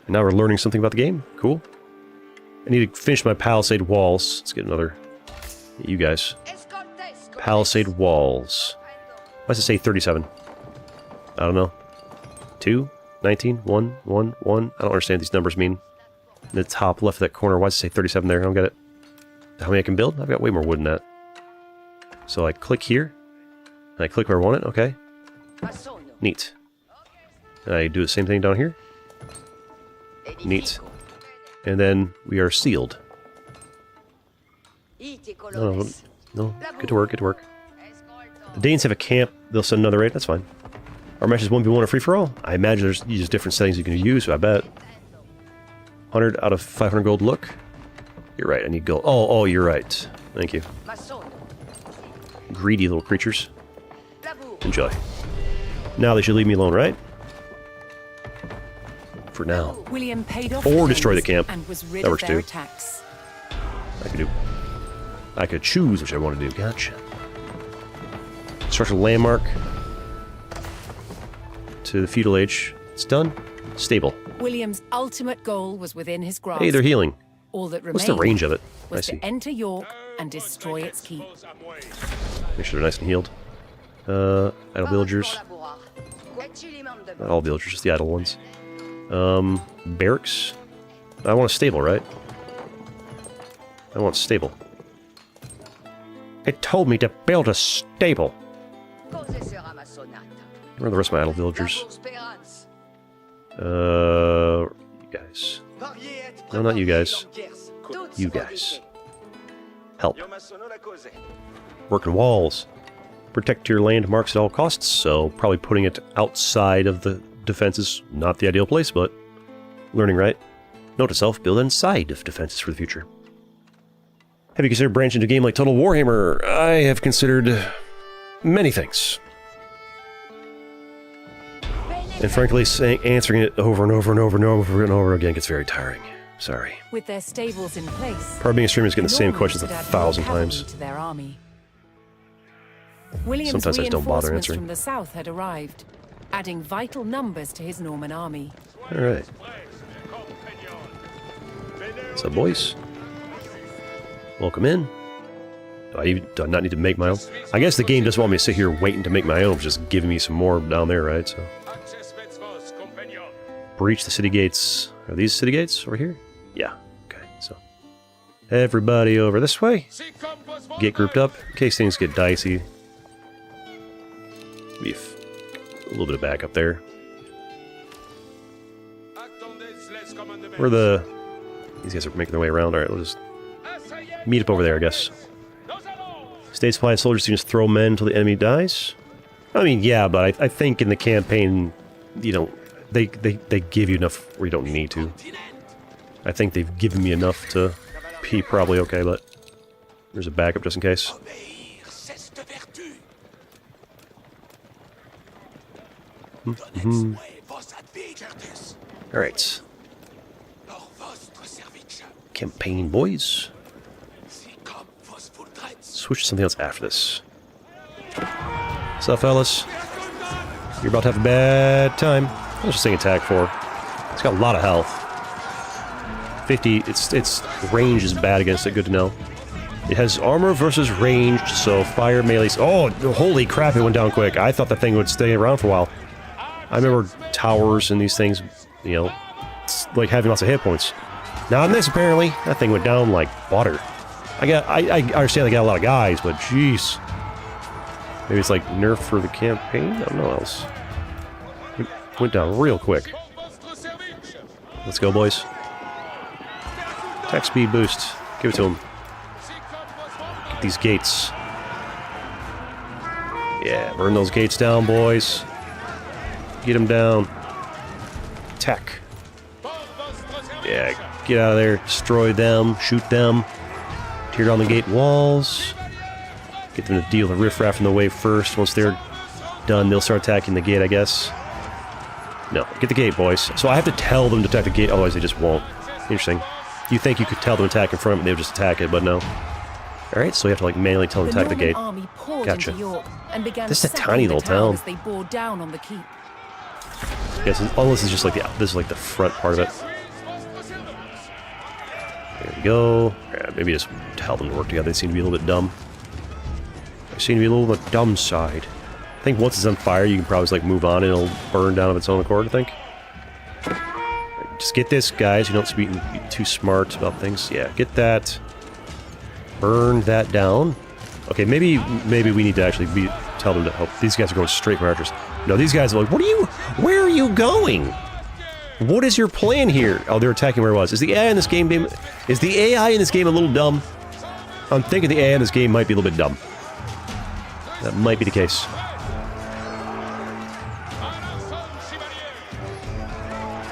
And now we're learning something about the game. Cool. I need to finish my palisade walls. Let's get another. You guys. Palisade walls. Why does it say 37? I don't know. 2, 19, 1, 1, 1. I don't understand what these numbers mean. In the top left of that corner, why does it say 37 there? I don't get it. How many I can build? I've got way more wood than that. So I click here. And I click where I want it. Okay. Neat. And I do the same thing down here. Neat. And then we are sealed. No, no. Get to work, get to work. The Danes have a camp. They'll send another raid. That's fine. Our match is 1v1 or free-for-all. I imagine there's just different settings you can use, I bet. 100 out of 500 gold. Look. You're right, I need gold. Oh, you're right. Thank you. Greedy little creatures. Enjoy. Now they should leave me alone, right? For now. William paid off or destroy the camp. And was rid that works of their too. attacks. I could choose which I want to do. Gotcha. Construct a landmark to the Feudal Age. It's done. Stable. William's ultimate goal was within his grasp. Hey, they're healing. All that remained What's the range of it? I was see. to enter York and destroy its keep. Make sure they're nice and healed. Idle villagers. Not all villagers, just the idle ones. Barracks. I want a stable, right? I want stable. It told me to build a stable. Where are the rest of my idle villagers? You guys. No, not you guys. You guys. Help. Working walls. Protect your landmarks at all costs, so probably putting it outside of the defense is not the ideal place, but learning, right? Note to self, build inside of defenses for the future. Have you considered branching into a game like Total Warhammer? I have considered many things. And frankly, answering it over and over and over and over and over again gets very tiring. Sorry. With their stables in place, Part of being a streamer is getting the same Normans questions could add 1,000 more cavalry times. to their army. William's Sometimes I just don't bother reinforcements answering. from the south had arrived, adding vital numbers to his Norman army. Alright. What's up, boys? Welcome in. Do I not need to make my own? I guess the game doesn't want me to sit here waiting to make my own, just giving me some more down there, right? So. Breach the city gates. Are these city gates over here? Yeah. Okay, so. Everybody over this way. Get grouped up in case things get dicey. Be a little bit of backup there. Where the... These guys are making their way around. Alright, we'll just meet up over there, I guess. State supply soldiers can just throw men until the enemy dies? I mean, yeah, but I think in the campaign, you know, they give you enough where you don't need to. I think they've given me enough to be probably okay, but there's a backup just in case. Alright. Campaign, boys. Switch to something else after this. What's up, fellas? You're about to have a bad time. What's this thing attack for? It's got a lot of health. 50, its range is bad against it, good to know. It has armor versus ranged, so fire, melee... Oh, holy crap, it went down quick. I thought that thing would stay around for a while. I remember towers and these things, you know, like having lots of hit points. Not in this, apparently. That thing went down like water. I understand they got a lot of guys, but jeez. Maybe it's like nerf for the campaign? I don't know else. It went down real quick. Let's go, boys. Attack speed boost. Give it to him. Get these gates. Yeah, burn those gates down, boys. Get them down. Attack. Yeah, get out of there. Destroy them. Shoot them. Tear down the gate walls. Get them to deal the riffraff in the way first. Once they're done, they'll start attacking the gate, I guess. No, get the gate, boys. So I have to tell them to attack the gate, otherwise they just won't. Interesting. You think you could tell them to attack in front of them, they would just attack it, but no. Alright, so you have to like manually tell them to attack the gate. Gotcha. This is a tiny little town. They bore down on the keep. Yes, all this is just like this is like the front part of it. There we go. Yeah, maybe just tell them to work together. They seem to be a little bit dumb. They seem to be a little on the dumb side. I think once it's on fire, you can probably just like move on and it'll burn down of its own accord, I think. Just get this, guys. You don't be too smart about things. Yeah, get that. Burn that down. Okay, maybe we need to actually tell them to help. These guys are going straight for archers. No, these guys are like, where are you going? What is your plan here? Oh, they're attacking where it was. Is the AI in this game a little dumb? I'm thinking the AI in this game might be a little bit dumb. That might be the case.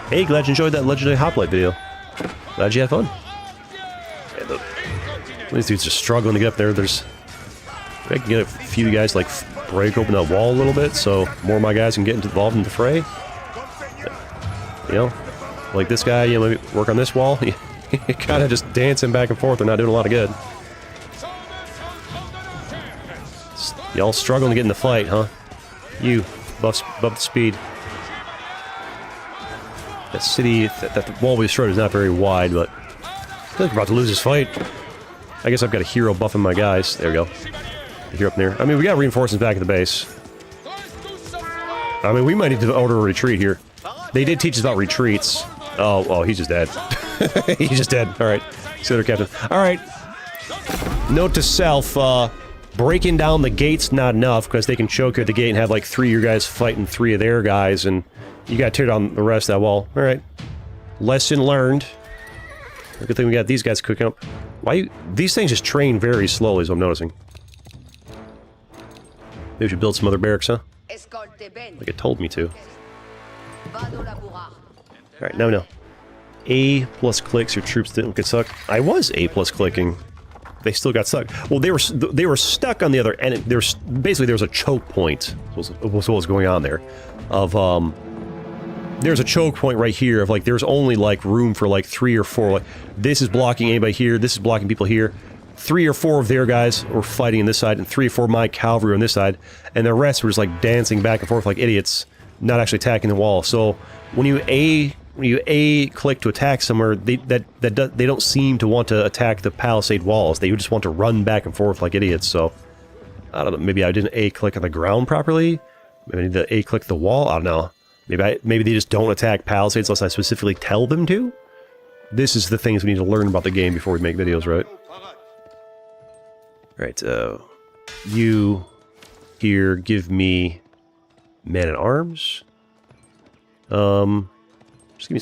Hey, glad you enjoyed that Legendary Hoplite video. Glad you had fun. Yeah, these dudes are struggling to get up there. I can get a few guys like break open that wall a little bit, so more of my guys can get involved in the fray. You know, like this guy, you know, maybe work on this wall. Kind of just dancing back and forth. They're not doing a lot of good. Y'all struggling to get in the fight, huh? You, buff the speed. That city, that wall we destroyed is not very wide, but I feel like we're about to lose this fight. I guess I've got a hero buffing my guys. There we go. Hero up there. I mean, we got reinforcements back at the base. I mean, we might need to order a retreat here. They did teach us about retreats. Oh, he's just dead. He's just dead. All right. See you later, Captain. All right. Note to self, breaking down the gate's not enough, because they can choke you at the gate and have like 3 of your guys fighting 3 of their guys, and you gotta tear down the rest of that wall. Alright. Lesson learned. Good thing we got these guys cooking up. These things just train very slowly, is what I'm noticing. Maybe we should build some other barracks, huh? Like it told me to. Alright, now we know. A+ clicks, your troops didn't get stuck. I was A+ clicking. They still got stuck. Well, they were stuck on the other end. Basically there was a choke point. Was what was going on there. There's a choke point right here of like there's only like room for like 3 or 4. Like this is blocking anybody here. This is blocking people here. 3 or 4 of their guys were fighting on this side, and 3 or 4 of my cavalry on this side, and the rest were just like dancing back and forth like idiots, not actually attacking the wall. So when you A click to attack somewhere, they don't seem to want to attack the palisade walls. They just want to run back and forth like idiots. So I don't know. Maybe I didn't A click on the ground properly. Maybe I need to A click the wall. I don't know. Maybe they just don't attack palisades unless I specifically tell them to. This is the things we need to learn about the game before we make videos, right? Right. You here give me men-at-arms. Just give me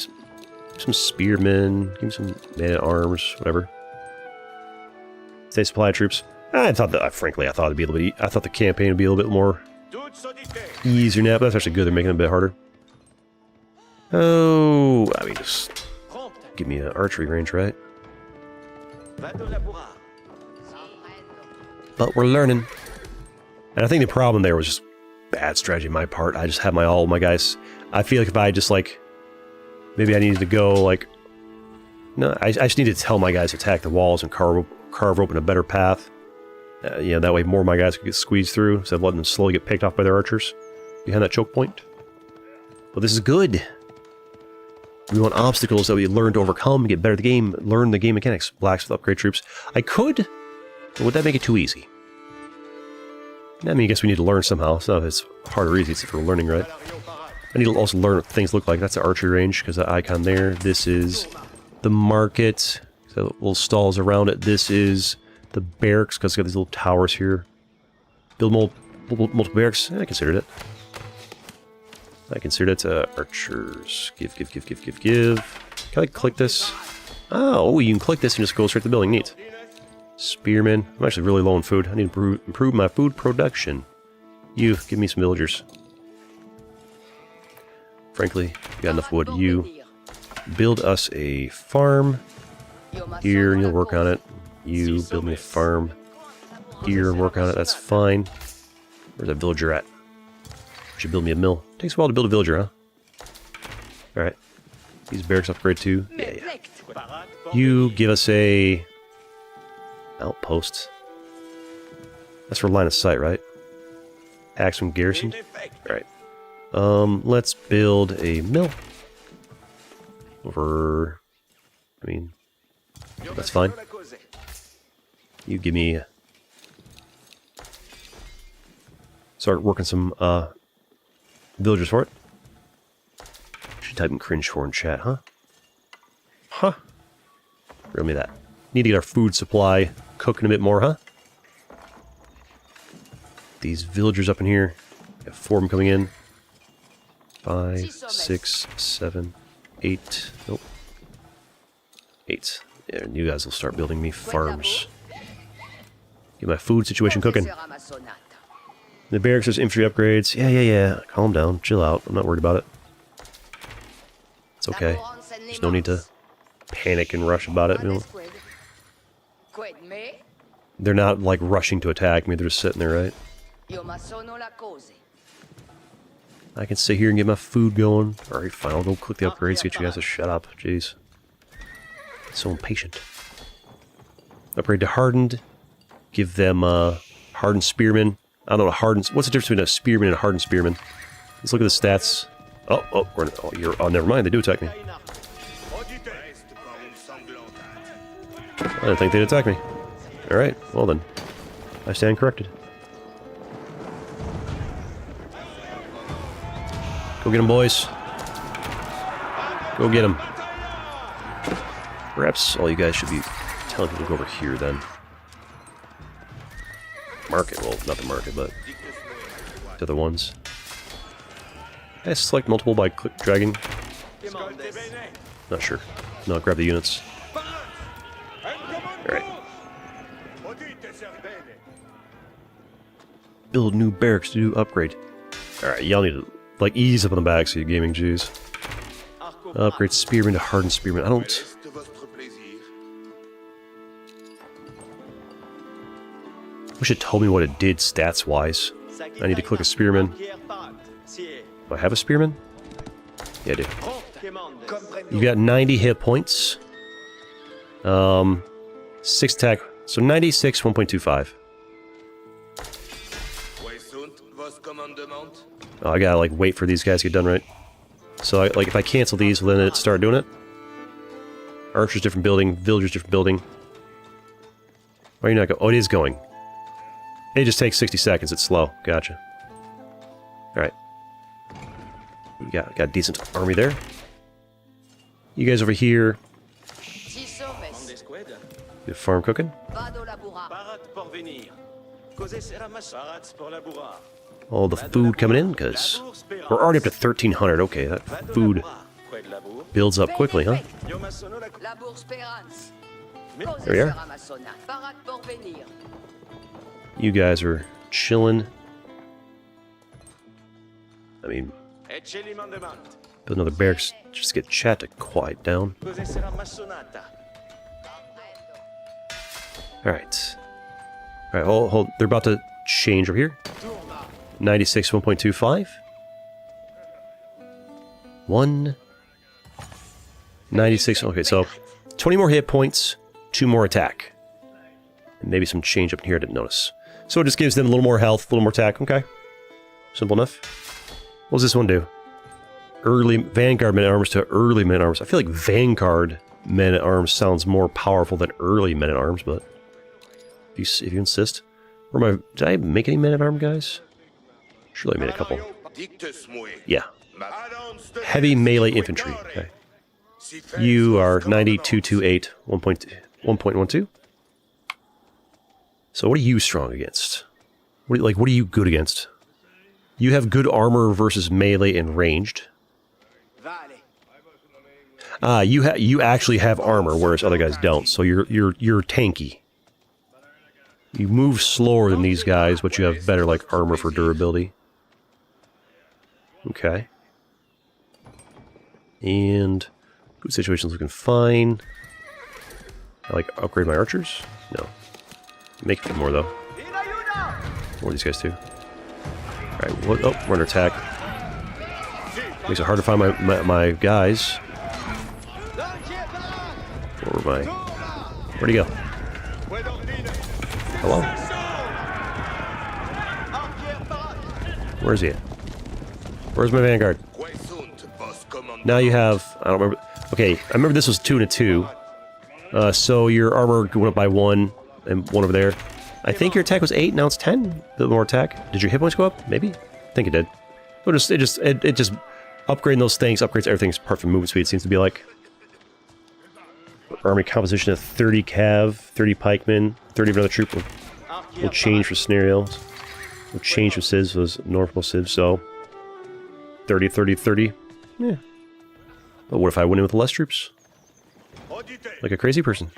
some spearmen, give me some men-at-arms, whatever. Stay supply troops. I thought that, frankly, I thought it'd be a little bit. I thought the campaign would be a little bit more easier now, but that's actually good. They're making it a bit harder. Oh, I mean, just give me an archery range, right? But we're learning. And I think the problem there was just bad strategy on my part. I just had all my guys. I feel like if I just like, maybe I needed to go like, no, I just needed to tell my guys to attack the walls and carve open a better path. You know, that way more of my guys could get squeezed through instead of letting them slowly get picked off by their archers behind that choke point. But this is good. We want obstacles that we learn to overcome, get better at the game, learn the game mechanics. Blacksmith, upgrade troops. I could, but would that make it too easy? I mean, I guess we need to learn somehow. It's not if it's hard or easy, it's if we're learning, right? I need to also learn what things look like. That's the archery range, because the icon there. This is the market. So little stalls around it. This is the barracks, because it's got these little towers here. Build multiple barracks. I considered it. I considered it archers. Give. Can I click this? Oh, you can click this and just go straight to the building. Neat. Spearmen. I'm actually really low on food. I need to improve my food production. You, give me some villagers. Frankly, you got enough wood. You build us a farm here and you'll work on it. You build me a farm here and work on it. That's fine. Where's that villager at? Should build me a mill. Takes a while to build a villager, huh? Alright. These barracks upgrade too. Yeah. You give us a outpost. That's for line of sight, right? Axum garrisoned. Alright. Let's build a mill. Over... I mean... That's fine. You give me... Start working some, villagers for it. Should type in cringe for in chat, huh? Huh. Real me that. Need to get our food supply cooking a bit more, huh? These villagers up in here. Got 4 of them coming in. 5, 6, 7, 8. Nope. 8. Yeah, you guys will start building me farms. Get my food situation cooking. The barracks has infantry upgrades. Yeah. Calm down. Chill out. I'm not worried about it. It's okay. There's no need to panic and rush about it. You know? They're not, like, rushing to attack me. They're just sitting there, right? I can sit here and get my food going. Alright, fine. I'll go click the upgrades. Get you guys to shut up. Jeez. So impatient. Upgrade to hardened. Give them, hardened spearmen. I don't know, hardened... What's the difference between a spearman and a hardened spearman? Let's look at the stats. Never mind, they do attack me. I didn't think they'd attack me. Alright, well then. I stand corrected. Go get them, boys. Go get them. Perhaps all you guys should be telling people to go over here, then. market. Well, not the market, but the other ones. Can I select multiple by dragging? Not sure. No, grab the units. Alright. Build new barracks to do upgrade. Alright, y'all need to, like, ease up on the backseat gaming, jeez. Upgrade spearman to hardened spearman. I don't... Wish it told me what it did stats-wise. I need to click a spearman. Do I have a spearman? Yeah, I do. You got 90 hit points. 6 attack. So 96, 1.25. Oh, I gotta, like, wait for these guys to get done right. So, like, if I cancel these, will then it start doing it? Archer's different building. Villager's different building. Why are you not going? Oh, it is going. It just takes 60 seconds. It's slow. Gotcha. Alright. We got a decent army there. You guys over here. Good farm cooking. All the food coming in, because we're already up to 1,300. Okay, that food builds up quickly, huh? There we are. You guys are chilling. I mean, build another barracks just to get chat to quiet down. Alright. Alright, hold. They're about to change over here. 96, 1.25. 96. Okay, so 20 more hit points, 2 more attack. And maybe some change up in here I didn't notice. So it just gives them a little more health, a little more attack. Okay. Simple enough. What does this one do? Early Vanguard men-at-arms to early men-at-arms. I feel like Vanguard men-at-arms sounds more powerful than early men-at-arms, but if you insist. Where am I? Did I make any men-at-arm guys? Surely I made a couple. Yeah. Heavy melee infantry. Okay. You are 9228 1.12. So what are you strong against? What are you good against? You have good armor versus melee and ranged. You actually have armor, whereas other guys don't. So you're tanky. You move slower than these guys, but you have better like armor for durability. Okay. And food situation's looking fine. I like upgrade my archers? No. Make them more though. More of these guys too. Alright, what? Oh, we're under attack. Makes it hard to find my guys. Where'd he go? Hello? Where's he at? Where's my Vanguard? Now you have... I don't remember... Okay, I remember this was 2 and a 2. So your armor went up by 1, and 1 over there. I think your attack was 8, now it's 10. A bit more attack. Did your hit points go up? Maybe? I think it did. It just upgrading those things upgrades everything's apart from movement speed, seems to be like. Army composition of 30 cav, 30 pikemen, 30 of another troop will change for scenarios. Will change for civs, was normal civs, so 30, 30, 30. Yeah. But what if I went in with less troops? Like a crazy person.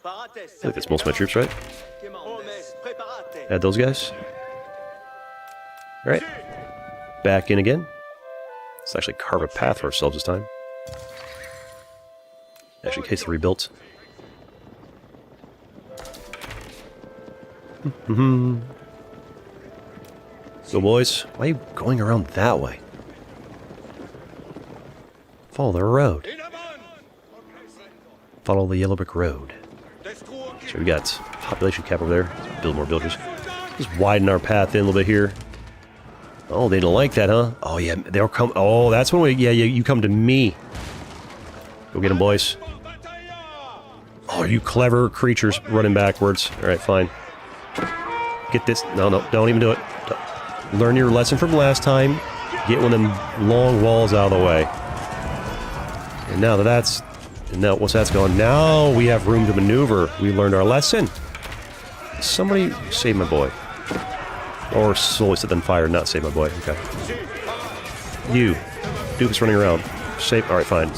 I think that's most of my troops, right? Add those guys. Alright. Back in again. Let's actually carve a path for ourselves this time. Actually, in case they're rebuilt. So, boys, why are you going around that way? Follow the road. Follow the yellow brick road. So we got population cap over there. Let's build more builders. Just widen our path in a little bit here. Oh, they don't like that, huh? Oh, yeah, they'll come. Oh, that's when we... Yeah, you come to me. Go get them, boys. Oh, you clever creatures running backwards. Alright, fine. Get this. No, don't even do it. Learn your lesson from last time. Get one of them long walls out of the way. And now that that's... And now, once that's gone, now we have room to maneuver. We learned our lesson. somebody save my boy. Or slowly set them fire, not save my boy. Okay. You. Doofus running around. Save. Alright, fine.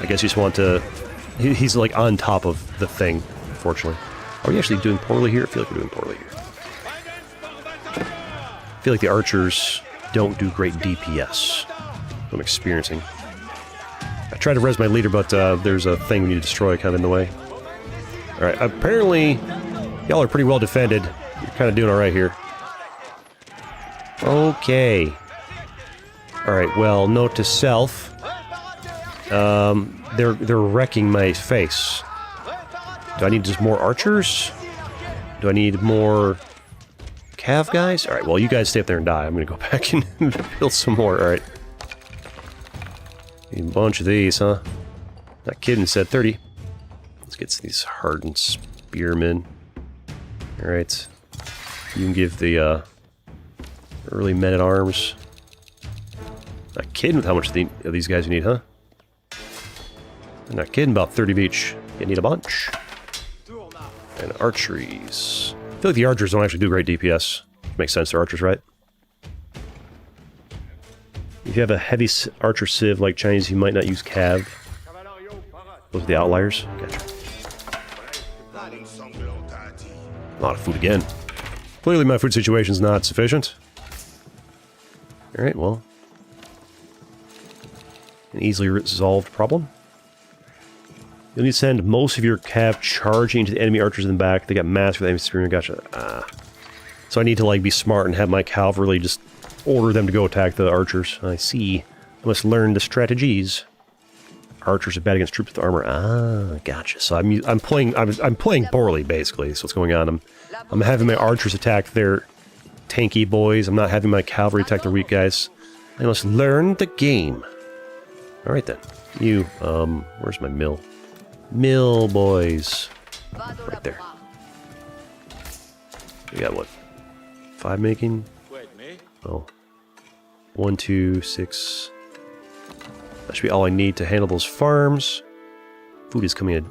I guess you just want to... He's like on top of the thing, fortunately. Are we actually doing poorly here? I feel like we're doing poorly here. I feel like the archers don't do great DPS. I'm experiencing. I tried to res my leader, but there's a thing we need to destroy kind of in the way. Alright, apparently y'all are pretty well defended. You're kind of doing alright here. Okay. Alright, well, note to self. They're wrecking my face. Do I need just more archers? Do I need more cav guys? Alright, well, you guys stay up there and die. I'm gonna go back and build some more. Alright. Need a bunch of these, huh? Not kidding, said 30. Let's get these hardened spearmen. Alright. You can give the early men-at-arms. Not kidding with how much of these guys you need, huh? I'm not kidding about 30 of each. You need a bunch. And archeries. I feel like the archers don't actually do great DPS. Makes sense, they're archers, right? If you have a heavy archer civ like Chinese, you might not use cav. Those are the outliers. Gotcha. A lot of food again. Clearly my food situation's not sufficient. Alright, well. An easily resolved problem. You'll need to send most of your cav charging into the enemy archers in the back. They got masked with enemy spearmen. Gotcha. So I need to like be smart and have my cavalry just order them to go attack the archers. I see. I must learn the strategies. Archers are bad against troops with armor. Ah, gotcha. So I'm playing poorly basically. So what's going on? I'm having my archers attack their tanky boys. I'm not having my cavalry attack their weak guys. I must learn the game. All right then. You where's my mill? Mill boys. Right there. We got what? 5 making? Oh. 1, 2, 6. That should be all I need to handle those farms. Food is coming in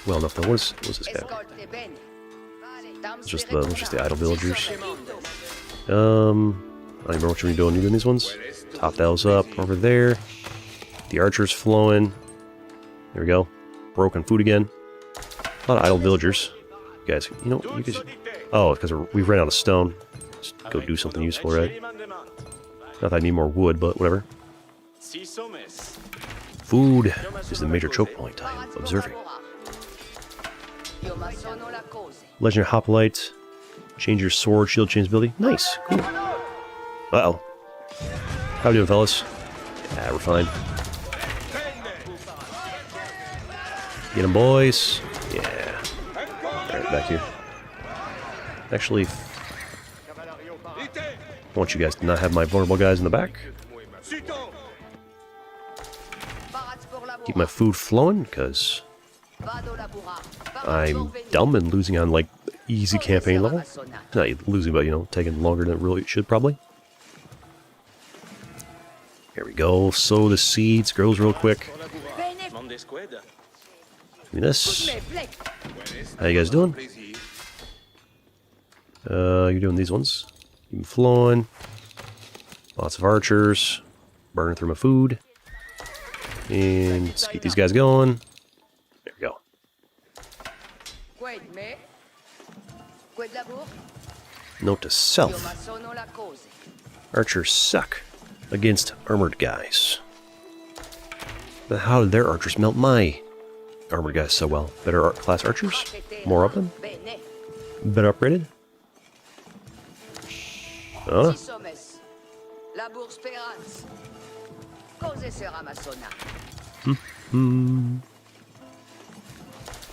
well enough though. What's this guy? It's just the idle villagers. I don't remember what you're doing. You doing these ones? Top those up over there. The archers flowing. There we go. Broken food again. A lot of idle villagers. You guys, you know, you guys. Oh, because we've ran out of stone. Just go do something useful, right? Not that I need more wood, but whatever. Food is the major choke point I am observing. Legendary Hoplite. Change your sword, shield, change ability. Nice. Cool. Uh-oh. How we doing, fellas? Yeah, we're fine. Get them, boys. Yeah. Alright, back here. Actually, I want you guys to not have my vulnerable guys in the back. Keep my food flowing, because I'm dumb and losing on, like, easy campaign level. Not losing, but, you know, taking longer than it really should, probably. Here we go. Sow the seeds. Grows real quick. Give me this. How you guys doing? You're doing these ones. Keep them flowing. Lots of archers. Burning through my food. And let's keep these guys going. There we go. Note to self. Archers suck against armored guys. But how did their archers melt my armored guys so well? Better class archers? More of them? Better upgraded? Huh?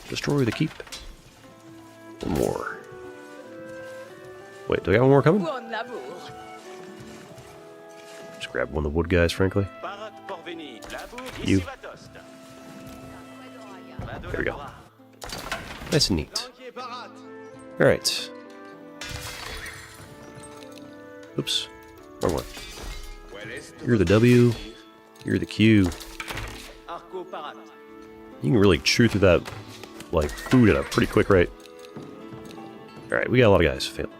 Destroy the keep. One more. Wait, do I got one more coming? Just grab one of the wood guys, frankly. You. There we go. Nice and neat. Alright. Oops. Wrong one. You're the W. You're the Q. You can really chew through that, like, food at a pretty quick rate. Alright, we got a lot of guys. Fail.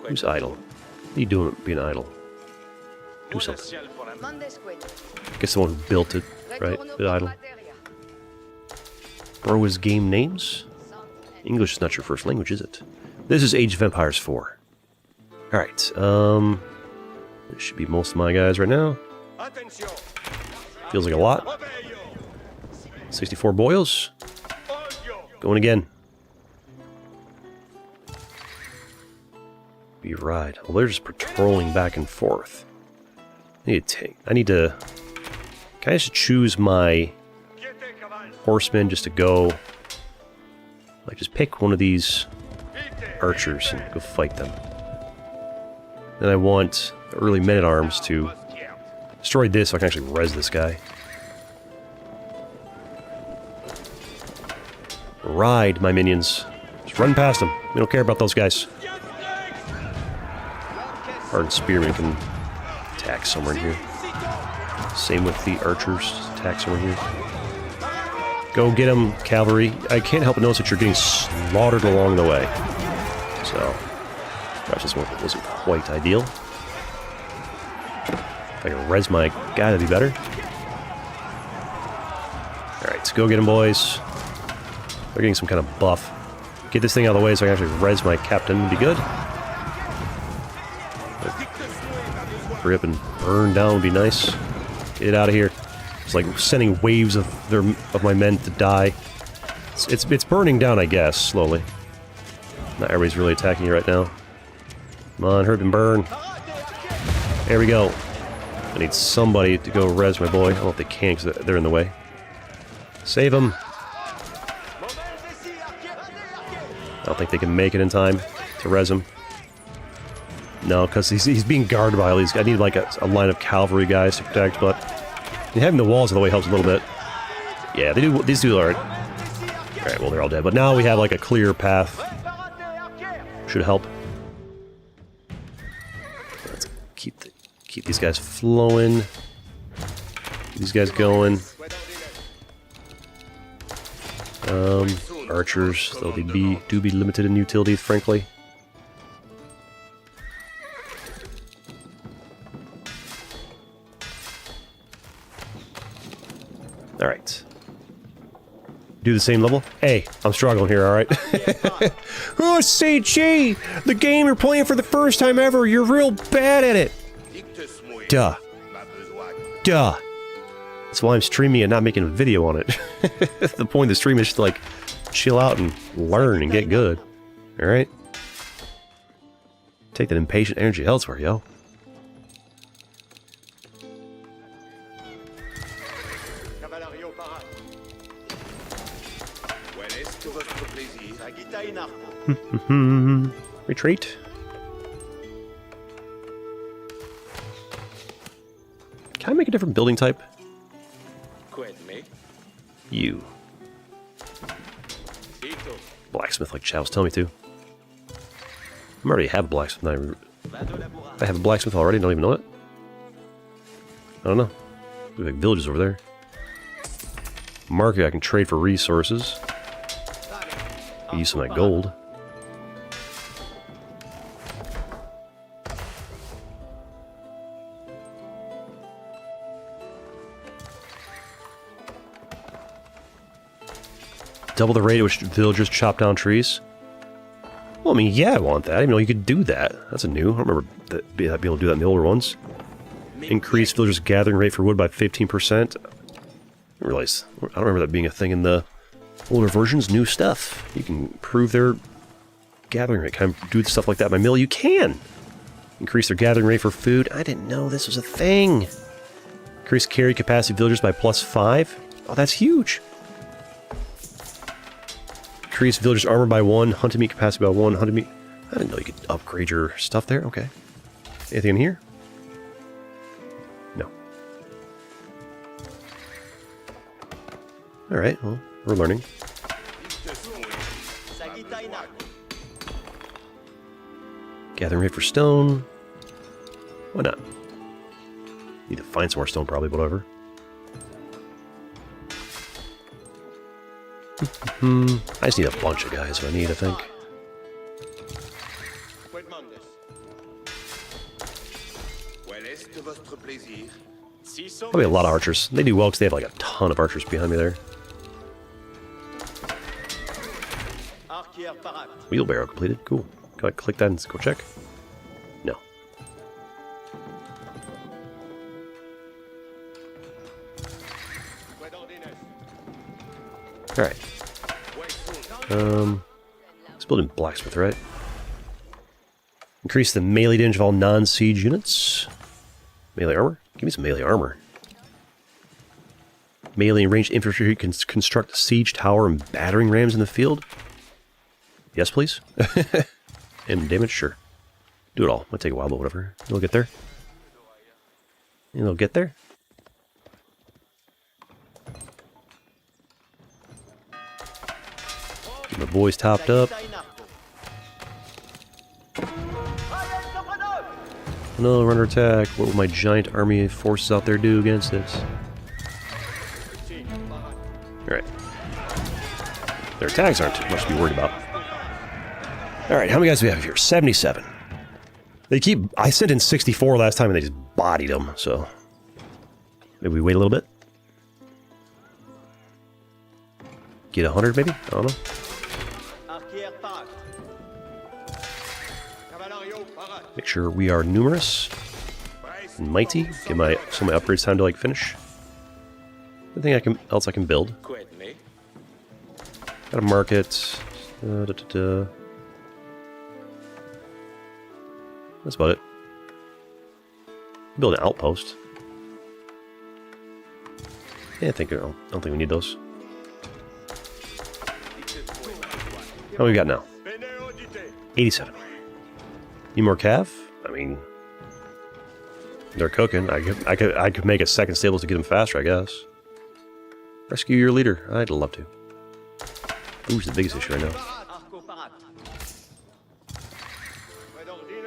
Who's idle? What are you doing being idle? Do something. Guess the one who built it, right? Bit idle. Bro is game names? English is not your first language, is it? This is Age of Empires 4. Alright, this should be most of my guys right now. Feels like a lot. 64 boils. Going again. Be right. Well, they're just patrolling back and forth. I need to... Can I just choose my horsemen just to go... Like, just pick one of these archers and go fight them. Then I want the early men-at-arms to destroy this so I can actually res this guy. Ride, my minions. Just run past them. We don't care about those guys. Hardened spearmen can attack somewhere in here. Same with the archers. Attack somewhere here. Go get them, cavalry. I can't help but notice that you're getting slaughtered along the way. So, perhaps this one wasn't quite ideal. If I can res my guy, that'd be better. Alright, so go get him, boys. They're getting some kind of buff. Get this thing out of the way so I can actually res my captain. Would be good. Hurry up and burn down would be nice. Get it out of here. It's like sending waves of my men to die. It's burning down, I guess, slowly. Not everybody's really attacking you right now. Come on, hurry up and burn. There we go. I need somebody to go res my boy. I don't know if they can because they're in the way. Save him. I don't think they can make it in time to res him. No, because he's being guarded by all these. I need like a line of cavalry guys to protect, but having the walls of the way helps a little bit. Yeah, they do. These two are. All right, well they're all dead, but now we have like a clear path. Should help. Let's keep these guys flowing. Keep these guys going. Archers, though they do be limited in utility, frankly. Alright. Do the same level? Hey, I'm struggling here, alright? Oh, CG! The game you're playing for the first time ever, you're real bad at it! Duh. Duh. That's why I'm streaming and not making a video on it. The point of the stream is just to, like, chill out and learn and get good. Alright? Take that impatient energy elsewhere, yo. Retreat. Can I make a different building type? You. Blacksmith like Chow's telling me to. I already have a blacksmith. I have a blacksmith already, don't even know it. I don't know. There's like villages over there. Market I can trade for resources. Use some of that gold. Double the rate at which villagers chop down trees. Well, I mean, yeah, I want that. I didn't know you could do that. That's a new. I don't remember being able to do that in the older ones. Increase villagers' gathering rate for wood by 15%. I didn't realize. I don't remember that being a thing in the older versions. New stuff. You can improve their gathering rate. Can I do stuff like that in my mill? You can. Increase their gathering rate for food. I didn't know this was a thing. Increase carry capacity of villagers by +5. Oh, that's huge. Increase villagers' armor by 1, hunting meat capacity by 1, hunting meat... I didn't know you could upgrade your stuff there. Okay. Anything in here? No. Alright, well, we're learning. Gathering rate for stone. Why not? Need to find some more stone probably, but whatever. I just need a bunch of guys, what I need, I think. Probably a lot of archers. They do well because they have like a ton of archers behind me there. Wheelbarrow completed. Cool. Can I click that and go check? No. Alright. Let's build in blacksmith, right? Increase the melee damage of all non-siege units. Melee armor? Give me some melee armor. Melee and ranged infantry can construct siege tower and battering rams in the field. Yes, please. And damage? Sure. Do it all. Might take a while, but whatever. You'll get there. You'll get there. Get my boys topped up. Another runner attack. What will my giant army of forces out there do against this? Alright. Their attacks aren't too much to be worried about. Alright, how many guys do we have here? 77. They keep... I sent in 64 last time and they just bodied them, so... Maybe we wait a little bit? Get 100 maybe? I don't know. Make sure we are numerous and mighty. Give some of my upgrades time to like finish. Anything else I can build? Got a market. That's about it. Build an outpost. Yeah, I don't think we need those. How we got now? 87. Need more cav? I mean, they're cooking. I could make a second stables to get them faster, I guess. Rescue your leader. I'd love to. Who's the biggest issue right now?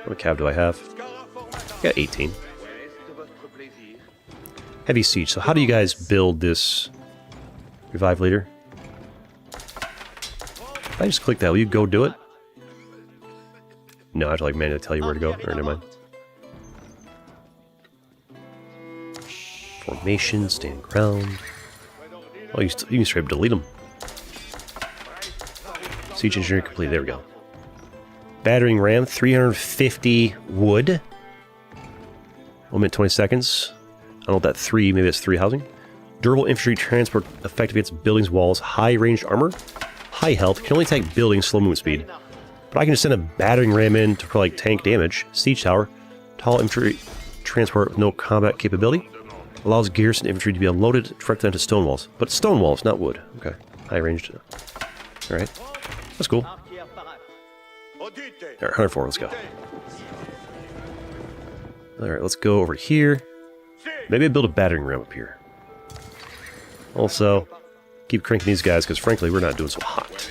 What cav do I have? I got 18. Heavy siege. So how do you guys build this revive leader? If I just click that, will you go do it? No, I have to like manually tell you where to go. Or never mind. Formation, stand ground. Oh, you can straight up delete them. Siege engineering complete. There we go. Battering Ram, 350 wood. 1 minute 20 seconds. I don't know what that 3, maybe that's 3 housing. Durable infantry transport effective against buildings, walls, high ranged armor, high health, can only tank buildings, slow movement speed. But I can just send a battering ram in to like tank damage. Siege tower, tall infantry transport with no combat capability. Allows garrison infantry to be unloaded directly onto stone walls. But stone walls, not wood. Okay. High ranged. Alright. That's cool. Alright, 104, let's go. Alright, let's go over here. Maybe I build a battering ram up here. Also, keep cranking these guys, because frankly, we're not doing so hot.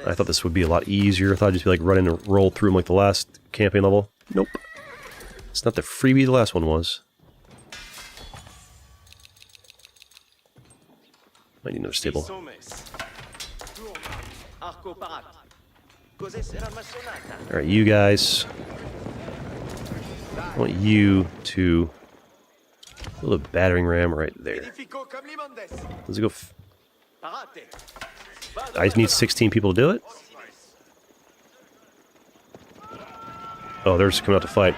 I thought this would be a lot easier. I thought I'd just be like running and roll through them like the last campaign level. Nope. It's not the freebie the last one was. Might need another stable. Alright, you guys. I want you to build a battering ram right there. Let's go. I just need 16 people to do it. Oh, they're just coming out to fight.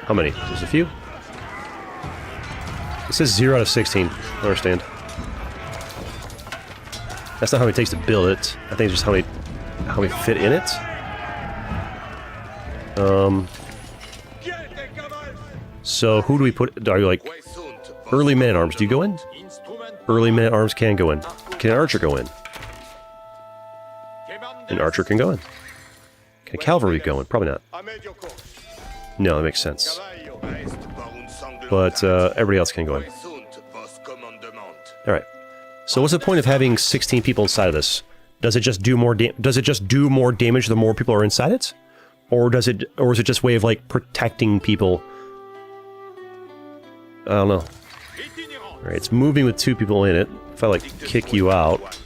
How many? Just a few? It says 0 out of 16. I don't understand. That's not how many it takes to build it. I think it's just how many fit in it. So who do we put? Are you like early men-at-arms? Do you go in? Early men-at-arms can go in. Can an archer go in? An archer can go in. Can a cavalry go in? Probably not. No, that makes sense. But everybody else can go in. All right. So what's the point of having 16 people inside of this? Does it just do more? Does it just do more damage the more people are inside it, or is it just a way of like protecting people? I don't know. All right, it's moving with 2 people in it. If I like kick you out,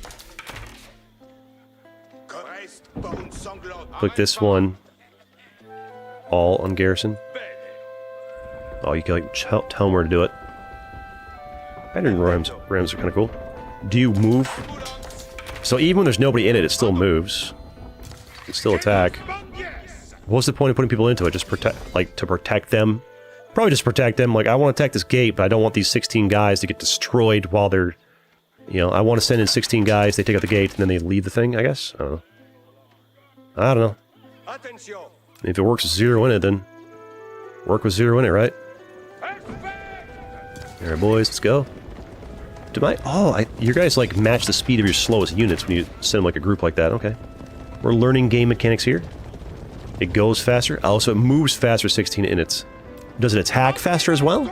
click this one. All on garrison. Oh, you can like tell them where to do it. Battering rams are kind of cool. Do you move? So even when there's nobody in it, it still moves. You can still attack. What's the point of putting people into it? Just protect, like, to protect them? Probably just protect them. Like, I want to attack this gate, but I don't want these 16 guys to get destroyed while they're... You know, I want to send in 16 guys, they take out the gate, and then they leave the thing, I guess? I don't know. If it works with 0 in it, then... Work with 0 in it, right? Alright, boys, let's go. Your guys, like, match the speed of your slowest units when you send them, like, a group like that. Okay. We're learning game mechanics here. It goes faster. Oh, so it moves faster 16 units. Does it attack faster as well?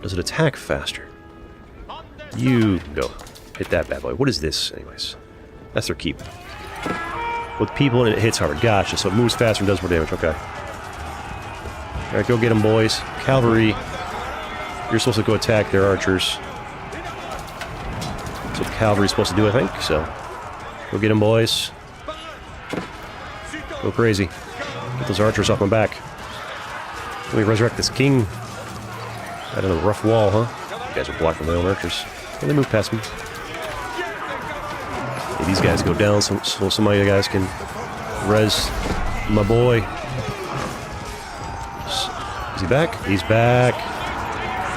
Does it attack faster? You go. Hit that bad boy. What is this, anyways? That's their keep. With people in it, it hits hard. Gotcha. So it moves faster and does more damage. Okay. Alright, go get them, boys. Cavalry. You're supposed to go attack their archers. That's what the cavalry's supposed to do, I think. So, go get them, boys. Go crazy. Get those archers off my back. Let me resurrect this king. Out of the rough wall, huh? You guys are blocking my own archers. Can they move past me? Hey, these guys go down so some of you guys can res my boy. Is he back? He's back.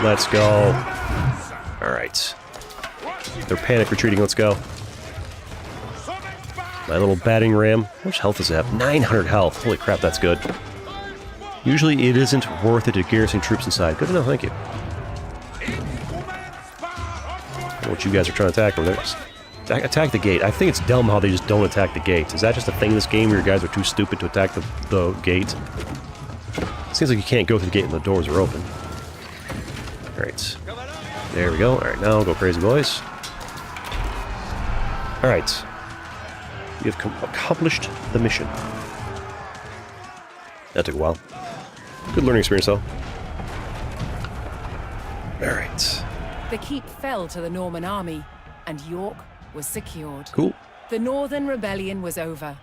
Let's go. Alright. They're panic retreating. Let's go. My little Battering Ram. How much health does it have? 900 health. Holy crap, that's good. Usually it isn't worth it to garrison troops inside. Good to know, thank you. What you guys are trying to attack over there. Attack the gate. I think it's dumb how they just don't attack the gate. Is that just a thing in this game where your guys are too stupid to attack the gate? It seems like you can't go through the gate and the doors are open. Alright. There we go. Alright, now go crazy, boys. Alright. You have accomplished the mission. That took a while. Good learning experience, though. Alright. The keep fell to the Norman army, and York was secured. Cool. The Northern Rebellion was over,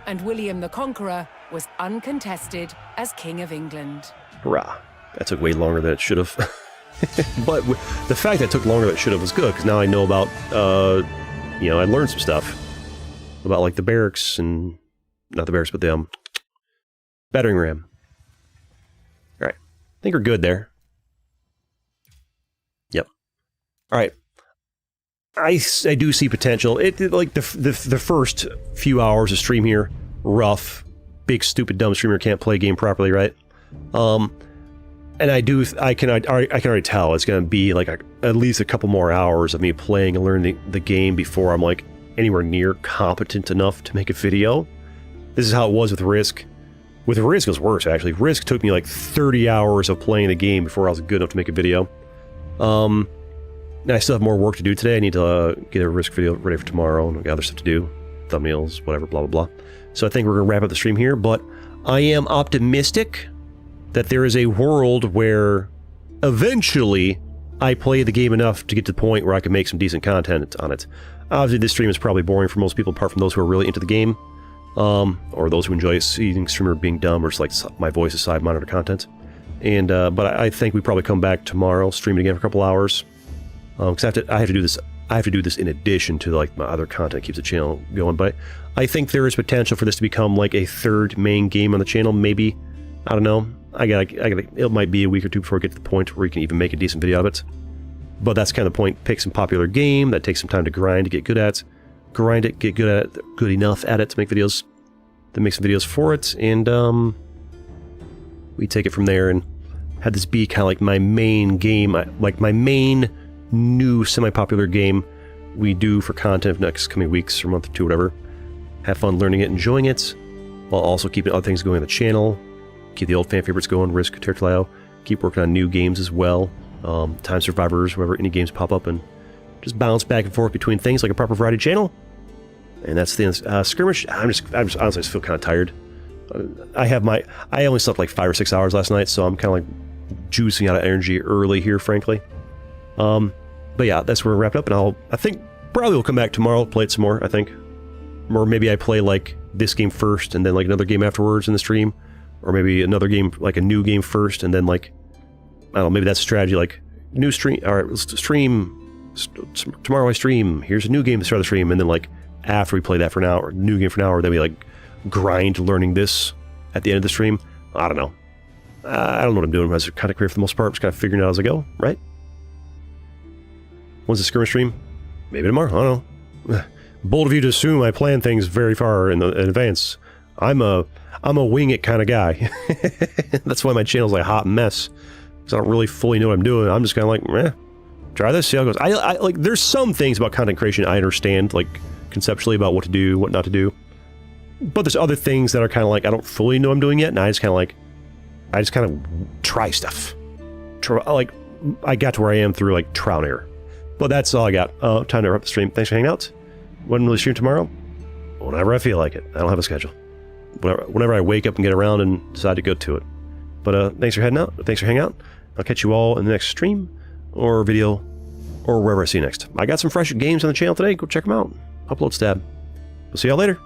and William the Conqueror was uncontested as King of England. Hurrah. That took way longer than it should have. But the fact that it took longer than it should have was good, because now I know about, you know, I learned some stuff. About, like, the barracks and... Not the barracks, but the, Battering Ram. Alright. I think we're good there. Yep. Alright. I do see potential. Like, the first few hours of stream here, rough. Big, stupid, dumb streamer can't play a game properly, right? And I can already tell it's going to be, like, at least a couple more hours of me playing and learning the game before I'm, like, anywhere near competent enough to make a video. This is how it was with Risk. With Risk, it was worse, actually. Risk took me like 30 hours of playing the game before I was good enough to make a video. And I still have more work to do today. I need to get a Risk video ready for tomorrow, and I got other stuff to do. Thumbnails, whatever, blah, blah, blah. So I think we're going to wrap up the stream here, but I am optimistic that there is a world where eventually I play the game enough to get to the point where I can make some decent content on it. Obviously, this stream is probably boring for most people, apart from those who are really into the game, or those who enjoy seeing streamer being dumb, or just like my voice aside monitor content. And but I think we probably come back tomorrow, stream it again for a couple hours, because I have to do this. I have to do this in addition to like my other content that keeps the channel going. But I think there is potential for this to become like a third main game on the channel. Maybe, I don't know. It might be a week or two before we get to the point where we can even make a decent video of it. But that's kind of the point. Pick some popular game that takes some time to grind to get good at. Grind it, get good at it, good enough at it to make videos. Then make some videos for it, and we take it from there and have this be kind of like my main game, like my main new semi-popular game we do for content of next coming weeks or month or two, whatever. Have fun learning it, enjoying it, while also keeping other things going on the channel. Keep the old fan favorites going, Risk, Territorial. Keep working on new games as well. Time Survivors, wherever any games pop up, and just bounce back and forth between things like a proper variety channel. And that's the skirmish. I'm just honestly just feel kind of tired. I only slept like 5 or 6 hours last night, so I'm kind of like juicing out of energy early here, frankly. But yeah, that's where we're wrapped up, and I think probably we'll come back tomorrow, play it some more, I think. Or maybe I play like this game first and then like another game afterwards in the stream. or maybe another game, like a new game first, and then like, I don't know, maybe that's a strategy, like new stream, all right, let's stream, tomorrow I stream, here's a new game to start the stream, and then like after we play that for an hour, new game for an hour, then we like grind learning this at the end of the stream. I don't know. I don't know what I'm doing. I was kind of clear for the most part, just kind of figuring it out as I go, right? When's the skirmish stream? Maybe tomorrow, I don't know. Bold of you to assume I plan things very far in advance. I'm a wing it kind of guy. That's why my channel's like a hot mess. Because I don't really fully know what I'm doing. I'm just kind of like, try this, see how it goes. I like, there's some things about content creation I understand, like, conceptually about what to do, what not to do. But there's other things that are kind of like, I don't fully know I'm doing yet, and I just kind of try stuff. Like, I got to where I am through, like, trial and error. But that's all I got. Time to wrap the stream. Thanks for hanging out. Wouldn't really stream tomorrow. Whenever I feel like it. I don't have a schedule. Whenever I wake up and get around and decide to go to it. But thanks for heading out. Thanks for hanging out. I'll catch you all in the next stream or video or wherever I see you next. I got some fresh games on the channel today. Go check them out. Upload stab. We'll see y'all later.